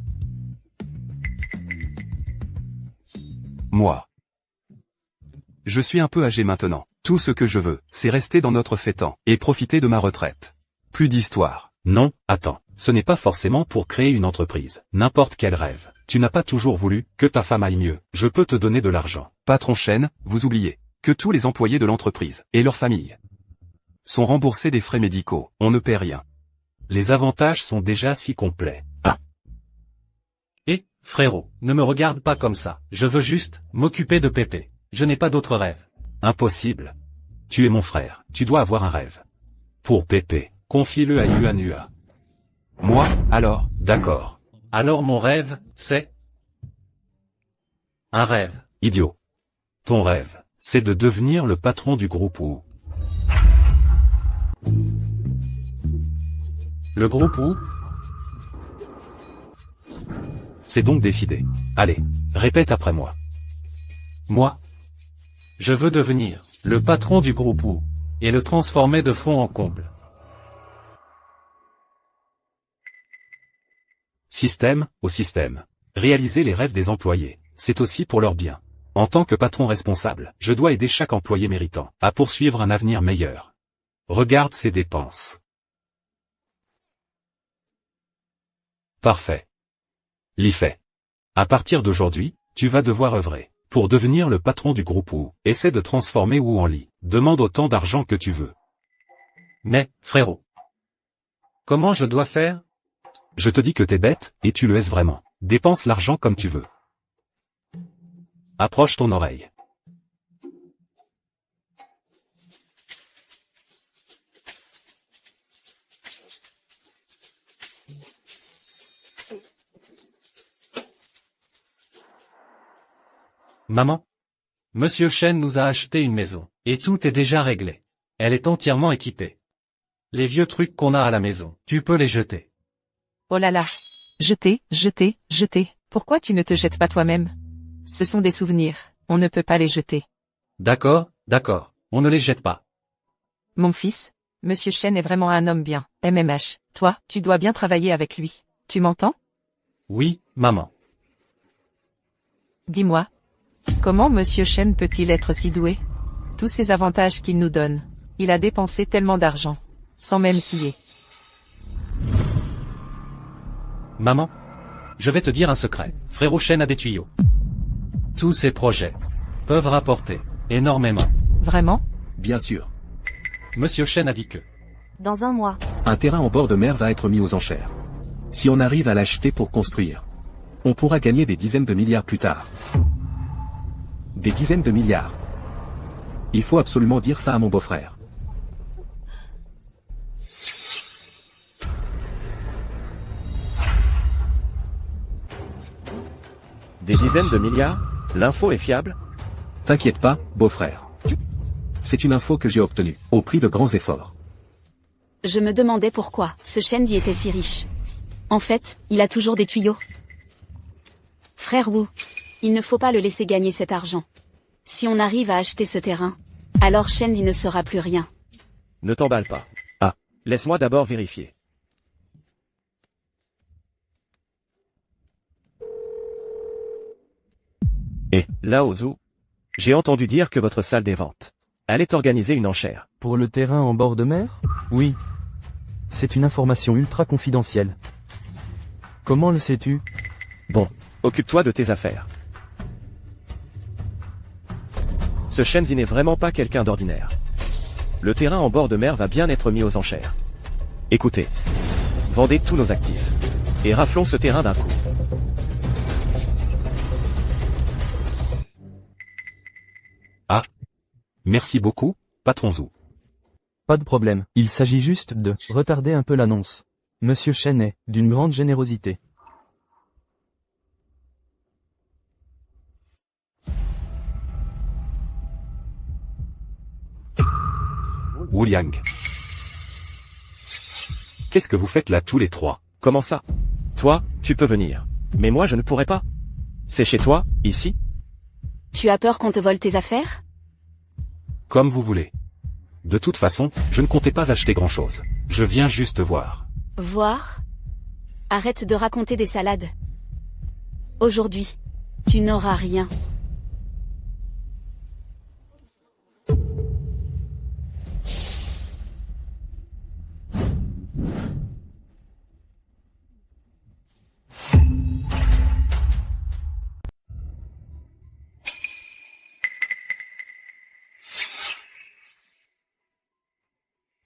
Speaker 1: Moi. Je suis un peu âgé maintenant. Tout ce que je veux, c'est rester dans notre Fétan, et profiter de ma retraite. Plus d'histoire. Non, attends. Ce n'est pas forcément pour créer une entreprise. N'importe quel rêve. Tu n'as pas toujours voulu que ta femme aille mieux. Je peux te donner de l'argent. Patron Chen, vous oubliez que tous les employés de l'entreprise et leurs familles sont remboursés des frais médicaux. On ne paie rien. Les avantages sont déjà si complets. Ah.
Speaker 5: Et, frérot, ne me regarde pas comme ça. Je veux juste m'occuper de Pépé. Je n'ai pas d'autre rêve.
Speaker 1: Impossible. Tu es mon frère. Tu dois avoir un rêve. Pour Pépé, confie-le à Yuanua. Moi, alors, d'accord.
Speaker 5: Alors mon rêve, c'est... un rêve.
Speaker 1: Idiot. Ton rêve, c'est de devenir le patron du groupe Wu.
Speaker 5: Le groupe Wu?
Speaker 1: C'est donc décidé. Allez, répète après moi.
Speaker 5: Moi. Je veux devenir le patron du groupe Wu et le transformer de fond en comble.
Speaker 1: Système, au système. Réaliser les rêves des employés, c'est aussi pour leur bien. En tant que patron responsable, je dois aider chaque employé méritant à poursuivre un avenir meilleur. Regarde ses dépenses. Parfait. L'IFET. À partir d'aujourd'hui, tu vas devoir œuvrer pour devenir le patron du groupe Wu. Essaie de transformer Wu en Li. Demande autant d'argent que tu veux.
Speaker 5: Mais, frérot. Comment je dois faire?
Speaker 1: Je te dis que t'es bête, et tu le es vraiment. Dépense l'argent comme tu veux. Approche ton oreille.
Speaker 5: Maman? Monsieur Chen nous a acheté une maison, et tout est déjà réglé. Elle est entièrement équipée. Les vieux trucs qu'on a à la maison, tu peux les jeter.
Speaker 11: Oh là là. Jeter, jeter, jeter. Pourquoi tu ne te jettes pas toi-même? Ce sont des souvenirs, on ne peut pas les jeter.
Speaker 5: D'accord, d'accord, on ne les jette pas.
Speaker 11: Mon fils, Monsieur Chen est vraiment un homme bien. MMH, toi, tu dois bien travailler avec lui. Tu m'entends?
Speaker 5: Oui, maman.
Speaker 11: Dis-moi. Comment Monsieur Chen peut-il être si doué? Tous ces avantages qu'il nous donne. Il a dépensé tellement d'argent. Sans même scier.
Speaker 5: Maman? Je vais te dire un secret. Frérot Chen a des tuyaux. Tous ces projets peuvent rapporter énormément.
Speaker 11: Vraiment?
Speaker 6: Bien sûr.
Speaker 5: Monsieur Chen a dit que
Speaker 9: Dans un mois.
Speaker 6: Un terrain en bord de mer va être mis aux enchères. Si on arrive à l'acheter pour construire, on pourra gagner des dizaines de milliards plus tard. Des dizaines de milliards. Il faut absolument dire ça à mon beau-frère.
Speaker 2: Des dizaines de milliards? L'info est fiable?
Speaker 6: T'inquiète pas, beau-frère. C'est une info que j'ai obtenue, au prix de grands efforts.
Speaker 3: Je me demandais pourquoi ce Shenzi était si riche. En fait, il a toujours des tuyaux. Frère Wu, il ne faut pas le laisser gagner cet argent. Si on arrive à acheter ce terrain, alors Shenzi ne sera plus rien.
Speaker 2: Ne t'emballe pas. Ah, laisse-moi d'abord vérifier. Et, là au zoo, j'ai entendu dire que votre salle des ventes allait organiser une enchère.
Speaker 4: Pour le terrain en bord de mer? Oui. C'est une information ultra confidentielle. Comment le sais-tu?
Speaker 2: Bon, occupe-toi de tes affaires. Ce Shenzi n'est vraiment pas quelqu'un d'ordinaire. Le terrain en bord de mer va bien être mis aux enchères. Écoutez, vendez tous nos actifs et raflons ce terrain d'un coup.
Speaker 1: Ah. Merci beaucoup, patron Zhu.
Speaker 4: Pas de problème, il s'agit juste de retarder un peu l'annonce. Monsieur Chen est d'une grande générosité.
Speaker 1: Wu Liang. Qu'est-ce que vous faites là tous les trois?
Speaker 2: Comment ça? Toi, tu peux venir. Mais moi je ne pourrais pas. C'est chez toi, ici?
Speaker 3: Tu as peur qu'on te vole tes affaires?
Speaker 1: Comme vous voulez. De toute façon, je ne comptais pas acheter grand-chose. Je viens juste voir.
Speaker 3: Voir? Arrête de raconter des salades. Aujourd'hui, tu n'auras rien.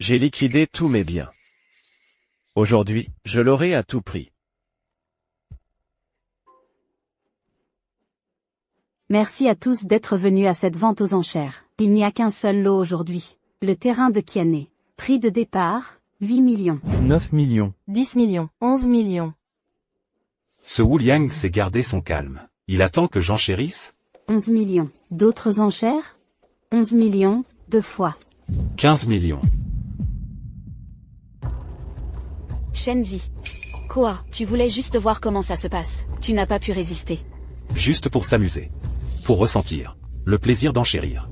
Speaker 2: J'ai liquidé tous mes biens. Aujourd'hui, je l'aurai à tout prix.
Speaker 8: Merci à tous d'être venus à cette vente aux enchères. Il n'y a qu'un seul lot aujourd'hui. Le terrain de Qian'e. Prix de départ, 8 millions.
Speaker 4: 9 millions.
Speaker 9: 10 millions. 11 millions.
Speaker 1: Ce Wu Liang sait garder son calme. Il attend que j'enchérisse?
Speaker 8: 11 millions. D'autres enchères? 11 millions, 2 fois.
Speaker 1: 15 millions.
Speaker 3: Shenzi. Quoi? Tu voulais juste voir comment ça se passe. Tu n'as pas pu résister.
Speaker 1: Juste pour s'amuser. Pour ressentir. Le plaisir d'enchérir.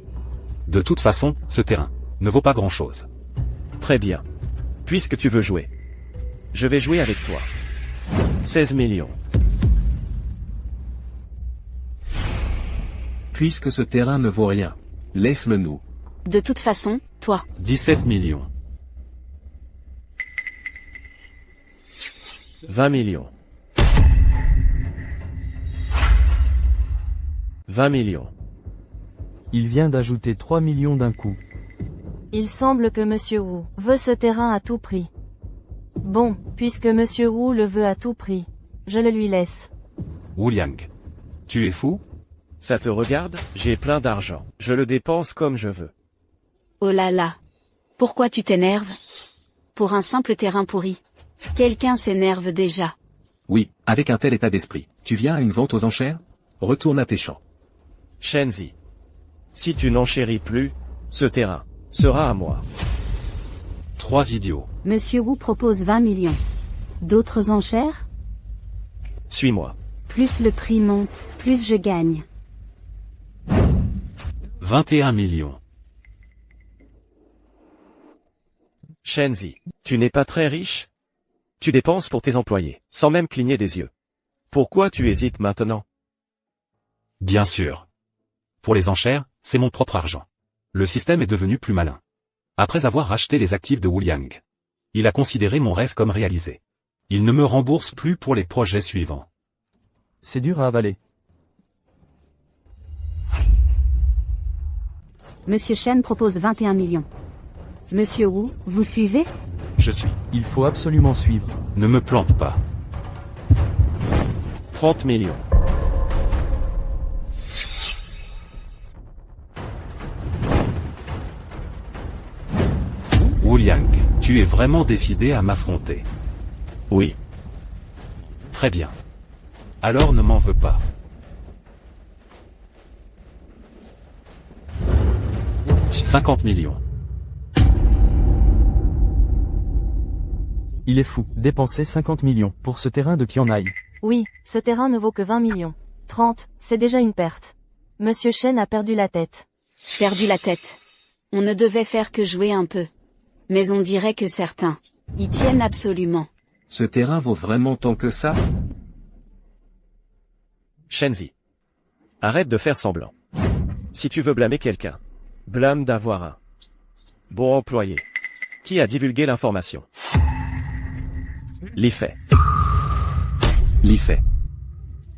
Speaker 1: De toute façon, ce terrain ne vaut pas grand-chose.
Speaker 2: Très bien. Puisque tu veux jouer, je vais jouer avec toi. 16 millions.
Speaker 6: Puisque ce terrain ne vaut rien, laisse-le nous.
Speaker 3: De toute façon, toi.
Speaker 1: 17 millions.
Speaker 2: 20 millions. 20 millions.
Speaker 4: Il vient d'ajouter 3 millions d'un coup.
Speaker 9: Il semble que Monsieur Wu veut ce terrain à tout prix. Bon, puisque Monsieur Wu le veut à tout prix, je le lui laisse.
Speaker 1: Wu Liang. Tu es fou?
Speaker 2: Ça te regarde? J'ai plein d'argent. Je le dépense comme je veux.
Speaker 3: Oh là là. Pourquoi tu t'énerves? Pour un simple terrain pourri. Quelqu'un s'énerve déjà.
Speaker 6: Oui, avec un tel état d'esprit, tu viens à une vente aux enchères? Retourne à tes champs.
Speaker 2: Shenzi. Si tu n'enchéris plus, ce terrain sera à moi.
Speaker 1: 3 idiots.
Speaker 8: Monsieur Wu propose 20 millions. D'autres enchères?
Speaker 2: Suis-moi.
Speaker 8: Plus le prix monte, plus je gagne.
Speaker 1: 21 millions.
Speaker 2: Shenzi. Tu n'es pas très riche? Tu dépenses pour tes employés, sans même cligner des yeux. Pourquoi tu hésites maintenant?
Speaker 1: Bien sûr. Pour les enchères, c'est mon propre argent. Le système est devenu plus malin. Après avoir racheté les actifs de Wu Liang, il a considéré mon rêve comme réalisé. Il ne me rembourse plus pour les projets suivants.
Speaker 4: C'est dur à avaler.
Speaker 8: Monsieur Shen propose 21 millions. Monsieur Wu, vous suivez?
Speaker 1: Je suis.
Speaker 4: Il faut absolument suivre.
Speaker 1: Ne me plante pas.
Speaker 2: 30 millions.
Speaker 1: Wu Liang, tu es vraiment décidé à m'affronter.
Speaker 2: Oui.
Speaker 1: Très bien. Alors ne m'en veux pas. « 50 millions.
Speaker 4: Il est fou. Dépenser 50 millions pour ce terrain de Qianai.
Speaker 9: Oui, ce terrain ne vaut que 20 millions. 30, c'est déjà une perte. Monsieur Shen a perdu la tête.
Speaker 3: Perdu la tête. On ne devait faire que jouer un peu. Mais on dirait que certains y tiennent absolument.
Speaker 6: Ce terrain vaut vraiment tant que ça?
Speaker 2: Shenzi. Arrête de faire semblant. Si tu veux blâmer quelqu'un, blâme d'avoir un bon employé qui a divulgué l'information. Li Fei.
Speaker 6: Li Fei.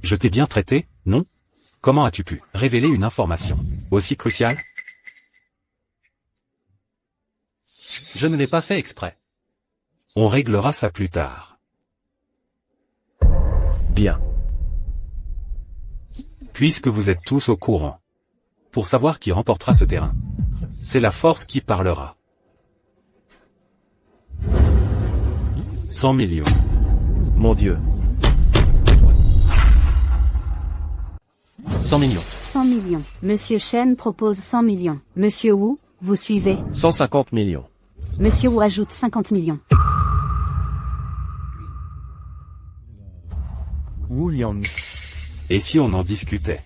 Speaker 1: Je t'ai bien traité, non? Comment as-tu pu révéler une information aussi cruciale?
Speaker 5: Je ne l'ai pas fait exprès.
Speaker 1: On réglera ça plus tard.
Speaker 2: Bien.
Speaker 1: Puisque vous êtes tous au courant. Pour savoir qui remportera ce terrain. C'est la force qui parlera. 100 millions.
Speaker 2: Mon Dieu.
Speaker 5: 100 millions.
Speaker 8: 100 millions. Monsieur Shen propose 100 millions. Monsieur Wu, vous suivez?
Speaker 2: 150 millions.
Speaker 8: Monsieur Wu ajoute 50 millions.
Speaker 4: Wu Liang.
Speaker 1: Et si on en discutait?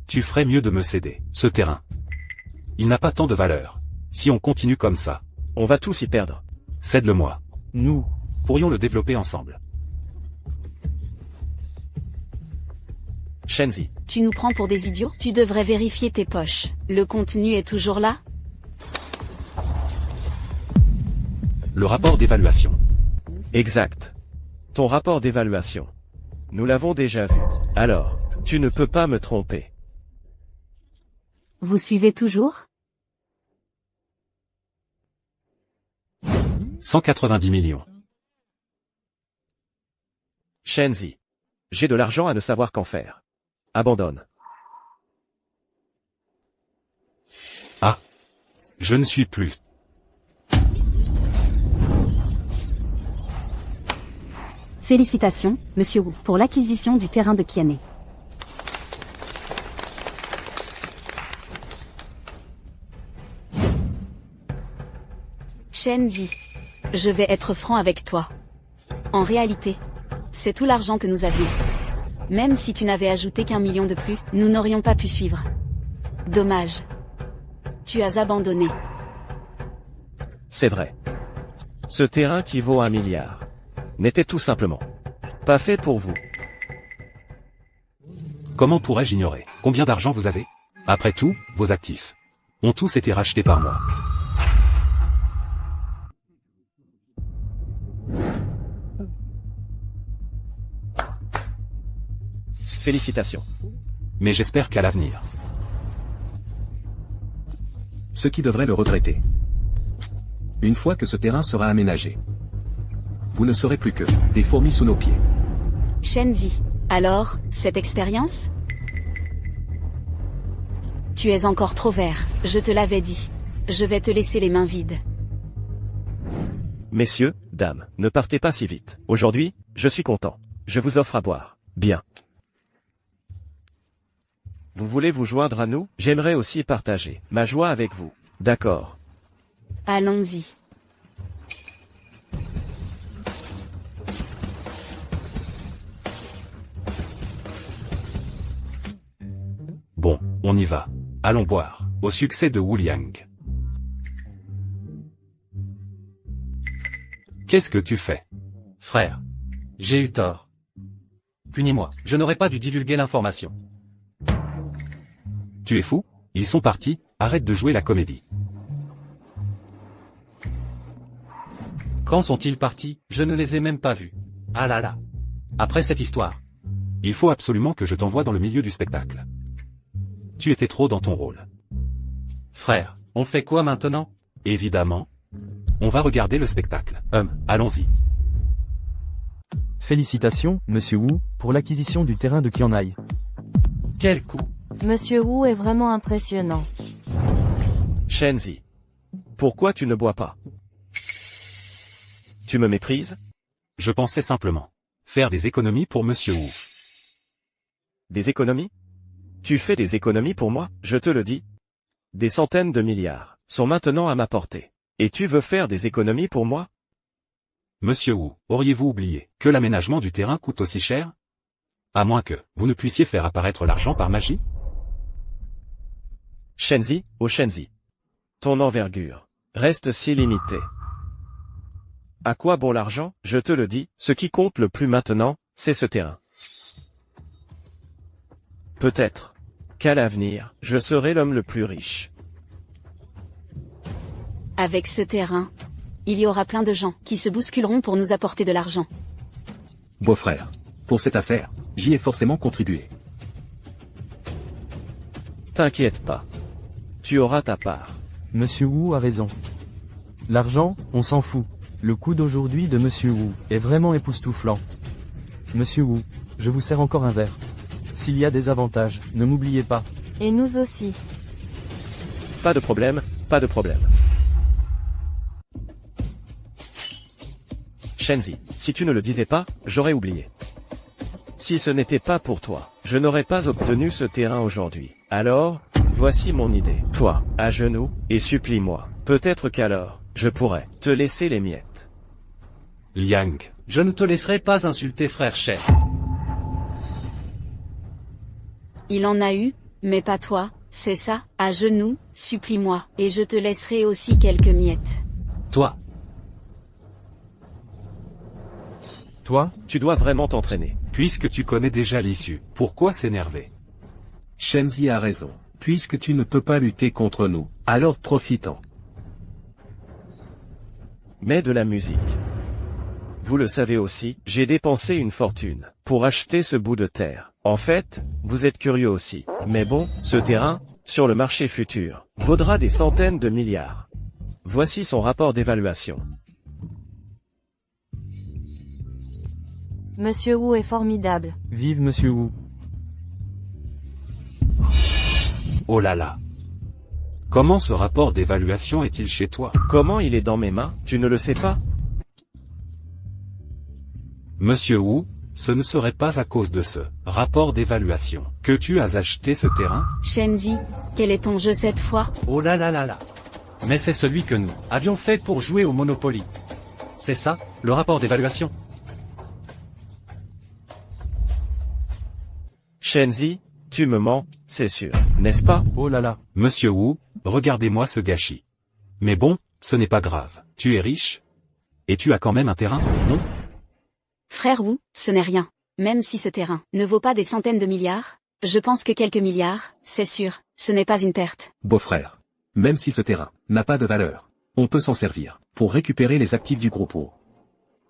Speaker 1: Tu ferais mieux de me céder ce terrain. Il n'a pas tant de valeur. Si on continue comme ça,
Speaker 2: On va tous y perdre.
Speaker 1: cède-le-moi.
Speaker 4: Nous.
Speaker 1: Pourrions le développer ensemble.
Speaker 2: Shenzi.
Speaker 3: Tu nous prends pour des idiots? Tu devrais vérifier tes poches. Le contenu est toujours là?
Speaker 1: Le rapport d'évaluation.
Speaker 2: Exact. Ton rapport d'évaluation. Nous l'avons déjà vu. Alors, tu ne peux pas me tromper.
Speaker 8: Vous suivez toujours?
Speaker 1: 190 millions.
Speaker 2: Shenzi. J'ai de l'argent à ne savoir qu'en faire. Abandonne.
Speaker 1: Ah. Je ne suis plus.
Speaker 8: Félicitations, Monsieur Wu, pour l'acquisition du terrain de Qianai.
Speaker 3: Shenzi. Je vais être franc avec toi. En réalité, c'est tout l'argent que nous avions. Même si tu n'avais ajouté qu'1 million de plus, nous n'aurions pas pu suivre. Dommage. Tu as abandonné.
Speaker 2: C'est vrai. Ce terrain qui vaut 1 milliard n'était tout simplement pas fait pour vous.
Speaker 1: Comment pourrais-je ignorer? Combien d'argent vous avez? Après tout, vos actifs ont tous été rachetés par moi.
Speaker 2: Félicitations.
Speaker 1: Mais j'espère qu'à l'avenir,
Speaker 6: Ce qui devrait le regretter. Une fois que ce terrain sera aménagé, vous ne serez plus que des fourmis sous nos pieds.
Speaker 3: Shenzi. Alors, cette expérience? Tu es encore trop vert, je te l'avais dit. Je vais te laisser les mains vides.
Speaker 2: Messieurs, dames, ne partez pas si vite. Aujourd'hui, je suis content. Je vous offre à boire. Bien. Vous voulez vous joindre à nous? J'aimerais aussi partager ma joie avec vous. D'accord.
Speaker 3: Allons-y.
Speaker 1: bon, on y va. Allons boire, au succès de Wu Liang. Qu'est-ce que tu fais?
Speaker 5: Frère. J'ai eu tort. Punis-moi, je n'aurais pas dû divulguer l'information.
Speaker 1: Tu es fou? Ils sont partis, arrête de jouer la comédie.
Speaker 5: Quand sont-ils partis? Je ne les ai même pas vus. Ah là là. Après cette histoire.
Speaker 1: Il faut absolument que je t'envoie dans le milieu du spectacle. Tu étais trop dans ton rôle.
Speaker 5: Frère, on fait quoi maintenant?
Speaker 1: Évidemment. On va regarder le spectacle. Allons-y.
Speaker 4: Félicitations, Monsieur Wu, pour l'acquisition du terrain de Qianhai.
Speaker 5: Quel coup?
Speaker 9: Monsieur Wu est vraiment impressionnant.
Speaker 2: Shenzi. Pourquoi tu ne bois pas? Tu me méprises?
Speaker 1: Je pensais simplement faire des économies pour Monsieur Wu.
Speaker 2: Des économies? Tu fais des économies pour moi, je te le dis. Des centaines de milliards sont maintenant à ma portée. Et tu veux faire des économies pour moi?
Speaker 1: Monsieur Wu, auriez-vous oublié que l'aménagement du terrain coûte aussi cher? À moins que vous ne puissiez faire apparaître l'argent par magie?
Speaker 2: Shenzi, oh Shenzi. Ton envergure reste si limitée. À quoi bon l'argent? Je te le dis, ce qui compte le plus maintenant, c'est ce terrain. Peut-être qu'à l'avenir, je serai l'homme le plus riche.
Speaker 3: Avec ce terrain, il y aura plein de gens qui se bousculeront pour nous apporter de l'argent.
Speaker 6: Beau-frère, pour cette affaire, j'y ai forcément contribué.
Speaker 2: T'inquiète pas. Tu auras ta part.
Speaker 4: Monsieur Wu a raison. L'argent, on s'en fout. Le coup d'aujourd'hui de Monsieur Wu est vraiment époustouflant. Monsieur Wu, je vous sers encore un verre. S'il y a des avantages, ne m'oubliez pas.
Speaker 9: Et nous aussi.
Speaker 2: Pas de problème, pas de problème. Shenzi, si tu ne le disais pas, j'aurais oublié. Si ce n'était pas pour toi, je n'aurais pas obtenu ce terrain aujourd'hui. Alors, voici mon idée. Toi, à genoux, et supplie-moi. Peut-être qu'alors, je pourrais te laisser les miettes.
Speaker 1: Liang.
Speaker 5: Je ne te laisserai pas insulter, frère cher.
Speaker 3: Il en a eu, mais pas toi, c'est ça? À genoux, supplie-moi, et je te laisserai aussi quelques miettes.
Speaker 5: Toi.
Speaker 4: Toi,
Speaker 2: tu dois vraiment t'entraîner.
Speaker 1: Puisque tu connais déjà l'issue, pourquoi s'énerver?
Speaker 6: Shenzi a raison. Puisque tu ne peux pas lutter contre nous, alors profitons.
Speaker 2: Mais de la musique. Vous le savez aussi, j'ai dépensé une fortune pour acheter ce bout de terre. En fait, vous êtes curieux aussi. Mais bon, ce terrain, sur le marché futur, vaudra des centaines de milliards. Voici son rapport d'évaluation.
Speaker 9: Monsieur Wu est formidable.
Speaker 4: vive Monsieur Wu.
Speaker 1: Oh là là. Comment ce rapport d'évaluation est-il chez toi?
Speaker 2: Comment il est dans mes mains, tu ne le sais pas?
Speaker 1: Monsieur Wu, ce ne serait pas à cause de ce rapport d'évaluation que tu as acheté ce terrain?
Speaker 3: Shenzi, quel est ton jeu cette fois?
Speaker 5: Oh là là là là. Mais c'est celui que nous avions fait pour jouer au Monopoly. C'est ça, le rapport d'évaluation.
Speaker 2: Shenzi, Tu me mens, c'est sûr, n'est-ce pas?
Speaker 4: Oh là là.
Speaker 1: Monsieur Wu, regardez-moi ce gâchis. Mais bon, ce n'est pas grave. Tu es riche? Et tu as quand même un terrain, non?
Speaker 3: Frère Wu, ce n'est rien. Même si ce terrain ne vaut pas des centaines de milliards, je pense que quelques milliards, c'est sûr, ce n'est pas une perte.
Speaker 6: Beau-frère. Même si ce terrain n'a pas de valeur, on peut s'en servir pour récupérer les actifs du groupe Wu.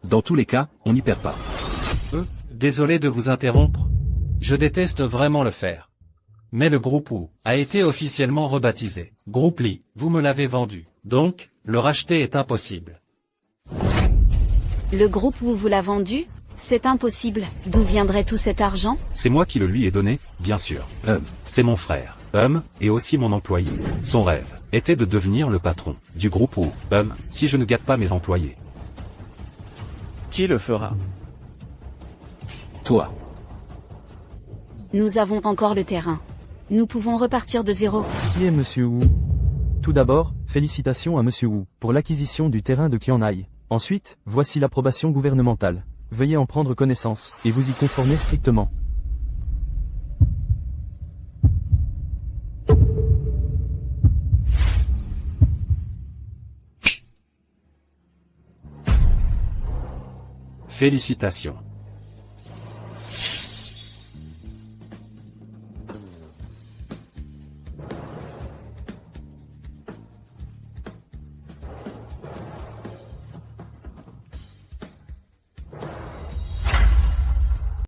Speaker 6: Dans tous les cas, on n'y perd pas.
Speaker 5: Désolé de vous interrompre. Je déteste vraiment le faire. Mais le groupe Wu a été officiellement rebaptisé Groupe Li, vous me l'avez vendu. Donc, le racheter est impossible.
Speaker 3: Le groupe Wu vous l'a vendu? C'est impossible. D'où viendrait tout cet argent?
Speaker 1: C'est moi qui le lui ai donné, bien sûr. C'est mon frère, et aussi mon employé. Son rêve était de devenir le patron du groupe Wu, si je ne gâte pas mes employés.
Speaker 2: Qui le fera?
Speaker 6: Toi.
Speaker 3: Nous avons encore le terrain. Nous pouvons repartir de zéro.
Speaker 4: Qui est Monsieur Wu? Tout d'abord, félicitations à Monsieur Wu pour l'acquisition du terrain de Qianhai. Ensuite, voici l'approbation gouvernementale. Veuillez en prendre connaissance, et vous y conformer strictement.
Speaker 1: Félicitations.